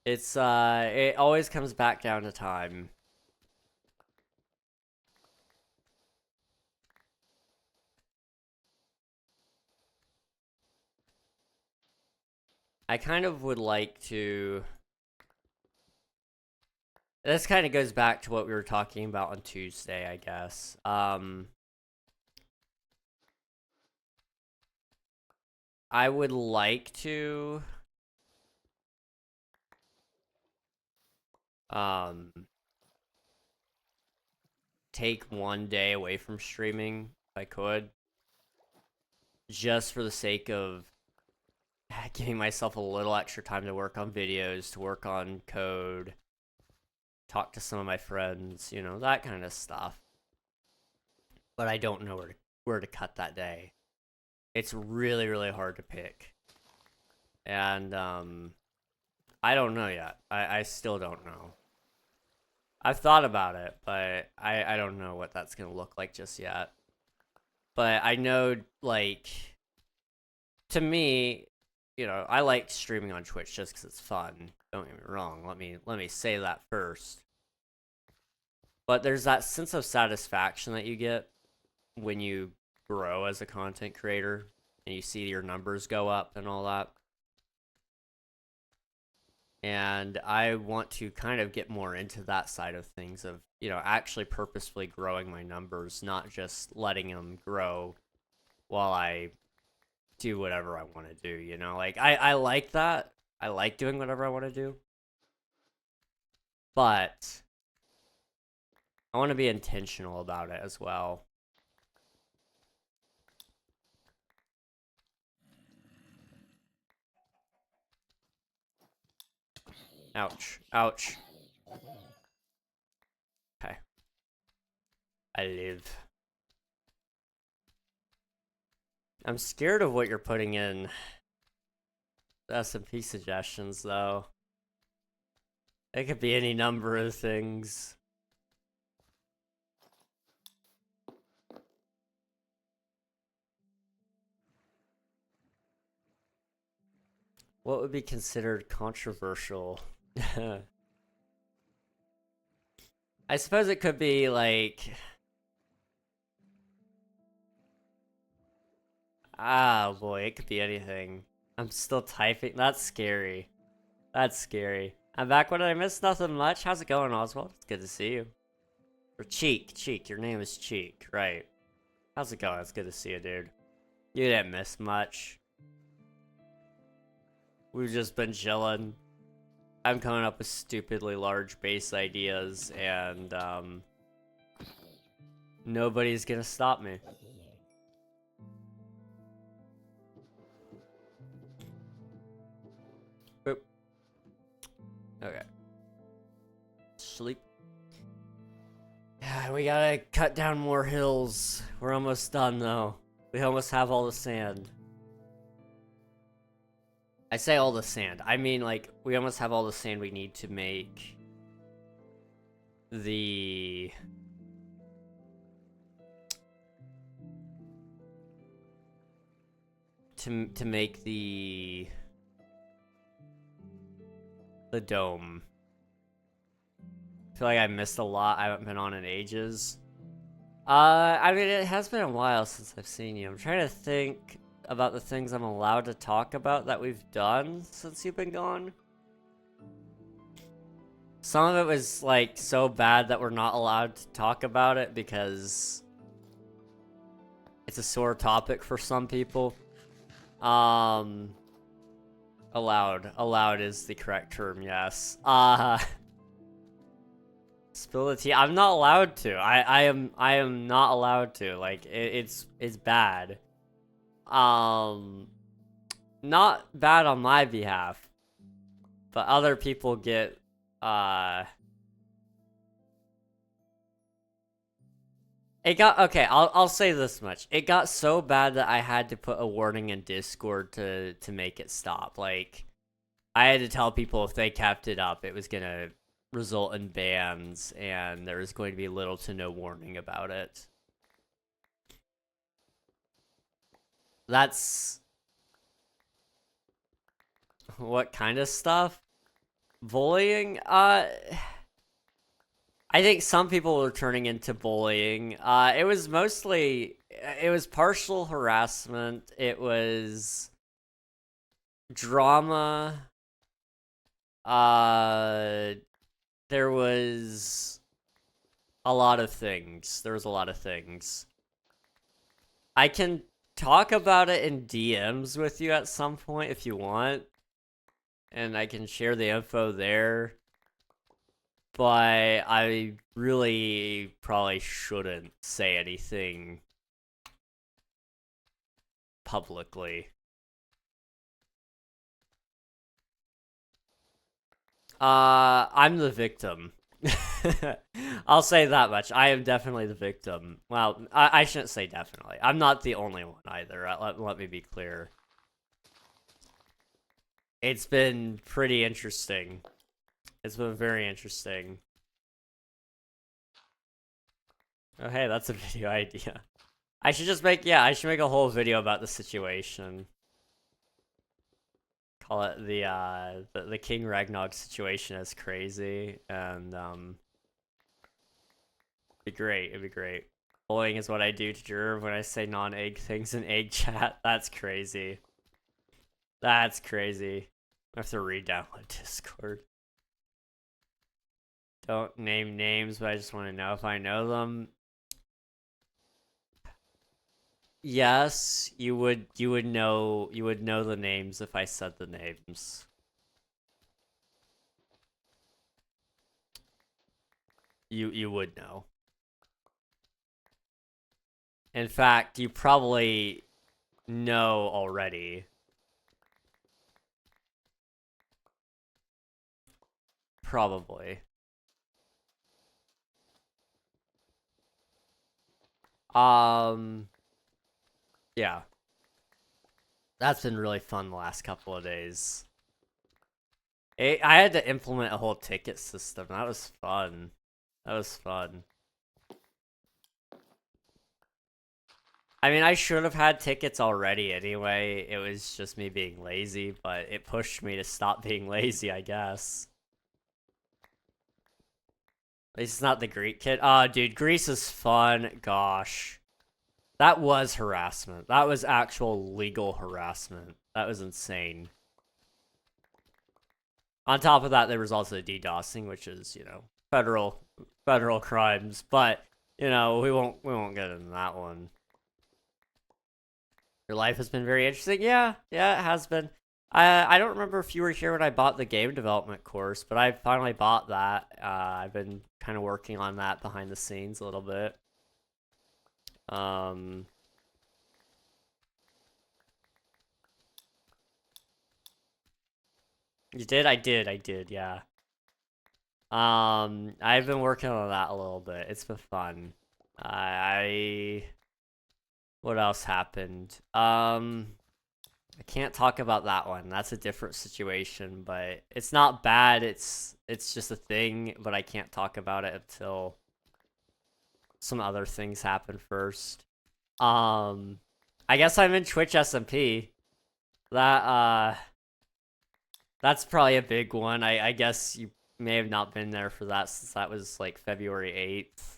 It's it always comes back down to time. I kind of would like to. This kind of goes back to what we were talking about on Tuesday, I guess. I would like to take one day away from streaming if I could, just for the sake of giving myself a little extra time to work on videos, to work on code, talk to some of my friends, you know, that kind of stuff. But I don't know where to cut that day. It's really, really hard to pick. And I don't know yet. I still don't know. I've thought about it, but I don't know what that's going to look like just yet. But I know, like, to me, you know, I like streaming on Twitch just because it's fun. Don't get me wrong. Let me say that first. But there's that sense of satisfaction that you get when you grow as a content creator and you see your numbers go up and all that. And I want to kind of get more into that side of things of, you know, actually purposefully growing my numbers, not just letting them grow while I do whatever I want to do, you know? Like, I like that. I like doing whatever I want to do. But I want to be intentional about it as well. Ouch. Ouch. Okay. I live. I'm scared of what you're putting in. SMP suggestions, though. It could be any number of things. What would be considered controversial? I suppose it could be like... Ah, boy, it could be anything. I'm still typing. That's scary. That's scary. I'm back. What did I miss? Nothing much. How's it going, Oswald? It's good to see you. Or Cheek. Your name is Cheek, right? How's it going? It's good to see you, dude. You didn't miss much. We've just been chilling. I'm coming up with stupidly large base ideas, and nobody's gonna stop me. Boop. Okay. Sleep. Yeah, we gotta cut down more hills. We're almost done, though. We almost have all the sand. I say all the sand. I mean, like, we almost have all the sand we need to make the... To make the dome. I feel like I missed a lot. I haven't been on in ages. I mean, it has been a while since I've seen you. I'm trying to think about the things I'm allowed to talk about that we've done since you've been gone. Some of it was, like, so bad that we're not allowed to talk about it because it's a sore topic for some people. Allowed is the correct term, yes. Spill the tea. I'm not allowed to. I am not allowed to. Like, it's bad. Not bad on my behalf, but other people get it got okay. I'll say this much. It got so bad that I had to put a warning in Discord to make it stop. Like, I had to tell people if they kept it up, it was gonna result in bans, and there was going to be little to no warning about it. That's what kind of stuff? Bullying? I think some people were turning into bullying. It was partial harassment. It was drama. There was a lot of things. I can talk about it in DMs with you at some point if you want, and I can share the info there. But I really probably shouldn't say anything publicly. I'm the victim. I'll say that much. I am definitely the victim. Well, I shouldn't say definitely. I'm not the only one either. Let me be clear. It's been pretty interesting. It's been very interesting. Oh, hey, that's a video idea. I should make a whole video about the situation. Call it the King Ragnog situation is crazy, and it'd be great. Bullying is what I do to Jerv when I say non-egg things in egg chat. That's crazy. That's crazy. I have to re-download Discord. Don't name names, but I just want to know if I know them. Yes, you would know the names if I said the names. You would know. In fact, you probably know already. Probably. Yeah. That's been really fun the last couple of days. I had to implement a whole ticket system. That was fun. That was fun. I mean, I should have had tickets already anyway. It was just me being lazy, but it pushed me to stop being lazy, I guess. At least it's not the Greek kid. Oh, dude, Greece is fun. Gosh. That was harassment. That was actual legal harassment. That was insane. On top of that, there was also DDoSing, which is, you know, federal crimes. But, you know, we won't get into that one. Your life has been very interesting. Yeah, it has been. I don't remember if you were here when I bought the game development course, but I finally bought that. I've been kind of working on that behind the scenes a little bit. You did? I did, yeah. I've been working on that a little bit. It's been fun. What else happened? I can't talk about that one. That's a different situation, but it's not bad. It's just a thing, but I can't talk about it until some other things happen first. I guess I'm in Twitch SMP. That's probably a big one. I guess you may have not been there for that since that was like February 8th.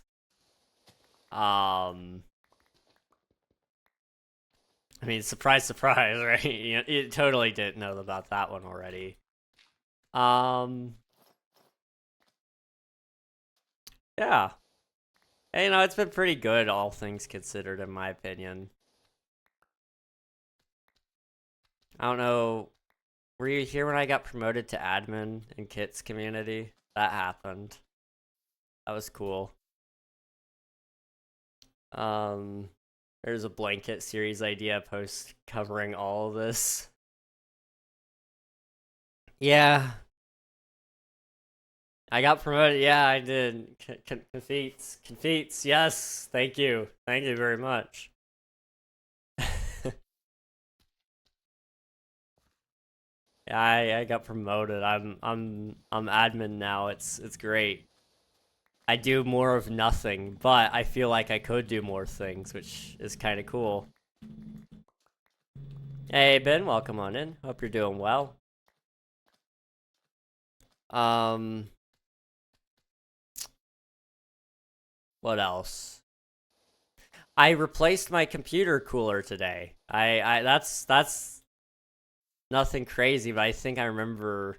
I mean, surprise, surprise, right? You totally didn't know about that one already. Yeah. And, you know, it's been pretty good, all things considered, in my opinion. I don't know. Were you here when I got promoted to admin in Kit's community? That happened. That was cool. There's a blanket series idea post covering all of this. Yeah. I got promoted. Yeah, I did. Confeats. Yes. Thank you. Thank you very much. Yeah, I got promoted. I'm admin now. It's great. I do more of nothing, but I feel like I could do more things, which is kind of cool. Hey Ben, welcome on in. Hope you're doing well. What else? I replaced my computer cooler today. That's nothing crazy, but I think I remember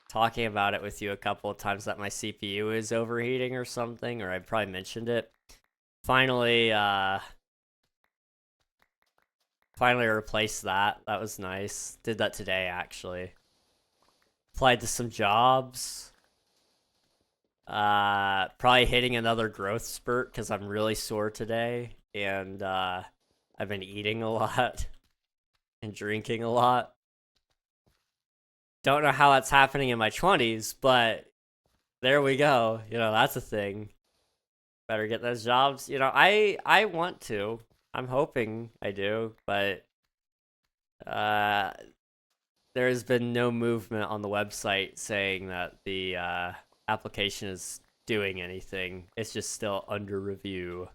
talking about it with you a couple of times that my CPU is overheating or something, or I probably mentioned it. Finally replaced that. That was nice. Did that today, actually. Applied to some jobs. Probably hitting another growth spurt because I'm really sore today, and I've been eating a lot and drinking a lot. Don't know how that's happening in my 20s, but there we go. You know, that's a thing. Better get those jobs. You know, I want to. I'm hoping I do, but there has been no movement on the website saying that the application is doing anything. It's just still under review.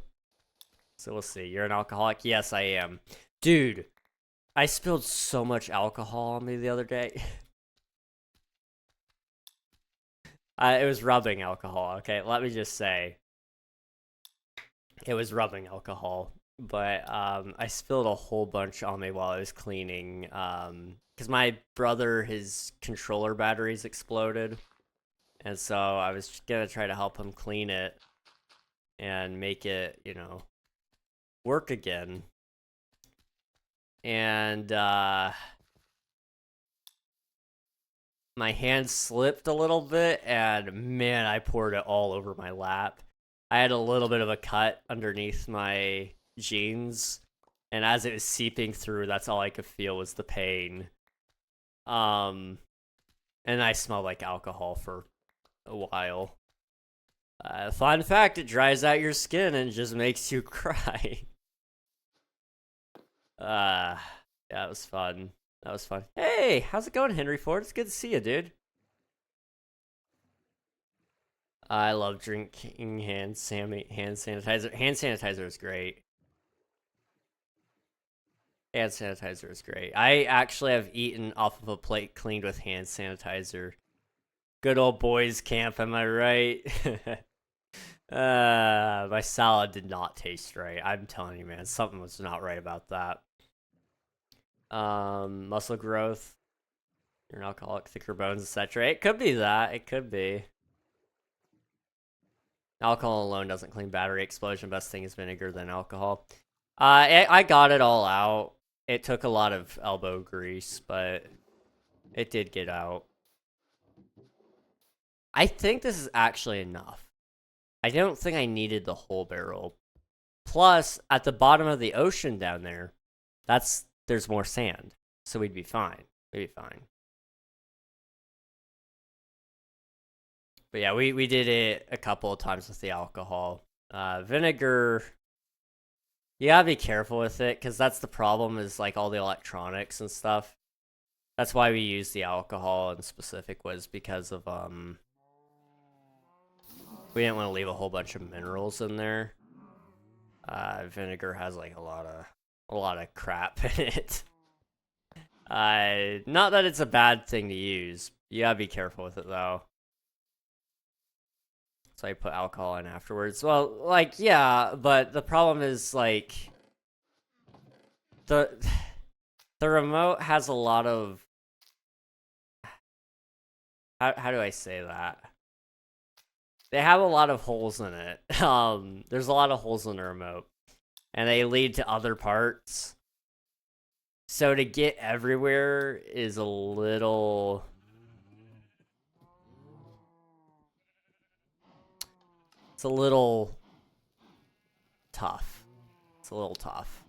So we'll see. You're an alcoholic? Yes, I am. Dude, I spilled so much alcohol on me the other day. It was rubbing alcohol, okay? Let me just say. It was rubbing alcohol. But I spilled a whole bunch on me while I was cleaning. Because my brother, his controller batteries exploded. And so I was going to try to help him clean it and make it, you know, work again. And my hand slipped a little bit, and man, I poured it all over my lap. I had a little bit of a cut underneath my jeans, and as it was seeping through, that's all I could feel was the pain. And I smelled like alcohol for a while. Fun fact, it dries out your skin and just makes you cry. Yeah, it was fun. That was fun. Hey, how's it going, Henry Ford? It's good to see you, dude. I love drinking hand sanitizer. Hand sanitizer is great. Hand sanitizer is great. I actually have eaten off of a plate cleaned with hand sanitizer. Good old boys camp, am I right? My salad did not taste right. I'm telling you, man, something was not right about that. Muscle growth. You're an alcoholic, thicker bones, etc. It could be that. It could be. Alcohol alone doesn't clean battery explosion. Best thing is vinegar than alcohol. I got it all out. It took a lot of elbow grease, but it did get out. I think this is actually enough. I don't think I needed the whole barrel. Plus, at the bottom of the ocean down there, there's more sand, so we'd be fine. We'd be fine. But yeah, we did it a couple of times with the alcohol. Vinegar, you gotta be careful with it, because that's the problem, is like all the electronics and stuff. That's why we used the alcohol in specific, was because of we didn't want to leave a whole bunch of minerals in there. Vinegar has like a lot of crap in it. Not that it's a bad thing to use. You gotta be careful with it though. So I put alcohol in afterwards. Well, like, yeah, but the problem is like the remote has a lot of how do I say that? They have a lot of holes in it. There's a lot of holes in the remote, and they lead to other parts. So to get everywhere is a little it's a little tough. It's a little tough.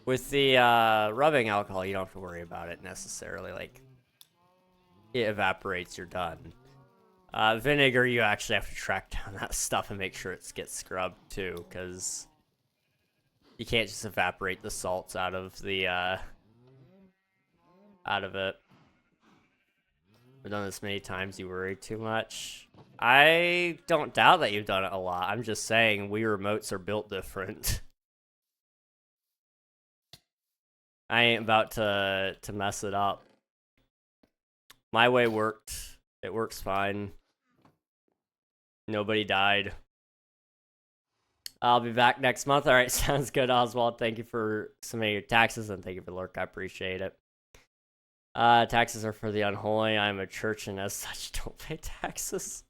With the rubbing alcohol, you don't have to worry about it necessarily. Like, it evaporates, you're done. Vinegar, you actually have to track down that stuff and make sure it gets scrubbed too, because you can't just evaporate the salts out of the out of it. I've done this many times. You worry too much. I don't doubt that you've done it a lot. I'm just saying Wii remotes are built different. I ain't about to mess it up. My way worked. It works fine. Nobody died. I'll be back next month. All right, sounds good, Oswald. Thank you for submitting your taxes, and thank you for the lurk. I appreciate it. Taxes are for the unholy. I'm a church, and as such, don't pay taxes.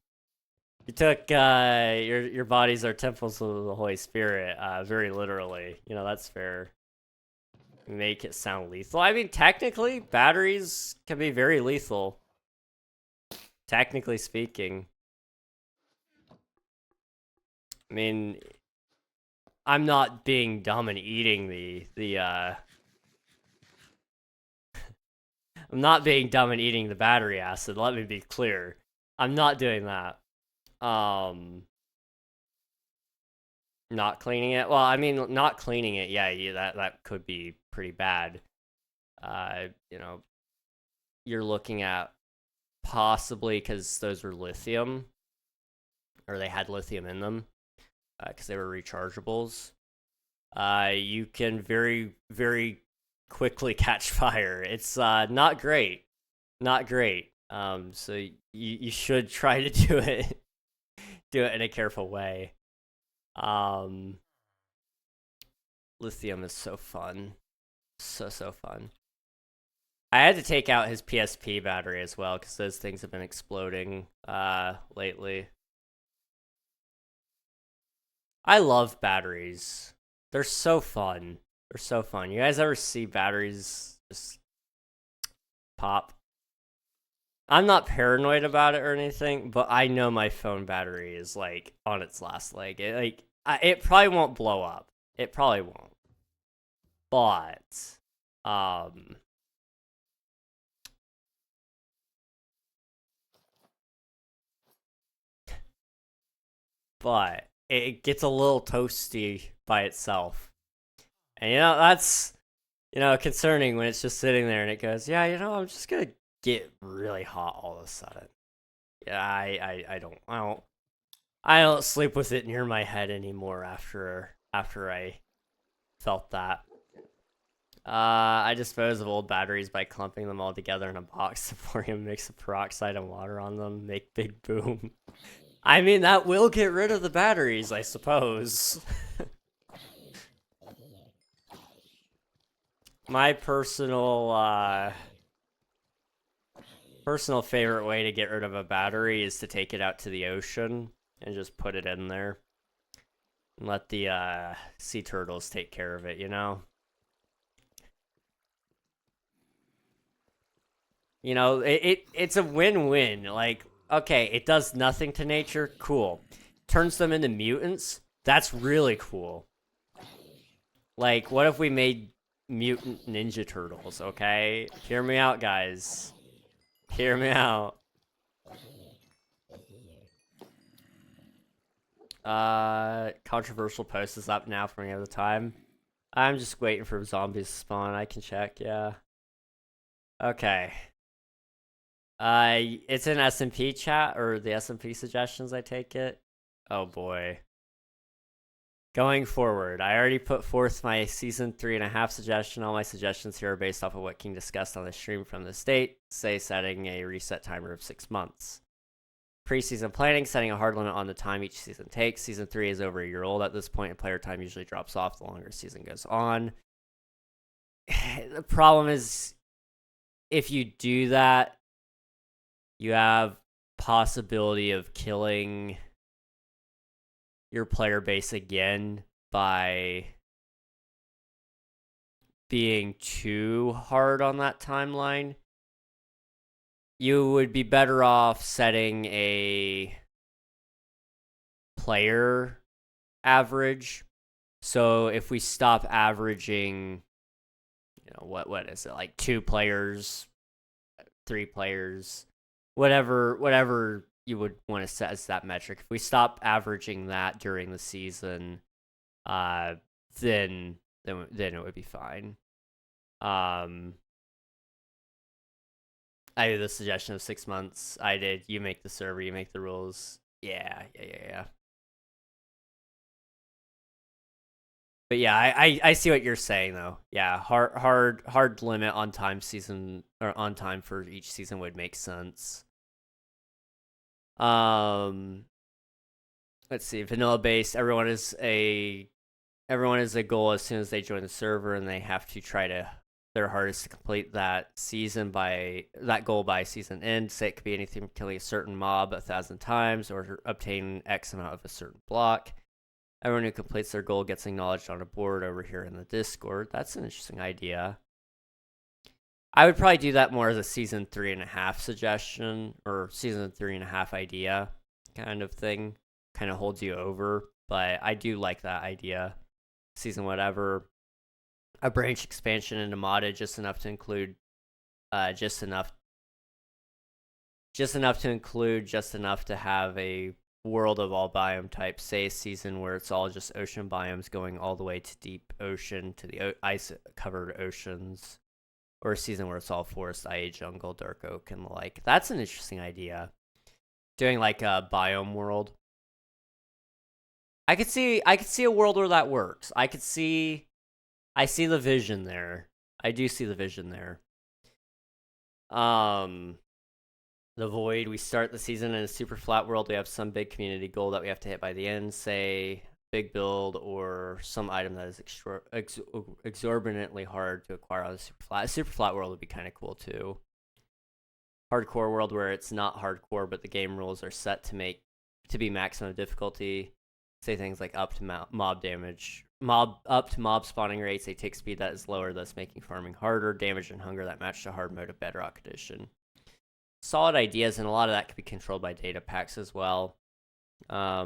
You took your bodies are temples of the Holy Spirit, very literally. You know, that's fair. Make it sound lethal. I mean, technically, batteries can be very lethal. Technically speaking. I mean, I'm not being dumb and eating the I'm not being dumb and eating the battery acid, let me be clear. I'm not doing that. Not cleaning it? Well, I mean, not cleaning it, yeah, that could be pretty bad. You know, you're looking at possibly, because those were lithium, or they had lithium in them, because they were rechargeables. You can very, very quickly catch fire. It's not great. Not great. So you should try to do it in a careful way. Lithium is so fun. So fun. I had to take out his PSP battery as well, because those things have been exploding lately. I love batteries. They're so fun. They're so fun. You guys ever see batteries just pop? I'm not paranoid about it or anything, but I know my phone battery is like on its last leg. It probably won't blow up. It probably won't. But it gets a little toasty by itself. And that's concerning when it's just sitting there and it goes, yeah, I'm just gonna get really hot all of a sudden. Yeah, I don't sleep with it near my head anymore after I felt that. I dispose of old batteries by clumping them all together in a box, thorium, mix of peroxide and water on them, make big boom. I mean, that will get rid of the batteries, I suppose. My personal favorite way to get rid of a battery is to take it out to the ocean and just put it in there. And let the sea turtles take care of it, it's a win-win. Like, okay, it does nothing to nature, cool. Turns them into mutants, that's really cool. Like, what if we made mutant ninja turtles, okay? Hear me out, guys. Hear me out. Controversial post is up now for any other time. I'm just waiting for zombies to spawn. I can check, yeah. Okay. It's in SMP chat, or the SMP suggestions, I take it. Oh boy. Going forward, I already put forth my season 3.5 suggestion. All my suggestions here are based off of what King discussed on the stream from the state, say setting a reset timer of 6 months. Preseason planning, setting a hard limit on the time each season takes. Season 3 is over a year old at this point, and player time usually drops off the longer season goes on. The problem is, if you do that, you have possibility of killing your player base again by being too hard on that timeline. You would be better off setting a player average. So if we stop averaging, what is it, like 2 players, 3 players, whatever you would want to set as that metric. If we stop averaging that during the season, then it would be fine. I did the suggestion of 6 months. I did. You make the server. You make the rules. Yeah. But yeah, I see what you're saying though. Yeah, hard limit on time season, or on time for each season would make sense. Let's see. Vanilla based. Everyone is a goal as soon as they join the server, and they have to try their hardest to complete that goal by season end. Say it could be anything from killing a certain mob 1,000 times or obtain X amount of a certain block. Everyone who completes their goal gets acknowledged on a board over here in the Discord. That's an interesting idea. I would probably do that more as a season 3.5 suggestion, or season 3.5 idea kind of thing. Kind of holds you over, but I do like that idea. Season whatever. A branch expansion into modded just enough to include just enough to have a world of all biome types. Say a season where it's all just ocean biomes going all the way to deep ocean to the ice covered oceans, or a season where it's all forest, IA, jungle, dark oak, and the like. That's an interesting idea. Doing like a biome world. I could see a world where that works. I see the vision there. I do see the vision there. The Void, we start the season in a super flat world. We have some big community goal that we have to hit by the end, say big build or some item that is exorbitantly hard to acquire on the super flat. A super flat world would be kind of cool too. Hardcore world where it's not hardcore, but the game rules are set to be maximum difficulty. Say things like up to mob damage, up to mob spawning rates. They take speed that is lower, thus making farming harder. Damage and hunger that match the hard mode of Bedrock Edition. Solid ideas, and a lot of that could be controlled by data packs as well. Yeah,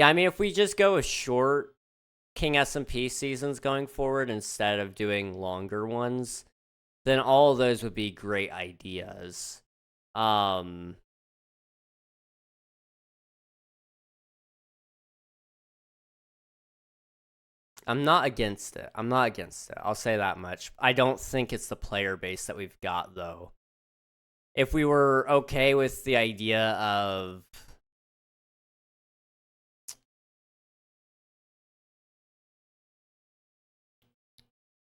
I mean, if we just go with short King SMP seasons going forward instead of doing longer ones, then all of those would be great ideas. I'm not against it. I'm not against it. I'll say that much. I don't think it's the player base that we've got, though. If we were okay with the idea of...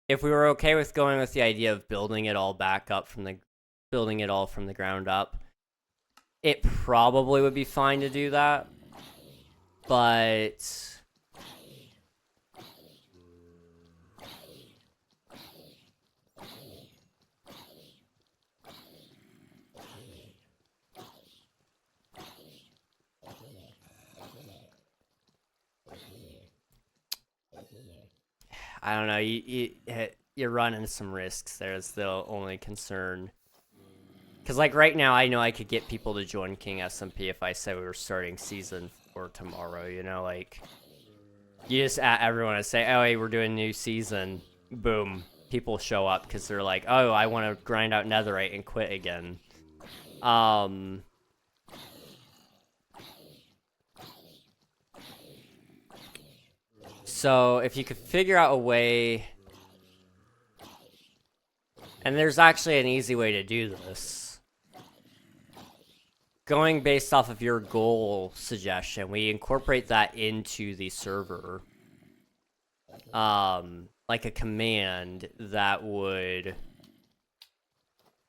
If we were okay with going with the idea of building it all back up from the... Building it all from the ground up, it probably would be fine to do that. But... I don't know, you're running some risks there is the only concern. Because, like, right now, I know I could get people to join King SMP if I said we were starting Season 4 tomorrow, you know? Like, you just at everyone and say, oh, hey, we're doing a new season. Boom. People show up because they're like, oh, I want to grind out Netherite and quit again. So, if you could figure out a way... And there's actually an easy way to do this. Going based off of your goal suggestion, we incorporate that into the server. Like a command that would...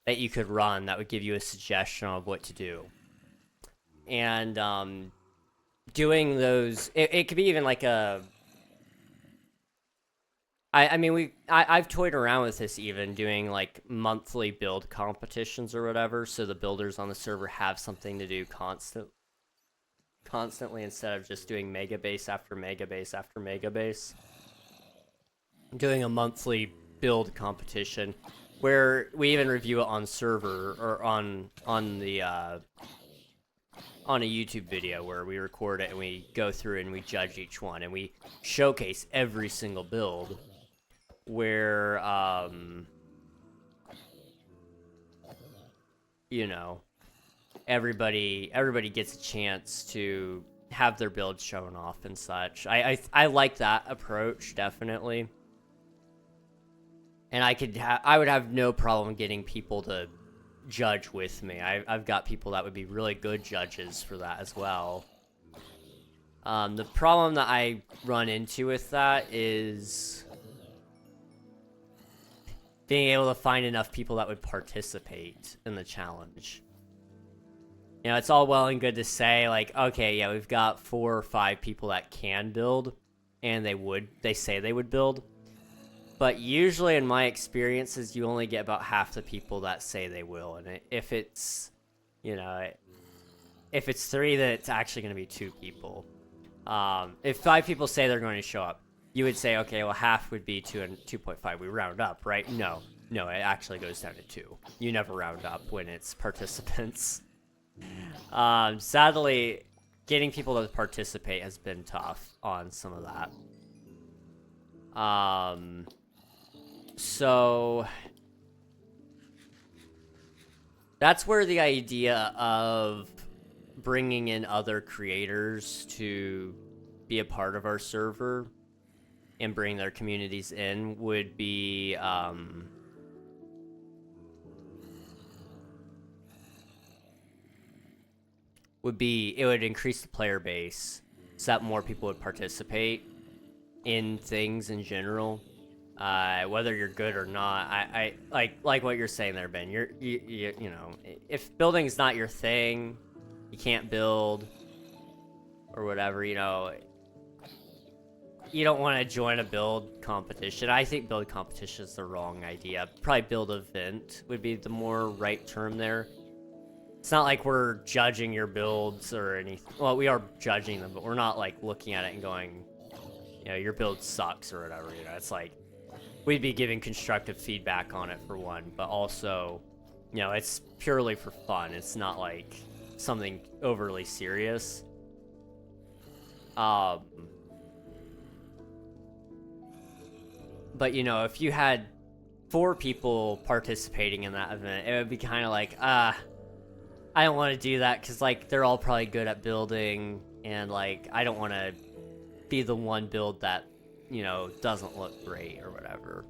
that you could run that would give you a suggestion of what to do. And, doing those... It could be even like a... I mean, I've toyed around with this even, doing, like, monthly build competitions or whatever, so the builders on the server have something to do constantly instead of just doing mega base after mega base after mega base. Doing a monthly build competition where we even review it on server or on a YouTube video where we record it and we go through and we judge each one and we showcase every single build. Where, you know, everybody gets a chance to have their build shown off and such. I like that approach, definitely. And I would have no problem getting people to judge with me. I've got people that would be really good judges for that as well. The problem that I run into with that is... being able to find enough people that would participate in the challenge. You know, it's all well and good to say, like, okay, yeah, we've got 4 or 5 people that can build, and they say they would build. But usually, in my experiences, you only get about half the people that say they will. And if it's, you know, if it's 3, then it's actually going to be 2 people. If 5 people say they're going to show up, you would say, okay, well, half would be 2 and 2.5. We round up, right? No, it actually goes down to 2. You never round up when it's participants. Sadly, getting people to participate has been tough on some of that. So that's where the idea of bringing in other creators to be a part of our server and bring their communities in would be, it would increase the player base so that more people would participate in things in general. Whether you're good or not, I like what you're saying there, Ben. You know, if building's not your thing, you can't build or whatever, you know, you don't want to join a build competition. I think build competition is the wrong idea. Probably build event would be the more right term there. It's not like we're judging your builds or anything. Well, we are judging them, but we're not like looking at it and going, you know, your build sucks or whatever. You know, it's like we'd be giving constructive feedback on it for one, but also, you know, it's purely for fun. It's not like something overly serious. But, you know, if you had 4 people participating in that event, it would be kind of like, I don't want to do that because, like, they're all probably good at building, and, like, I don't want to be the one build that you know, doesn't look great or whatever.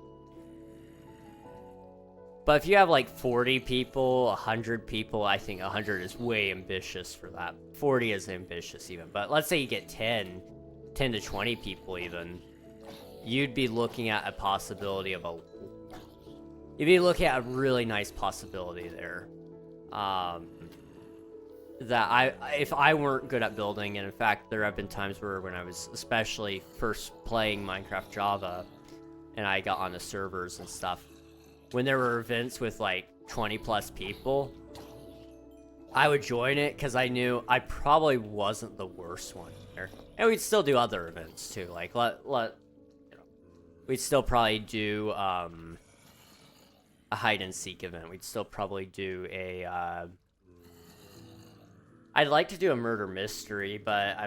But if you have like 40 people, 100 people, I think 100 is way ambitious for that. 40 is ambitious even. But let's say you get 10 to 20 people even. You'd be looking at a possibility of you'd be looking at a really nice possibility there. That if I weren't good at building, and in fact, there have been times where when I was especially first playing Minecraft Java, and I got on the servers and stuff, when there were events with like 20 plus people, I would join it because I knew I probably wasn't the worst one there. And we'd still do other events too. Like we'd still probably do a hide and seek event. We'd still probably do a I'd like to do a murder mystery, but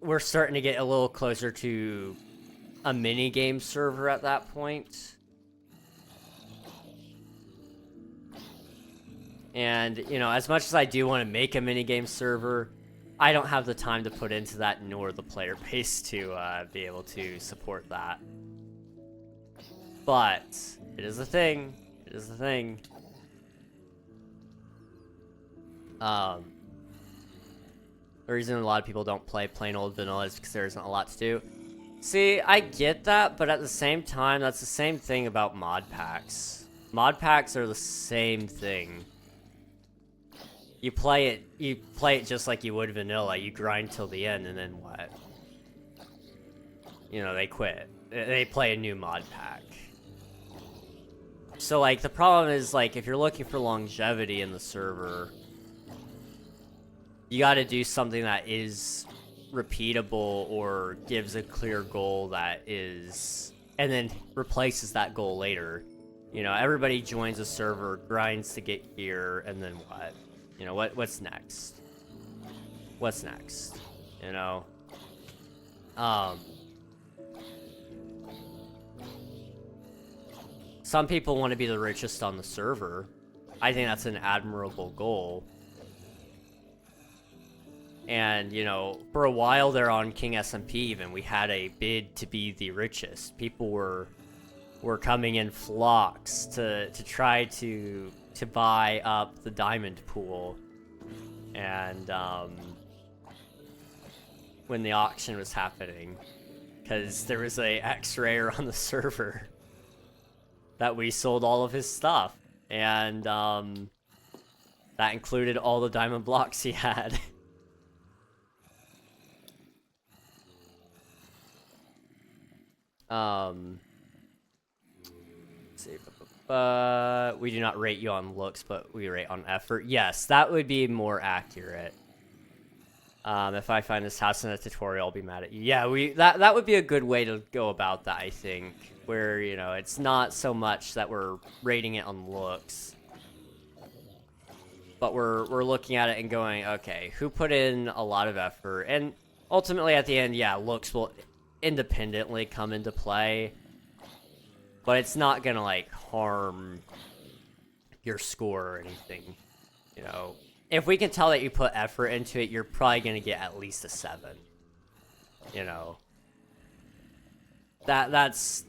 we're starting to get a little closer to a mini game server at that point. And, you know, as much as I do want to make a mini game server, I don't have the time to put into that, nor the player base to be able to support that. But it is a thing. It is a thing. The reason a lot of people don't play plain old vanilla is because there isn't a lot to do. See, I get that, but at the same time, that's the same thing about mod packs. Mod packs are the same thing. You play it just like you would vanilla. You grind till the end, and then what? You know, they quit. They play a new mod pack. So, like, the problem is, like, if you're looking for longevity in the server, you gotta do something that is repeatable or gives a clear goal that is, and then replaces that goal later. You know, everybody joins a server, grinds to get here, and then what? You know, what's next? What's next? You know? Some people want to be the richest on the server. I think that's an admirable goal. And, you know, for a while there on King SMP even, we had a bid to be the richest. People were coming in flocks to try to buy up the diamond pool. And when the auction was happening, because there was a X-rayer on the server that we sold all of his stuff, and that included all the diamond blocks he had. Let's see. We do not rate you on looks, but we rate on effort. Yes, that would be more accurate. If I find this house in a tutorial, I'll be mad at you. Yeah, that would be a good way to go about that, I think. Where, you know, it's not so much that we're rating it on looks, but we're looking at it and going, okay, who put in a lot of effort? And ultimately, at the end, yeah, looks will independently come into play, but it's not gonna like harm your score or anything. You know, if we can tell that you put effort into it, you're probably gonna get at least a 7. You know, that's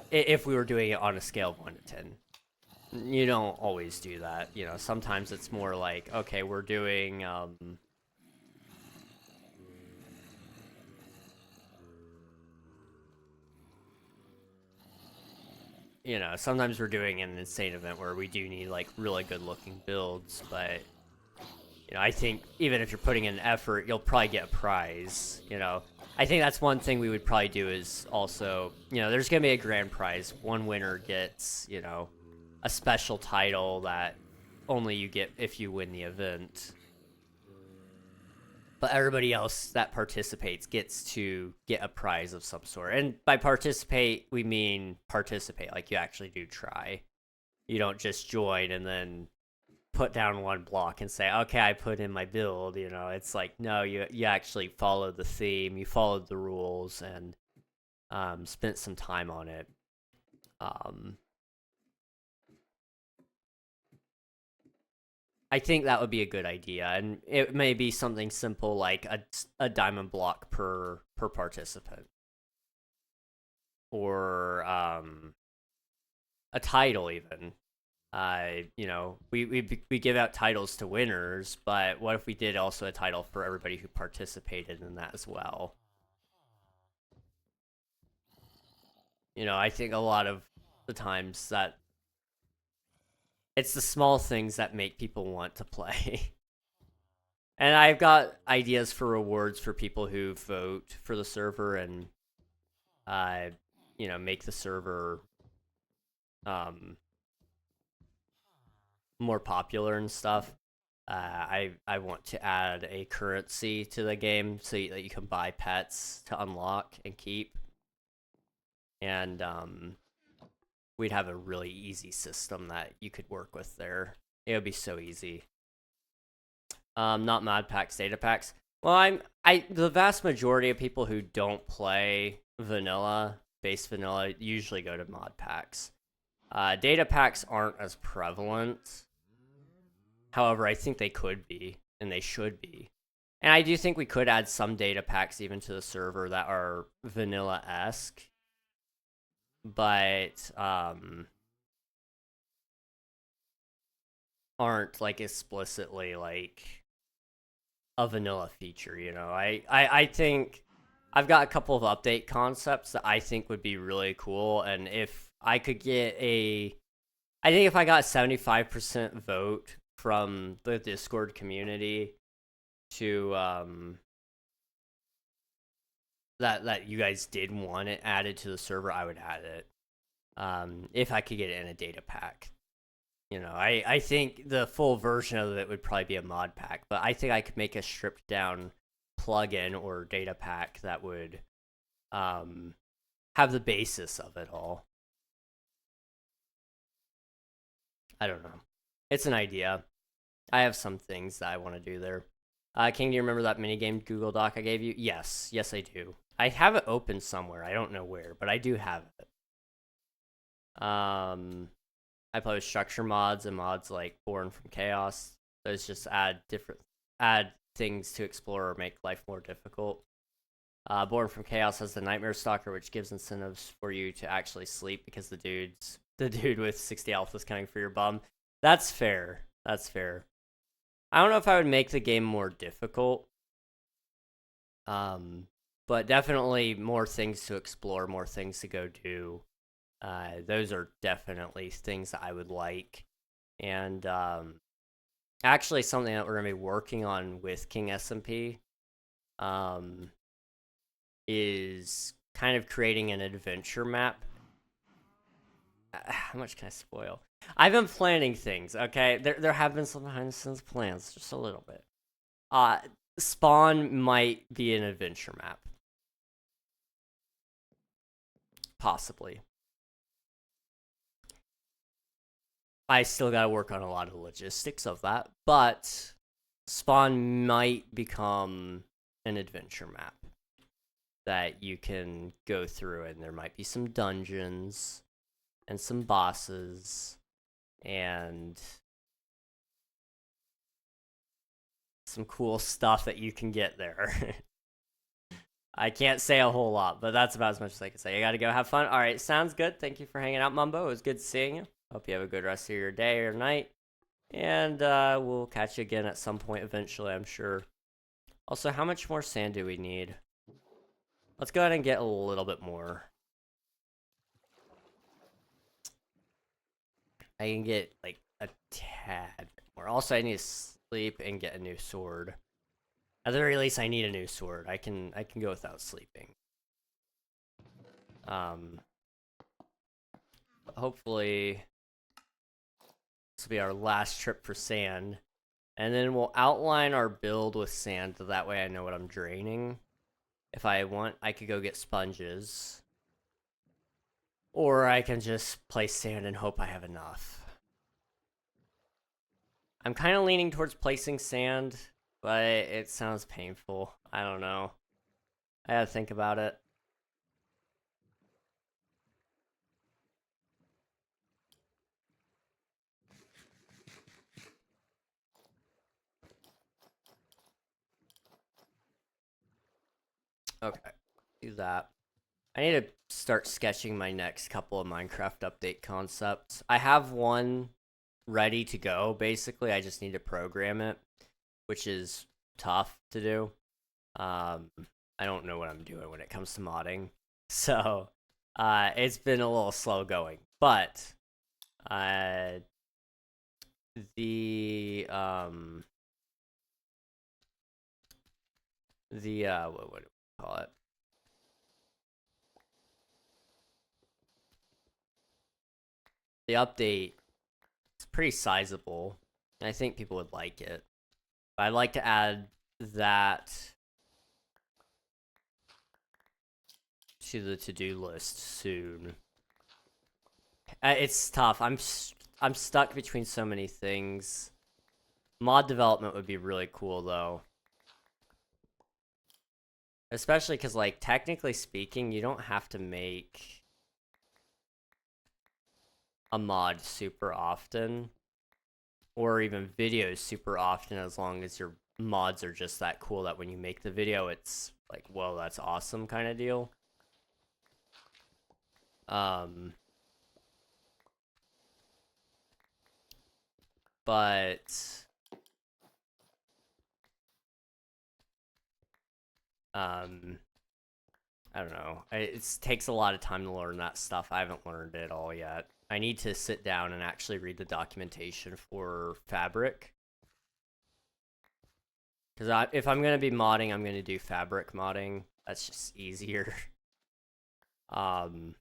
if we were doing it on a scale of 1 to 10. You don't always do that. You know, sometimes it's more like, okay, we're doing you know, sometimes we're doing an insane event where we do need like really good looking builds, but you know, I think even if you're putting in effort, you'll probably get a prize. You know, I think that's one thing we would probably do is also, you know, there's gonna be a grand prize. One winner gets, you know, a special title that only you get if you win the event. But everybody else that participates gets to get a prize of some sort. And by participate, we mean participate, like you actually do try. You don't just join and then put down one block and say, okay, I put in my build. You know, it's like, no, you actually followed the theme, you followed the rules, and spent some time on it. I think that would be a good idea, and it may be something simple like a diamond block per participant, or a title even. You know, we give out titles to winners, but what if we did also a title for everybody who participated in that as well? You know, I think a lot of the times that it's the small things that make people want to play. And I've got ideas for rewards for people who vote for the server and, you know, make the server more popular and stuff. I want to add a currency to the game so that you can buy pets to unlock and keep. And we'd have a really easy system that you could work with there. It would be so easy. Not mod packs, data packs. Well, the vast majority of people who don't play vanilla, base vanilla, usually go to mod packs. Data packs aren't as prevalent. However, I think they could be, and they should be. And I do think we could add some data packs even to the server that are vanilla-esque. But aren't like explicitly like a vanilla feature, you know. I think I've got a couple of update concepts that I think would be really cool, and if I could get I think if I got 75% vote from the Discord community to that you guys did want it added to the server, I would add it. If I could get it in a data pack. You know, I think the full version of it would probably be a mod pack, but I think I could make a stripped down plugin or data pack that would have the basis of it all. I don't know. It's an idea. I have some things that I want to do there. King, do you remember that minigame Google Doc I gave you? Yes. Yes, I do. I have it open somewhere. I don't know where, but I do have it. I play with structure mods and mods like Born from Chaos. Those just add things to explore or make life more difficult. Born from Chaos has the Nightmare Stalker, which gives incentives for you to actually sleep because the dude with 60 alpha is coming for your bum. That's fair. That's fair. I don't know if I would make the game more difficult. But definitely more things to explore, more things to go do. Those are definitely things that I would like. And actually something that we're going to be working on with King SMP is kind of creating an adventure map. How much can I spoil? I've been planning things, okay? There have been some behind the scenes plans, just a little bit. Spawn might be an adventure map. Possibly. I still gotta work on a lot of the logistics of that, but Spawn might become an adventure map that you can go through, and there might be some dungeons and some bosses and some cool stuff that you can get there. I can't say a whole lot, but that's about as much as I can say. I gotta go have fun. All right, sounds good. Thank you for hanging out, Mumbo. It was good seeing you. Hope you have a good rest of your day or night. And we'll catch you again at some point eventually, I'm sure. Also, how much more sand do we need? Let's go ahead and get a little bit more. I can get, like, a tad more. Also, I need to sleep and get a new sword. At the very least, I need a new sword. I can go without sleeping. Hopefully this will be our last trip for sand. And then we'll outline our build with sand, so that way I know what I'm draining. If I want, I could go get sponges. Or I can just place sand and hope I have enough. I'm kind of leaning towards placing sand, but it sounds painful. I don't know. I gotta think about it. Okay, do that. I need to start sketching my next couple of Minecraft update concepts. I have one ready to go, basically. I just need to program it, which is tough to do. I don't know what I'm doing when it comes to modding. So, it's been a little slow going. But, the what do we call it? The update is pretty sizable, and I think people would like it. But I'd like to add that to the to-do list soon. It's tough. I'm stuck between so many things. Mod development would be really cool, though. Especially because, like, technically speaking, you don't have to make a mod super often. Or even videos super often, as long as your mods are just that cool that when you make the video, it's like, whoa, that's awesome kind of deal. But I don't know. It takes a lot of time to learn that stuff. I haven't learned it all yet. I need to sit down and actually read the documentation for Fabric. Because if I'm going to be modding, I'm going to do Fabric modding. That's just easier. But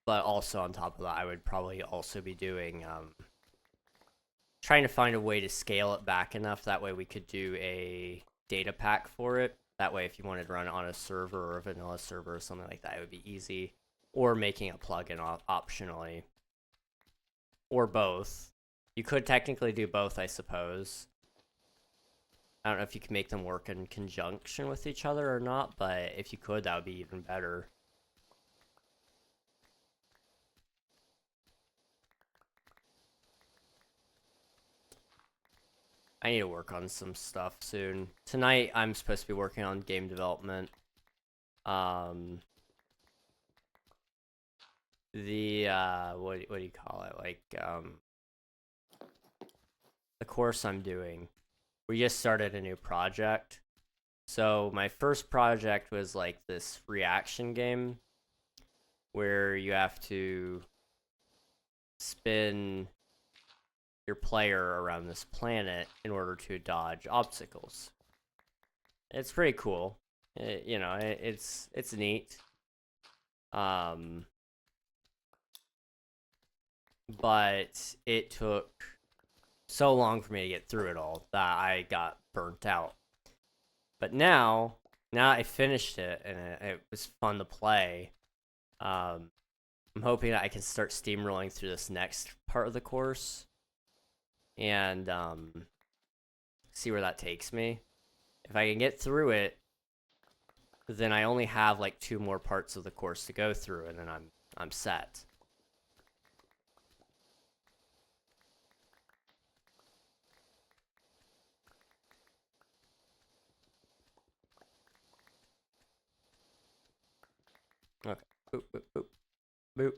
also on top of that, I would probably also be doing, trying to find a way to scale it back enough. That way we could do a data pack for it. That way if you wanted to run it on a server or a vanilla server or something like that, it would be easy. Or making a plugin optionally. Or both. You could technically do both, I suppose. I don't know if you can make them work in conjunction with each other or not, but if you could, that would be even better. I need to work on some stuff soon. Tonight, I'm supposed to be working on game development. What do you call it? Like, the course I'm doing. We just started a new project. So my first project was like this reaction game where you have to spin your player around this planet in order to dodge obstacles. It's pretty cool. It's neat. But it took so long for me to get through it all that I got burnt out. But now I finished it and it was fun to play. I'm hoping that I can start steamrolling through this next part of the course and see where that takes me. If I can get through it, then I only have like 2 more parts of the course to go through, and then I'm set. Okay. Boop, boop, boop. Boop.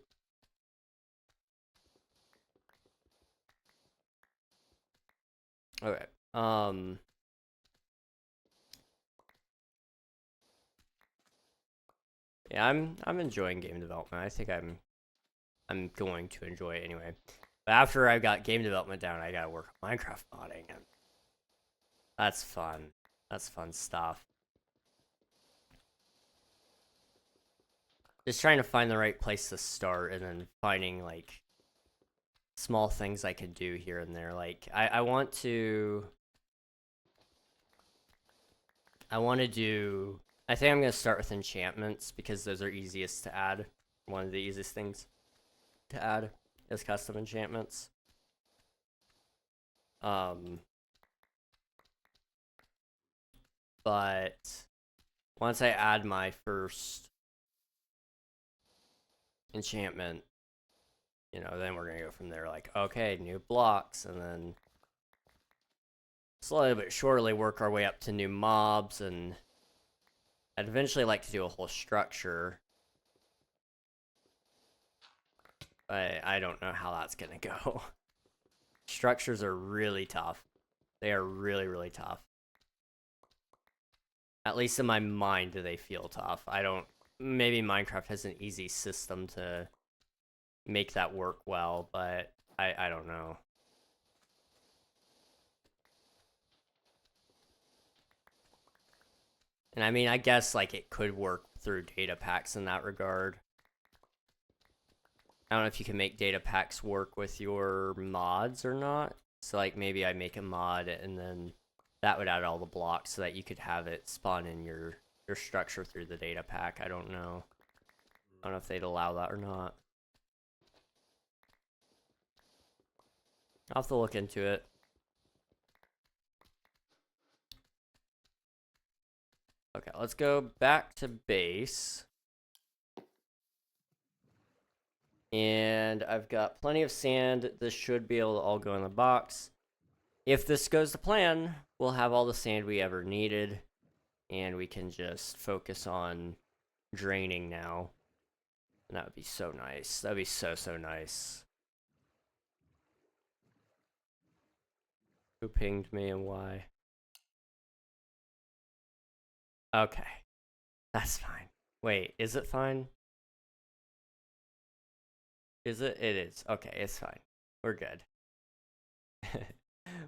Okay. Yeah, I'm enjoying game development. I think I'm going to enjoy it anyway. But after I got game development down, I gotta work on Minecraft modding, and that's fun. That's fun stuff. Just trying to find the right place to start, and then finding like small things I can do here and there. Like I want to do. I think I'm gonna start with enchantments because those are easiest to add. One of the easiest things to add is custom enchantments. But once I add my first enchantment, then we're gonna go from there. Like, okay, new blocks, and then slowly but surely work our way up to new mobs, and I'd eventually like to do a whole structure. But I don't know how that's gonna go. Structures are really tough. They are really, really tough. At least in my mind do they feel tough. I don't... Maybe Minecraft has an easy system to make that work well, but I don't know. And I mean, I guess, like, it could work through data packs in that regard. I don't know if you can make data packs work with your mods or not. So, like, maybe I make a mod and then that would add all the blocks so that you could have it spawn in your structure through the data pack. I don't know. I don't know if they'd allow that or not. I'll have to look into it. Okay, let's go back to base. And I've got plenty of sand. This should be able to all go in the box. If this goes to plan, we'll have all the sand we ever needed. And we can just focus on draining now. And that would be so nice. That would be so, so nice. Who pinged me and why? Okay. That's fine. Wait, is it fine? Is it? It is. Okay, it's fine. We're good.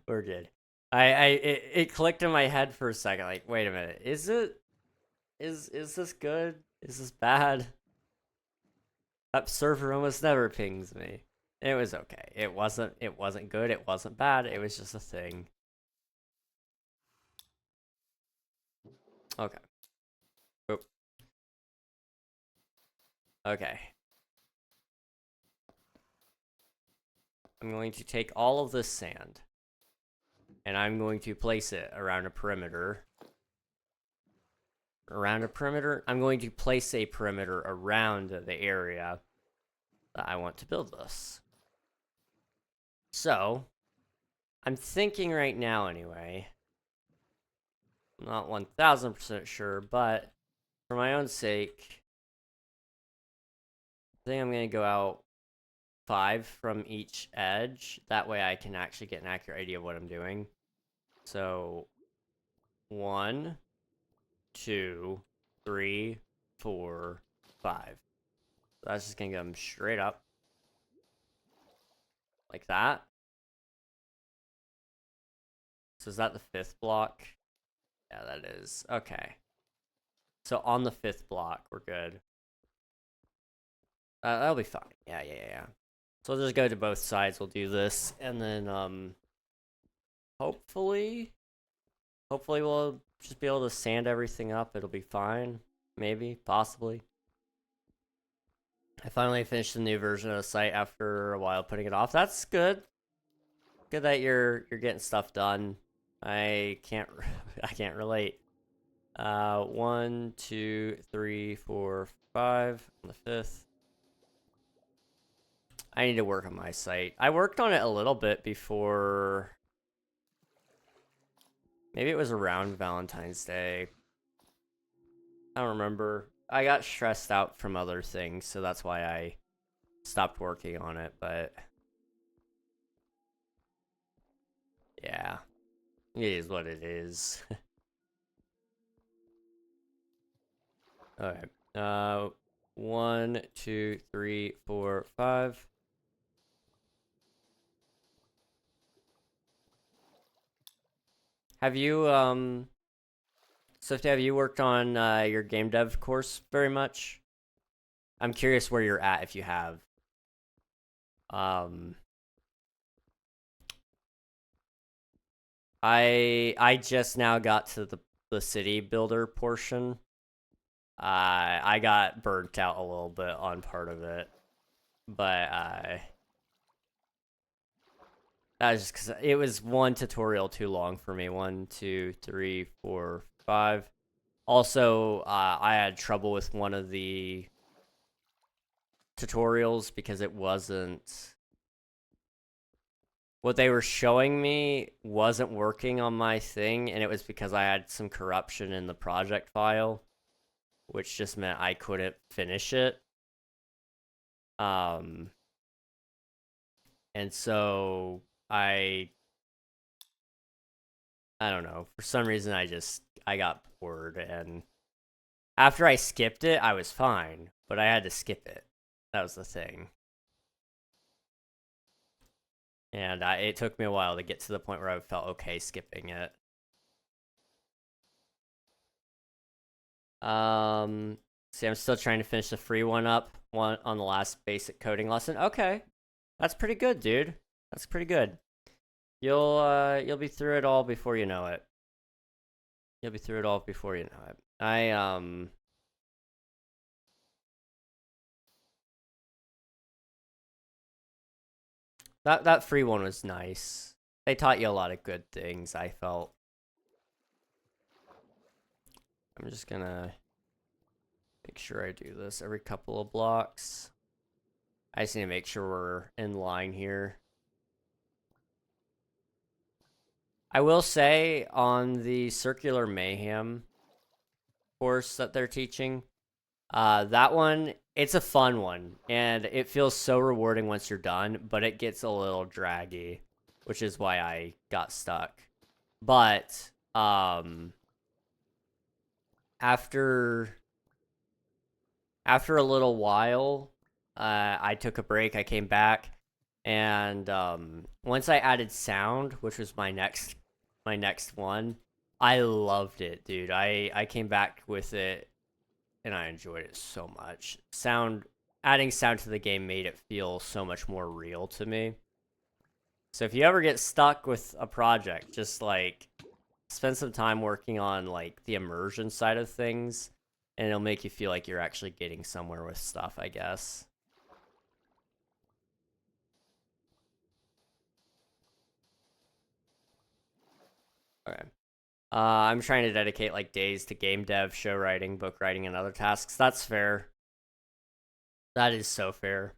We're good. It clicked in my head for a second, like, wait a minute. Is this good? Is this bad? That server almost never pings me. It was okay. It wasn't good, it wasn't bad, it was just a thing. Okay. Oop. Okay. I'm going to take all of this sand, and I'm going to place it around a perimeter. Around a perimeter? I'm going to place a perimeter around the area that I want to build this. So, I'm thinking right now anyway, I'm not 1000% sure, but for my own sake, I think I'm going to go out 5 from each edge. That way I can actually get an accurate idea of what I'm doing. So, 1, 2, 3, 4, 5. So that's just going to go straight up. Like that. So is that the 5th block? Yeah, that is. Okay. So on the 5th block, we're good. That'll be fine. Yeah. So we'll just go to both sides. We'll do this, and then hopefully we'll just be able to sand everything up. It'll be fine. Maybe, possibly. I finally finished the new version of the site after a while putting it off. That's good. Good that you're getting stuff done. I can't relate. 1, 2, 3, 4, 5 on the 5th. I need to work on my site. I worked on it a little bit before. Maybe it was around Valentine's Day. I don't remember. I got stressed out from other things, so that's why I stopped working on it, but yeah, it is what it is. Okay. 1, 2, 3, 4, 5. Have you, Swift, have you worked on your game dev course very much? I'm curious where you're at if you have. I just now got to the city builder portion. I got burnt out a little bit on part of it, but that was just because it was one tutorial too long for me. 1, 2, 3, 4, 5. Also, I had trouble with one of the tutorials because it wasn't what they were showing me wasn't working on my thing, and it was because I had some corruption in the project file, which just meant I couldn't finish it. And so I don't know, for some reason I got bored, and after I skipped it, I was fine, but I had to skip it. That was the thing. And it took me a while to get to the point where I felt okay skipping it. See, I'm still trying to finish the free one up on the last basic coding lesson. Okay. That's pretty good, dude. That's pretty good. You'll be through it all before you know it. You'll be through it all before you know it. That free one was nice. They taught you a lot of good things, I felt. I'm just gonna make sure I do this every couple of blocks. I just need to make sure we're in line here. I will say on the Circular Mayhem course that they're teaching, that one, it's a fun one, and it feels so rewarding once you're done, but it gets a little draggy, which is why I got stuck. But after a little while, I took a break, I came back, and once I added sound, which was my next one, I loved it, dude. I came back with it, and I enjoyed it so much. Adding sound to the game made it feel so much more real to me. So if you ever get stuck with a project, just like spend some time working on like the immersion side of things, and it'll make you feel like you're actually getting somewhere with stuff, I guess. Okay. I'm trying to dedicate like days to game dev, show writing, book writing, and other tasks. That's fair. That is so fair.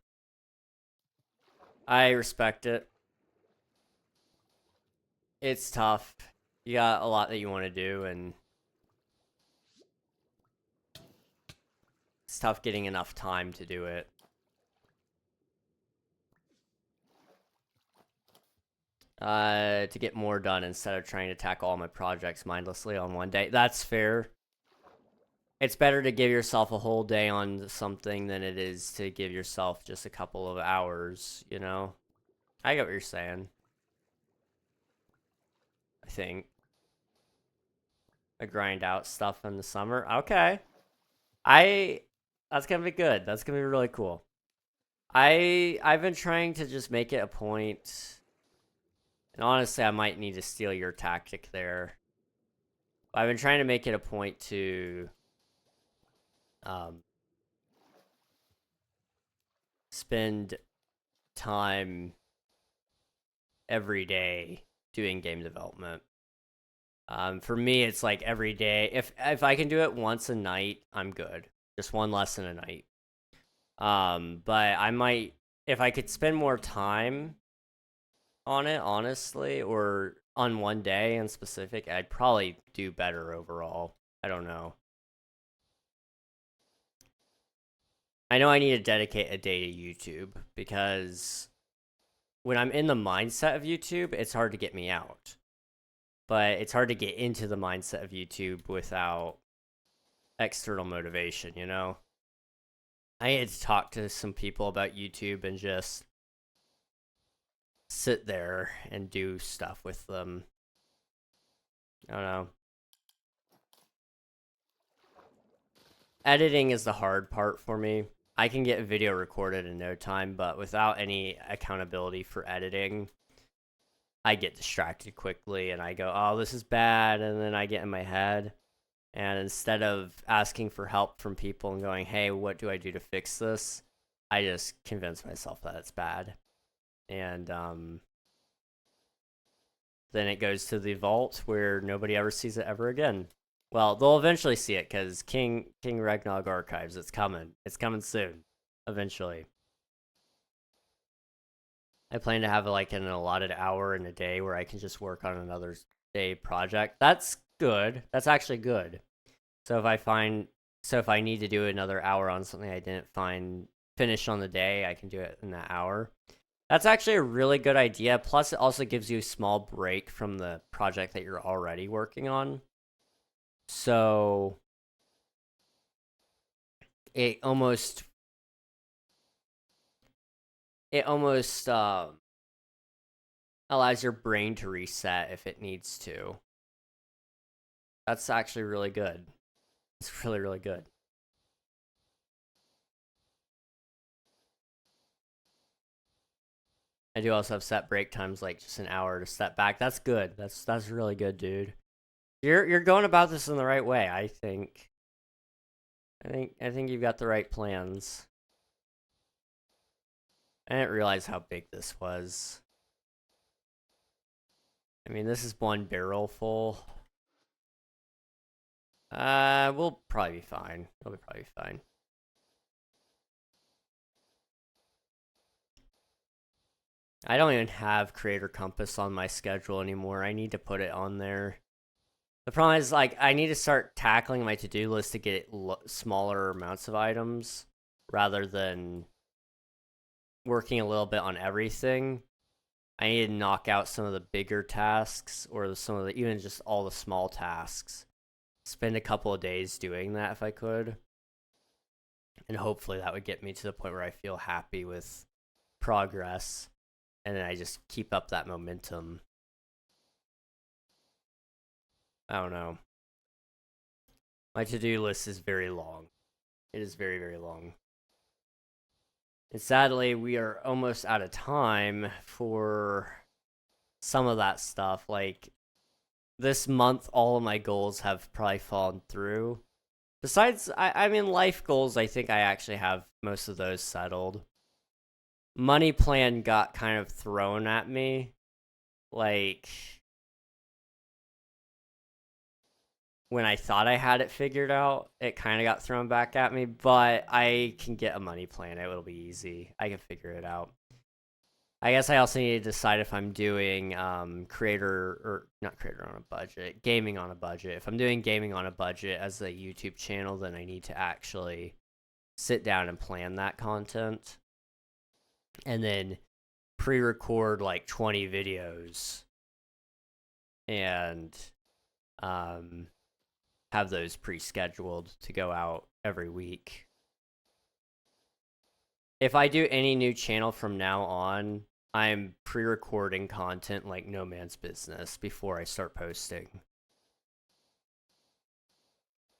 I respect it. It's tough. You got a lot that you want to do, and it's tough getting enough time to do it. To get more done instead of trying to tackle all my projects mindlessly on one day. That's fair. It's better to give yourself a whole day on something than it is to give yourself just a couple of hours, you know? I get what you're saying. I think. I grind out stuff in the summer. Okay. That's gonna be good. That's gonna be really cool. I've been trying to just make it a point, and honestly, I might need to steal your tactic there. I've been trying to make it a point to spend time every day doing game development. For me, it's like every day. If I can do it once a night, I'm good. Just one lesson a night. But I might, if I could spend more time on it, honestly, or on one day in specific, I'd probably do better overall. I don't know. I know I need to dedicate a day to YouTube because when I'm in the mindset of YouTube, it's hard to get me out. But it's hard to get into the mindset of YouTube without external motivation, you know? I need to talk to some people about YouTube and just sit there and do stuff with them. I don't know. Editing is the hard part for me. I can get a video recorded in no time, but without any accountability for editing, I get distracted quickly and I go, oh, this is bad. And then I get in my head. And instead of asking for help from people and going, hey, what do I do to fix this? I just convince myself that it's bad. And then it goes to the vault where nobody ever sees it ever again. Well, they'll eventually see it because King Regnog Archives, it's coming. It's coming soon, eventually. I plan to have like an allotted hour in a day where I can just work on another day project. That's good. That's actually good. So if I need to do another hour on something I didn't find finish on the day, I can do it in that hour. That's actually a really good idea. Plus, it also gives you a small break from the project that you're already working on. So it almost allows your brain to reset if it needs to. That's actually really good. It's really, really good. I do also have set break times, like just an hour to step back. That's good. That's really good, dude. You're going about this in the right way, I think. I think you've got the right plans. I didn't realize how big this was. I mean, this is one barrel full. We'll probably be fine. We'll probably be fine. I don't even have Creator Compass on my schedule anymore. I need to put it on there. The problem is, like, I need to start tackling my to-do list to get smaller amounts of items rather than working a little bit on everything. I need to knock out some of the bigger tasks or some of the, even just all the small tasks. Spend a couple of days doing that if I could. And hopefully that would get me to the point where I feel happy with progress. And then I just keep up that momentum. I don't know. My to-do list is very long. It is very, very long. And sadly, we are almost out of time for some of that stuff. Like, this month, all of my goals have probably fallen through. Besides, I mean, life goals, I think I actually have most of those settled. Money plan got kind of thrown at me. Like, when I thought I had it figured out, it kind of got thrown back at me, but I can get a money plan. It'll be easy. I can figure it out. I guess I also need to decide if I'm doing gaming on a budget. If I'm doing gaming on a budget as a YouTube channel, then I need to actually sit down and plan that content. And then pre-record like 20 videos and have those pre-scheduled to go out every week. If I do any new channel from now on, I'm pre-recording content like no man's business before I start posting.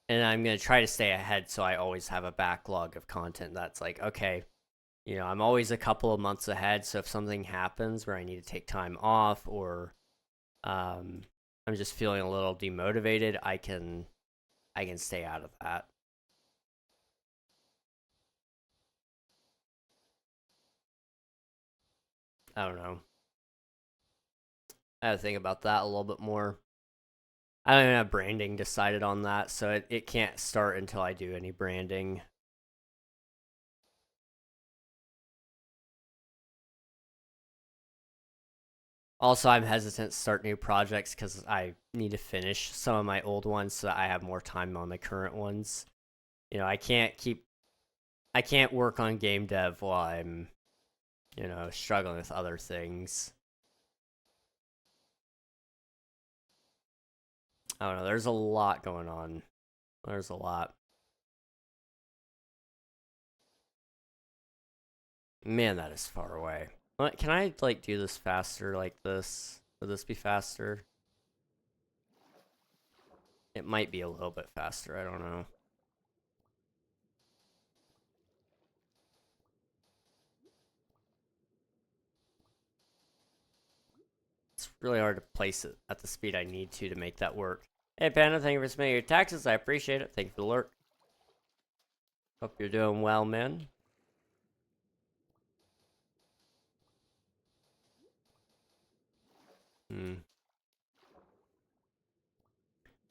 And I'm going to try to stay ahead so I always have a backlog of content that's like, okay, you know, I'm always a couple of months ahead, so if something happens where I need to take time off or I'm just feeling a little demotivated, I can stay out of that. I don't know. I have to think about that a little bit more. I don't even have branding decided on that, so it can't start until I do any branding. Also, I'm hesitant to start new projects because I need to finish some of my old ones so that I have more time on my current ones. You know, I can't work on game dev while I'm, you know, struggling with other things. I don't know, there's a lot going on. There's a lot. Man, that is far away. Can I, like, do this faster like this? Would this be faster? It might be a little bit faster, I don't know. It's really hard to place it at the speed I need to make that work. Hey, Panda, thank you for submitting your taxes. I appreciate it. Thank you for the lurk. Hope you're doing well, man.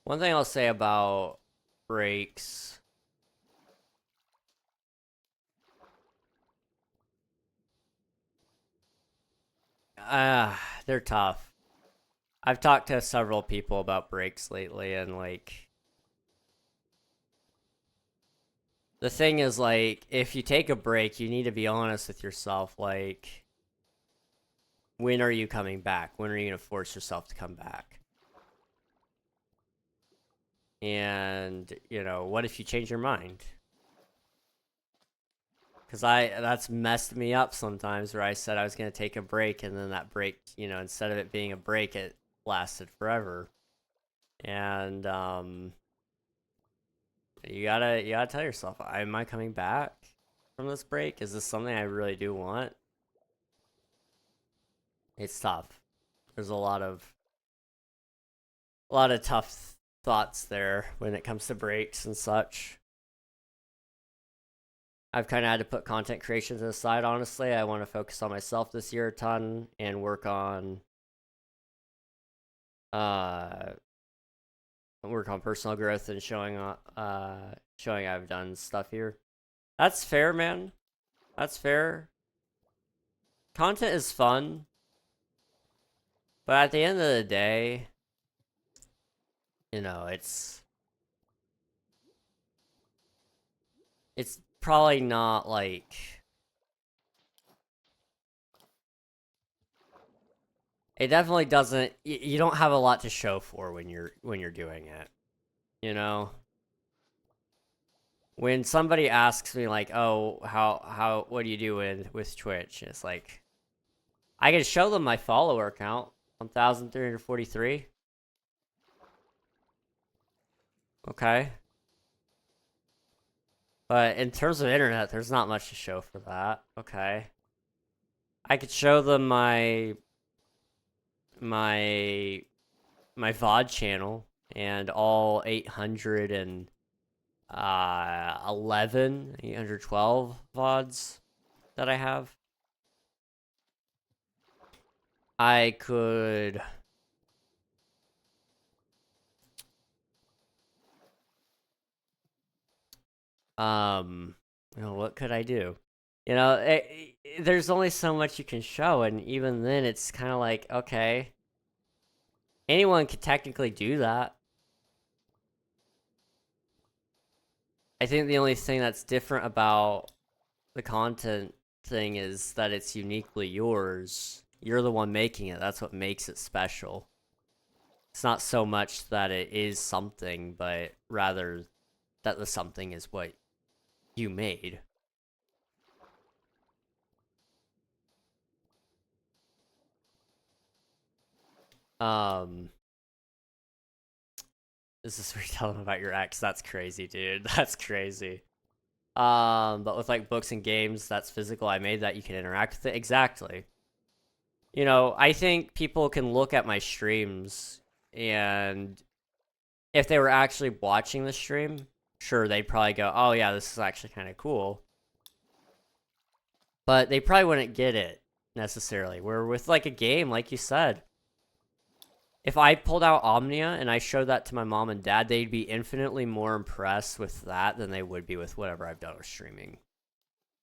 One thing I'll say about breaks. they're tough. I've talked to several people about breaks lately, and like, the thing is, like, if you take a break, you need to be honest with yourself. Like, when are you coming back? When are you going to force yourself to come back? And, you know, what if you change your mind? Because that's messed me up sometimes, where I said I was going to take a break, and then that break, you know, instead of it being a break, it lasted forever. And, you gotta tell yourself, am I coming back from this break? Is this something I really do want? It's tough. There's a lot of tough thoughts there when it comes to breaks and such. I've kind of had to put content creation to the side, honestly. I want to focus on myself this year a ton and work on personal growth and showing I've done stuff here. That's fair, man. That's fair. Content is fun. But at the end of the day, you know, it's probably not like, it definitely doesn't, you don't have a lot to show for when you're doing it, you know? When somebody asks me like, oh, how what do you do with Twitch? It's like, I can show them my follower count, 1,343. Okay. But in terms of internet, there's not much to show for that. Okay. I could show them my VOD channel and all 812 VODs that I have. I could you know, what could I do? You know, there's only so much you can show, and even then it's kind of like, okay, anyone could technically do that. I think the only thing that's different about the content thing is that it's uniquely yours. You're the one making it. That's what makes it special. It's not so much that it is something, but rather that the something is what you made. This is where you tell them about your ex. That's crazy, dude. That's crazy. But with like books and games, that's physical. I made that, you can interact with it. Exactly. You know, I think people can look at my streams, and if they were actually watching the stream, sure, they'd probably go, oh yeah, this is actually kind of cool. But they probably wouldn't get it necessarily. Where with like a game, like you said, if I pulled out Omnia and I showed that to my mom and dad, they'd be infinitely more impressed with that than they would be with whatever I've done with streaming.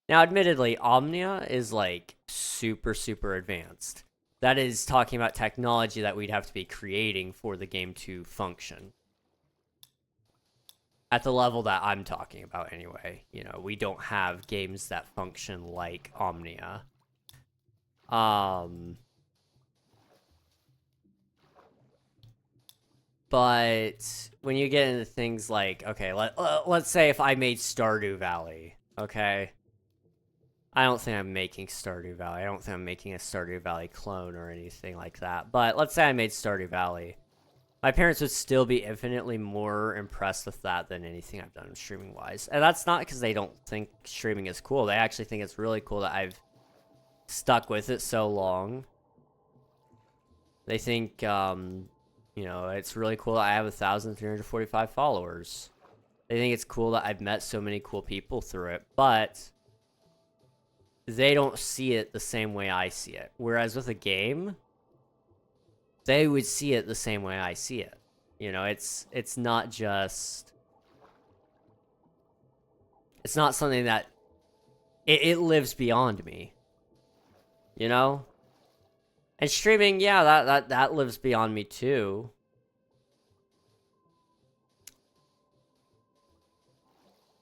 Now, admittedly, Omnia is like super, super advanced. That is talking about technology that we'd have to be creating for the game to function. At the level that I'm talking about anyway. You know, we don't have games that function like Omnia. But when you get into things like, okay, let's say if I made Stardew Valley, okay? I don't think I'm making Stardew Valley. I don't think I'm making a Stardew Valley clone or anything like that. But let's say I made Stardew Valley. My parents would still be infinitely more impressed with that than anything I've done streaming-wise. And that's not because they don't think streaming is cool. They actually think it's really cool that I've stuck with it so long. They think, you know, it's really cool that I have 1,345 followers. They think it's cool that I've met so many cool people through it, but they don't see it the same way I see it. Whereas with a game, they would see it the same way I see it. You know, it's not just... It's not something that... It lives beyond me. You know? And streaming, yeah, that lives beyond me too.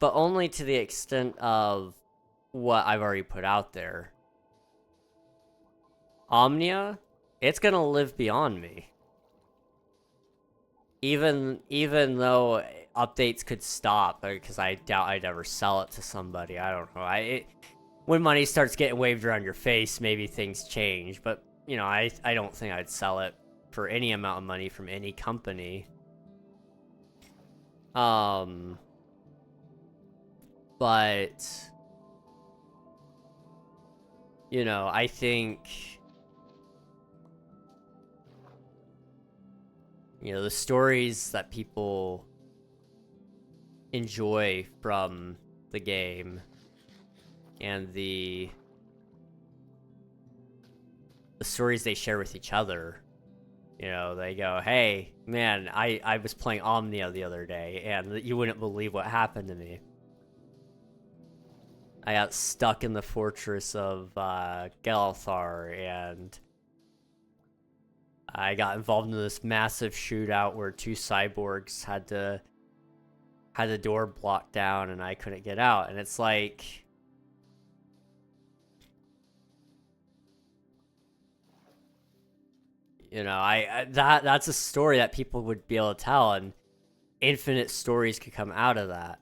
But only to the extent of what I've already put out there. Omnia, it's gonna live beyond me. Even though updates could stop, because I doubt I'd ever sell it to somebody. I don't know. When money starts getting waved around your face, maybe things change. But you know, I don't think I'd sell it for any amount of money from any company. But you know, I think, you know, the stories that people enjoy from the game and the stories they share with each other. You know, they go, hey, man, I was playing Omnia the other day, and you wouldn't believe what happened to me. I got stuck in the fortress of Galthar, and I got involved in this massive shootout where two cyborgs had the door blocked down, and I couldn't get out. And it's like, you know, that's a story that people would be able to tell, and infinite stories could come out of that.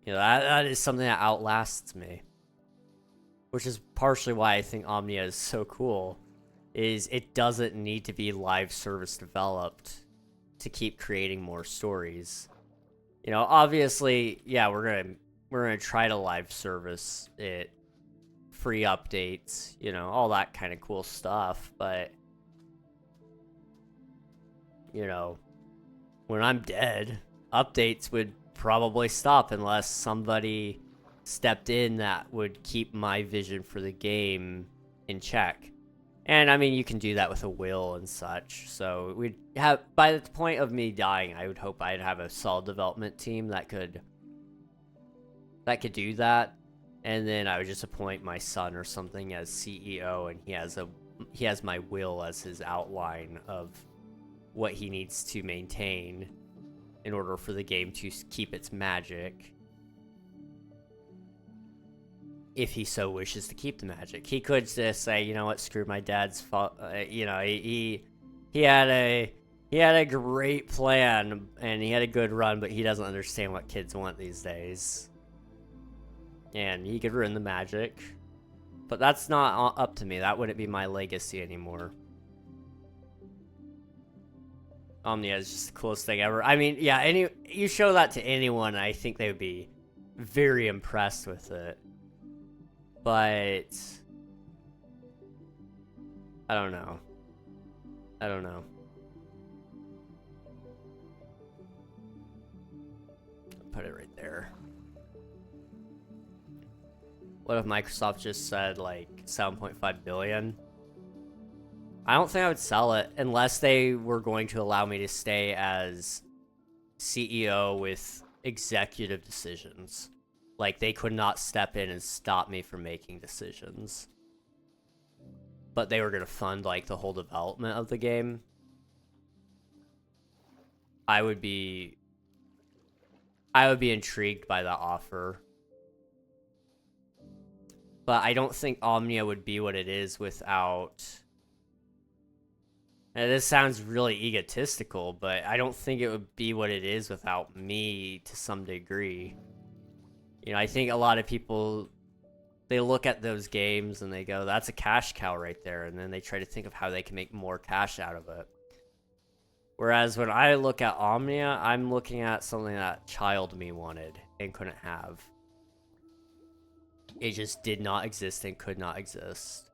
You know, that is something that outlasts me. Which is partially why I think Omnia is so cool, is it doesn't need to be live service developed to keep creating more stories. You know, obviously, yeah, we're gonna try to live service it, free updates, you know, all that kind of cool stuff, but you know, when I'm dead, updates would probably stop unless somebody stepped in that would keep my vision for the game in check. And I mean, you can do that with a will and such. So we'd have, by the point of me dying, I would hope I'd have a solid development team that could do that. And then I would just appoint my son or something as CEO, and he has my will as his outline of what he needs to maintain in order for the game to keep its magic. If he so wishes to keep the magic, he could just say, you know what, screw my dad's fault. You know, he had a great plan and he had a good run, but he doesn't understand what kids want these days, and he could ruin the magic. But that's not up to me. That wouldn't be my legacy anymore. Omnia is just the coolest thing ever. I mean, yeah, you show that to anyone, I think they would be very impressed with it. But I don't know. Put it right there. What if Microsoft just said like 7.5 billion? I don't think I would sell it unless they were going to allow me to stay as CEO with executive decisions. Like, they could not step in and stop me from making decisions. But they were going to fund, like, the whole development of the game. I would be intrigued by that offer. But I don't think Omnia would be what it is without... And this sounds really egotistical, but I don't think it would be what it is without me to some degree. You know, I think a lot of people, they look at those games and they go, that's a cash cow right there. And then they try to think of how they can make more cash out of it. Whereas when I look at Omnia, I'm looking at something that child me wanted and couldn't have. It just did not exist and could not exist.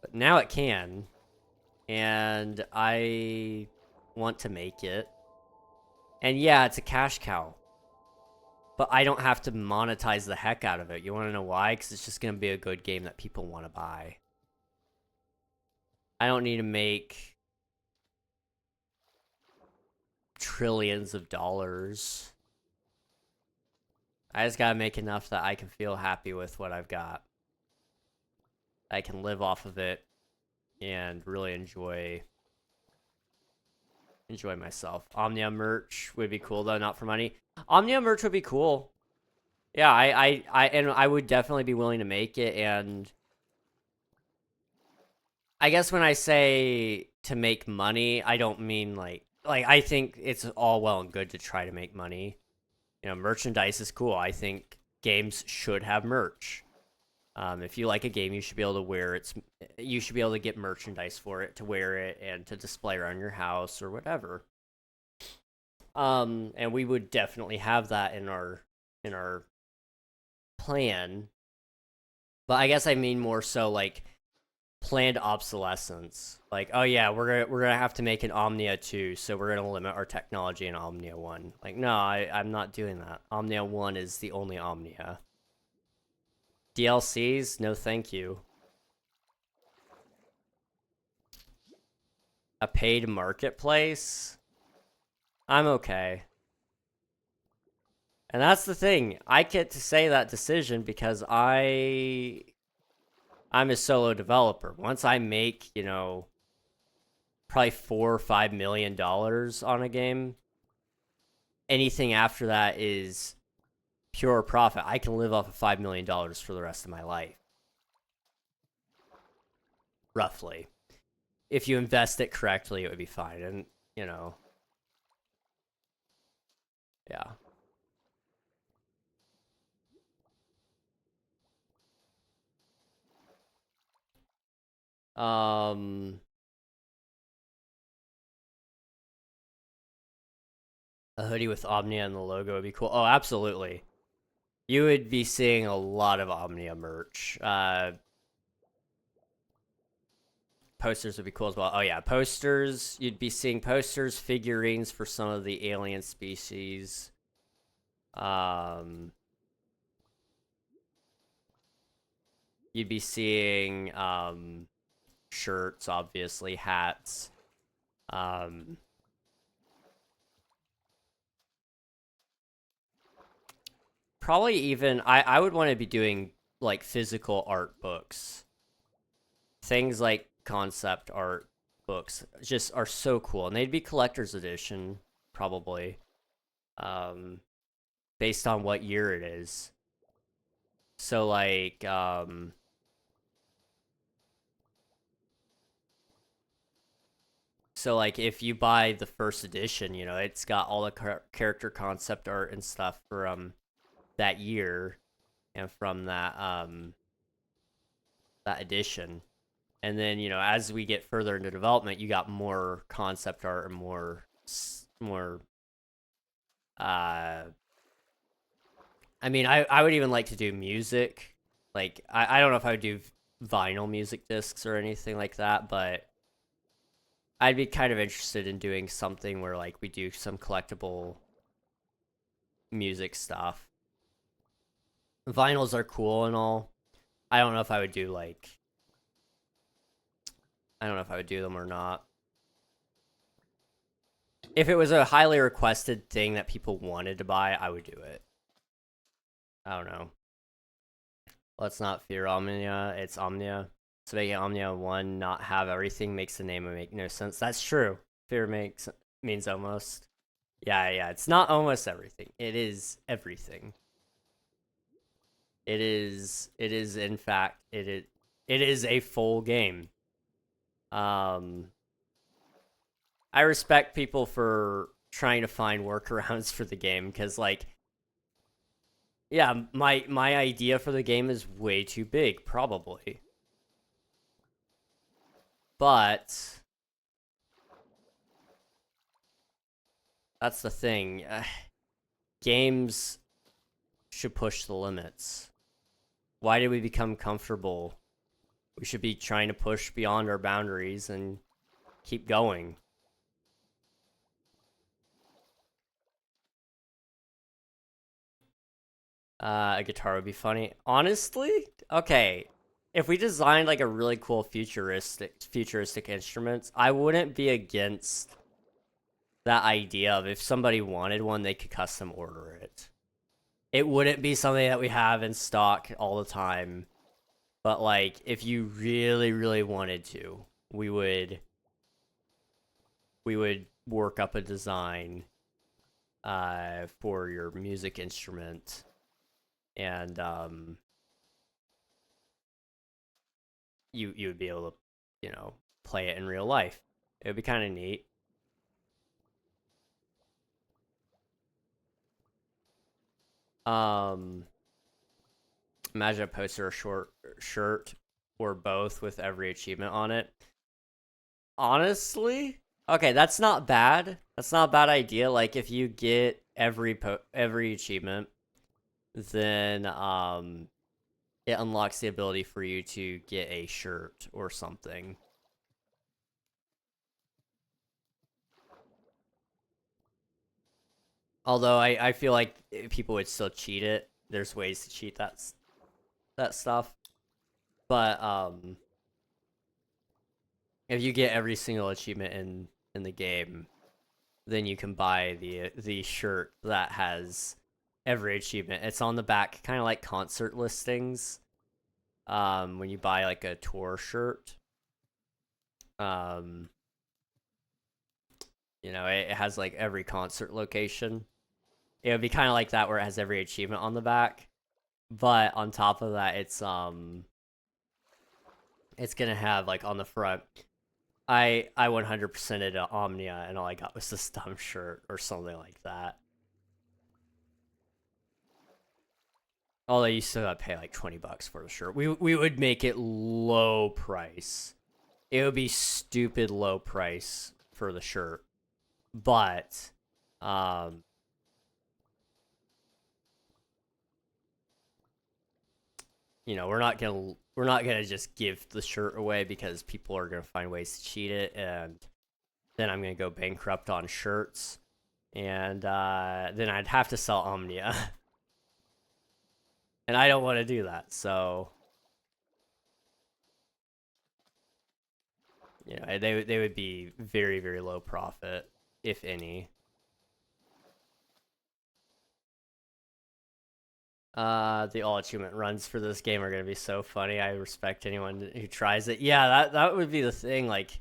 But now it can. And I want to make it. And yeah, it's a cash cow. But I don't have to monetize the heck out of it. You want to know why? Because it's just going to be a good game that people want to buy. I don't need to make trillions of dollars. I just gotta make enough that I can feel happy with what I've got. I can live off of it and really enjoy myself. Omnia merch would be cool though, not for money. Omnia merch would be cool. Yeah, I would definitely be willing to make it. And I guess when I say to make money, I don't mean like I think it's all well and good to try to make money. You know, merchandise is cool. I think games should have merch. If you like a game, you should be able to wear it. You should be able to get merchandise for it, to wear it and to display around your house or whatever. And we would definitely have that in our plan. But I guess I mean more so like planned obsolescence. Like, oh yeah, we're gonna have to make an Omnia 2, so we're gonna limit our technology in Omnia 1. Like, no, I'm not doing that. Omnia 1 is the only Omnia. DLCs? No thank you. A paid marketplace? I'm okay. And that's the thing. I get to say that decision because I'm a solo developer. Once I make, you know, probably $4 or $5 million on a game, anything after that is pure profit. I can live off of $5 million for the rest of my life. Roughly. If you invest it correctly, it would be fine. And, you know, yeah. A hoodie with Omnia and the logo would be cool. Oh, absolutely. You would be seeing a lot of Omnia merch. Posters would be cool as well. Oh yeah, posters. You'd be seeing posters, figurines for some of the alien species. You'd be seeing shirts, obviously, hats. Probably even I would want to be doing like physical art books. Things like concept art books just are so cool, and they'd be collector's edition probably, based on what year it is. So like if you buy the first edition, you know, it's got all the character concept art and stuff from that year and from that edition. And then, you know, as we get further into development, you got more concept art and more I mean, I would even like to do music. Like, I don't know if I would do vinyl music discs or anything like that, but I'd be kind of interested in doing something where, like, we do some collectible music stuff. Vinyls are cool and all. I don't know if I would do, like, I don't know if I would do them or not. If it was a highly requested thing that people wanted to buy, I would do it. I don't know. Let's not fear Omnia. It's Omnia. So making Omnia 1 not have everything makes the name make no sense. That's true. Fear means almost. Yeah. It's not almost everything. It is everything. It is in fact it is a full game. I respect people for trying to find workarounds for the game because, like, yeah, my idea for the game is way too big, probably. But that's the thing. Games should push the limits. Why did we become comfortable? We should be trying to push beyond our boundaries and keep going. A guitar would be funny. Honestly? Okay. If we designed like a really cool futuristic instruments, I wouldn't be against that idea of if somebody wanted one, they could custom order it. it wouldn't be something that we have in stock all the time. But like, if you really, really wanted to, we would work up a design for your music instrument, and you would be able to, play it in real life. It would be kind of neat. Um, Imagine a poster or short shirt or both with every achievement on it. Honestly, okay, that's not bad. That's not a bad idea. Like if you get every achievement, then it unlocks the ability for you to get a shirt or something. Although I feel like people would still cheat it. There's ways to cheat that stuff. But if you get every single achievement in the game, then you can buy the shirt that has every achievement. It's on the back, kind of like concert listings. When you buy like a tour shirt, um, it has like every concert location. It would be kind of like that where it has every achievement on the back, but on top of that, it's gonna have like on the front. I 100%ed Omnia, and all I got was this dumb shirt or something like that. Although you still gotta pay like $20 for the shirt. We would make it low price. It would be stupid low price for the shirt, but um, we're not gonna just give the shirt away because people are gonna find ways to cheat it, and then I'm gonna go bankrupt on shirts, and then I'd have to sell Omnia, and I don't want to do that. So they would be very, very low profit, if any. The all achievement runs for this game are gonna be so funny. I respect anyone who tries it. Yeah, that would be the thing. Like,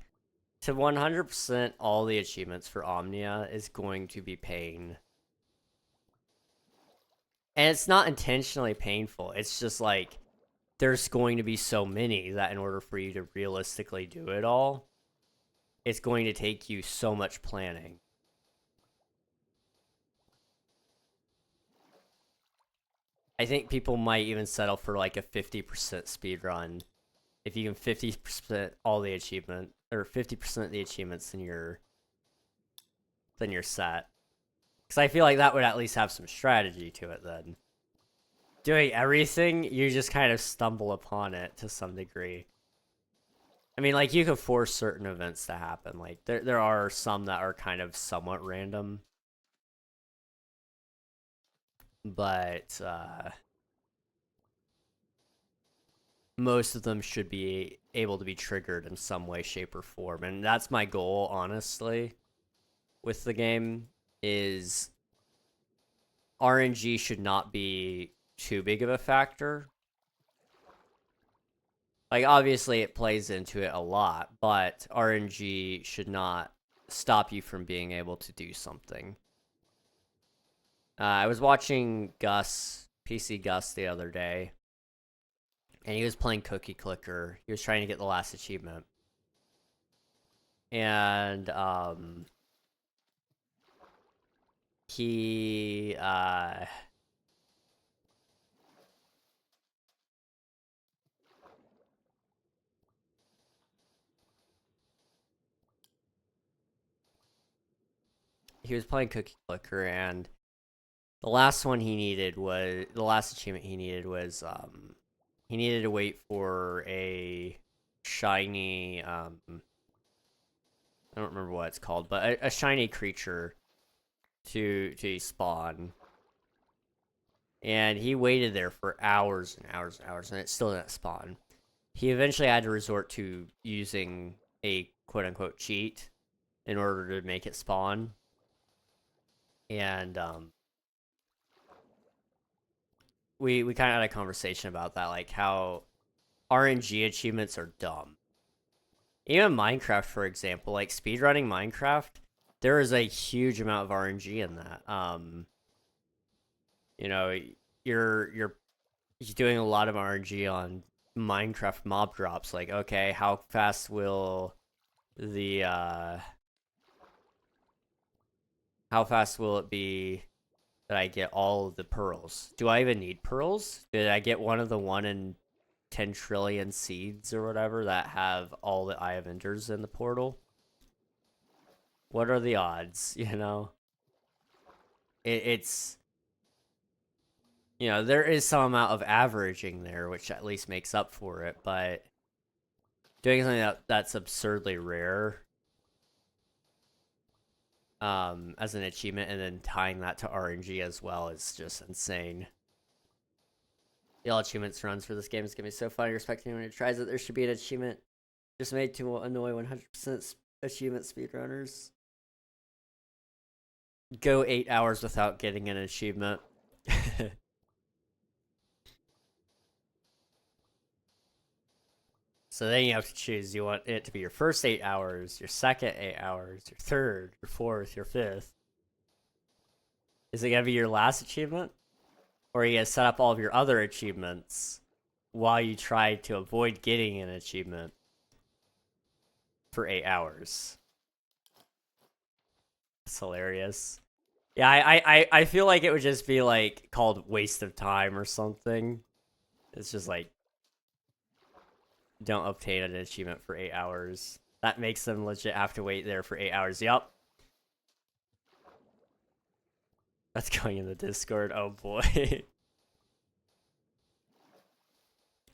to 100% all the achievements for Omnia is going to be pain. And it's not intentionally painful. It's just like there's going to be so many that in order for you to realistically do it all, it's going to take you so much planning. I think people might even settle for like a 50% speed run. If you can 50% all the achievement or 50% of the achievements, then you're set. Because I feel like that would at least have some strategy to it then. Doing everything, you just kind of stumble upon it to some degree. I mean, like, you could force certain events to happen. Like, there are some that are kind of somewhat random. But most of them should be able to be triggered in some way, shape, or form. And that's my goal, honestly, with the game, is RNG should not be too big of a factor. Like, obviously, it plays into it a lot, but RNG should not stop you from being able to do something. I was watching PC Gus, the other day, and he was playing Cookie Clicker. He was trying to get the last achievement. And he he was playing Cookie Clicker, and the last achievement he needed was he needed to wait for a shiny I don't remember what it's called, but a shiny creature to spawn. And he waited there for hours and hours and hours, and it still didn't spawn. He eventually had to resort to using a quote unquote cheat in order to make it spawn. And we kind of had a conversation about that, like how RNG achievements are dumb. Even Minecraft, for example, like speedrunning Minecraft, there is a huge amount of RNG in that. You know, you're doing a lot of RNG on Minecraft mob drops. Like, okay, how fast will the how fast will it be that I get all of the pearls? Do I even need pearls? Did I get one of the 1 in 10 trillion seeds or whatever that have all the Eye of Enders in the portal? What are the odds, you know? It's, you know, there is some amount of averaging there, which at least makes up for it, but doing something that's absurdly rare as an achievement and then tying that to RNG as well is just insane. The all achievements runs for this game is gonna be so funny. Respecting when it tries it, there should be an achievement just made to annoy 100% achievement speedrunners. Go 8 hours without getting an achievement. So then you have to choose. You want it to be your first 8 hours, your second 8 hours, your third, your fourth, your fifth. Is it gonna be your last achievement? Or are you gonna set up all of your other achievements while you try to avoid getting an achievement for 8 hours? It's hilarious. Yeah, I feel like it would just be like called waste of time or something. It's just like, don't obtain an achievement for 8 hours. That makes them legit have to wait there for 8 hours. Yup. That's going in the Discord. Oh boy.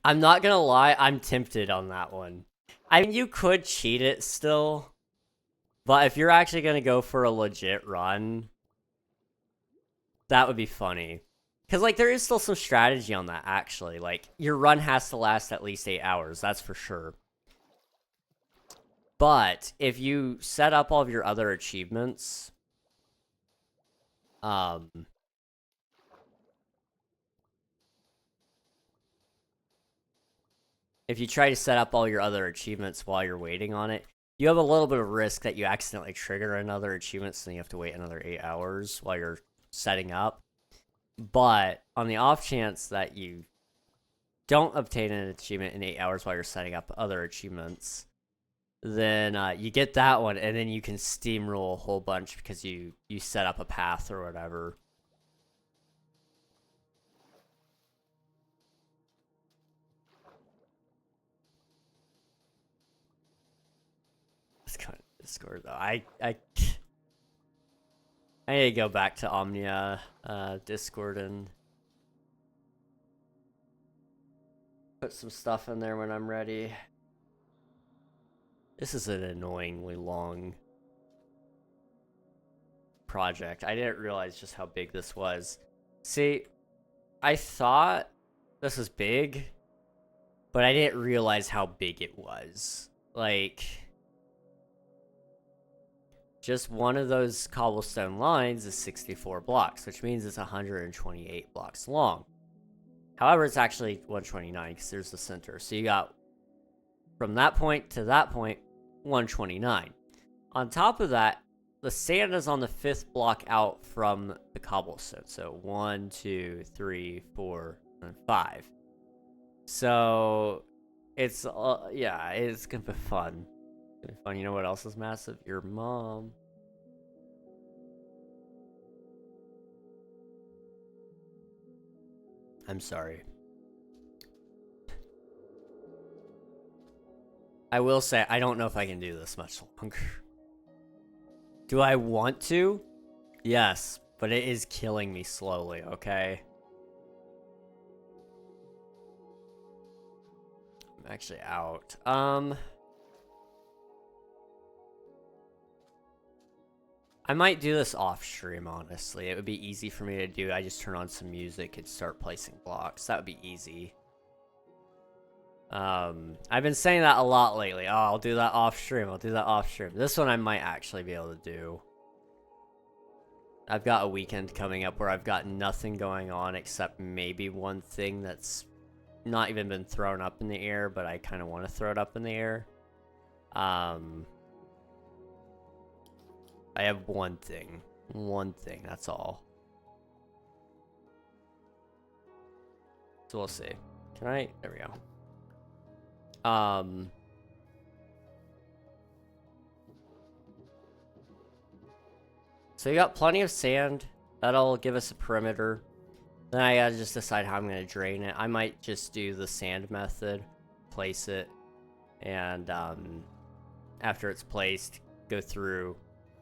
I'm not gonna lie, I'm tempted on that one. I mean, you could cheat it still, but if you're actually gonna go for a legit run, that would be funny. Because, like, there is still some strategy on that, actually. Like, your run has to last at least 8 hours, that's for sure. But if you set up all of your other achievements, if you try to set up all your other achievements while you're waiting on it, you have a little bit of risk that you accidentally trigger another achievement, so then you have to wait another 8 hours while you're setting up. But on the off chance that you don't obtain an achievement in 8 hours while you're setting up other achievements, then you get that one, and then you can steamroll a whole bunch because you set up a path or whatever. It's kind of Discord though. I need to go back to Omnia Discord and put some stuff in there when I'm ready. This is an annoyingly long project. I didn't realize just how big this was. See, I thought this was big, but I didn't realize how big it was. Like, just one of those cobblestone lines is 64 blocks, which means it's 128 blocks long. However, it's actually 129 because there's the center. So you got from that point to that point, 129. On top of that, the sand is on the 5th block out from the cobblestone. So 1, 2, 3, 4, and 5. So it's, yeah, it's gonna be fun. It's gonna be fun. You know what else is massive? Your mom. I'm sorry. I will say, I don't know if I can do this much longer. Do I want to? Yes, but it is killing me slowly, okay? I'm actually out. I might do this off stream, honestly. It would be easy for me to do. I just turn on some music and start placing blocks. That would be easy. I've been saying that a lot lately. Oh, I'll do that off stream. I'll do that off stream. This one I might actually be able to do. I've got a weekend coming up where I've got nothing going on except maybe one thing that's not even been thrown up in the air, but I kind of want to throw it up in the air. I have one thing, that's all. So we'll see. Can I? There we go. So you got plenty of sand. That'll give us a perimeter. Then I gotta just decide how I'm gonna drain it. I might just do the sand method, place it, and after it's placed, go through,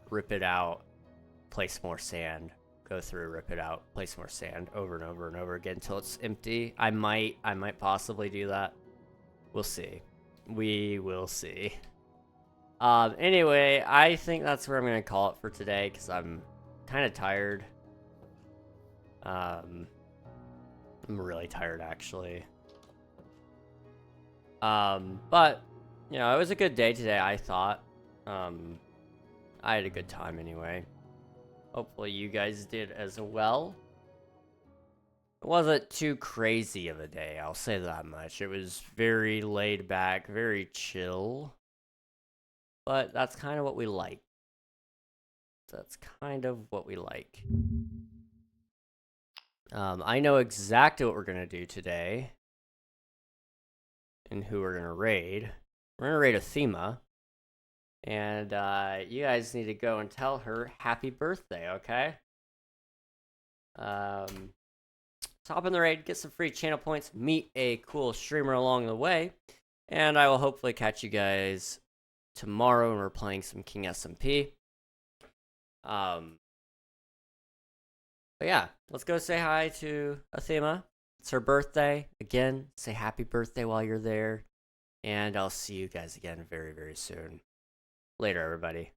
rip it out, place more sand, go through, rip it out, place more sand, over and over and over again until it's empty. I might possibly do that. We'll see. We will see. Anyway, I think that's where I'm gonna call it for today because I'm kind of tired. I'm really tired actually. But you know, it was a good day today, I thought. I had a good time anyway. Hopefully you guys did as well. It wasn't too crazy of a day, I'll say that much. It was very laid back, very chill. But that's kind of what we like. That's kind of what we like. I know exactly what we're going to do today. And who we're going to raid. We're going to raid Athema. And you guys need to go and tell her happy birthday, okay? So hop in the raid, get some free channel points, meet a cool streamer along the way. And I will hopefully catch you guys tomorrow when we're playing some King SMP. But yeah, let's go say hi to Athema. It's her birthday. Again, say happy birthday while you're there. And I'll see you guys again very, very soon. Later, everybody.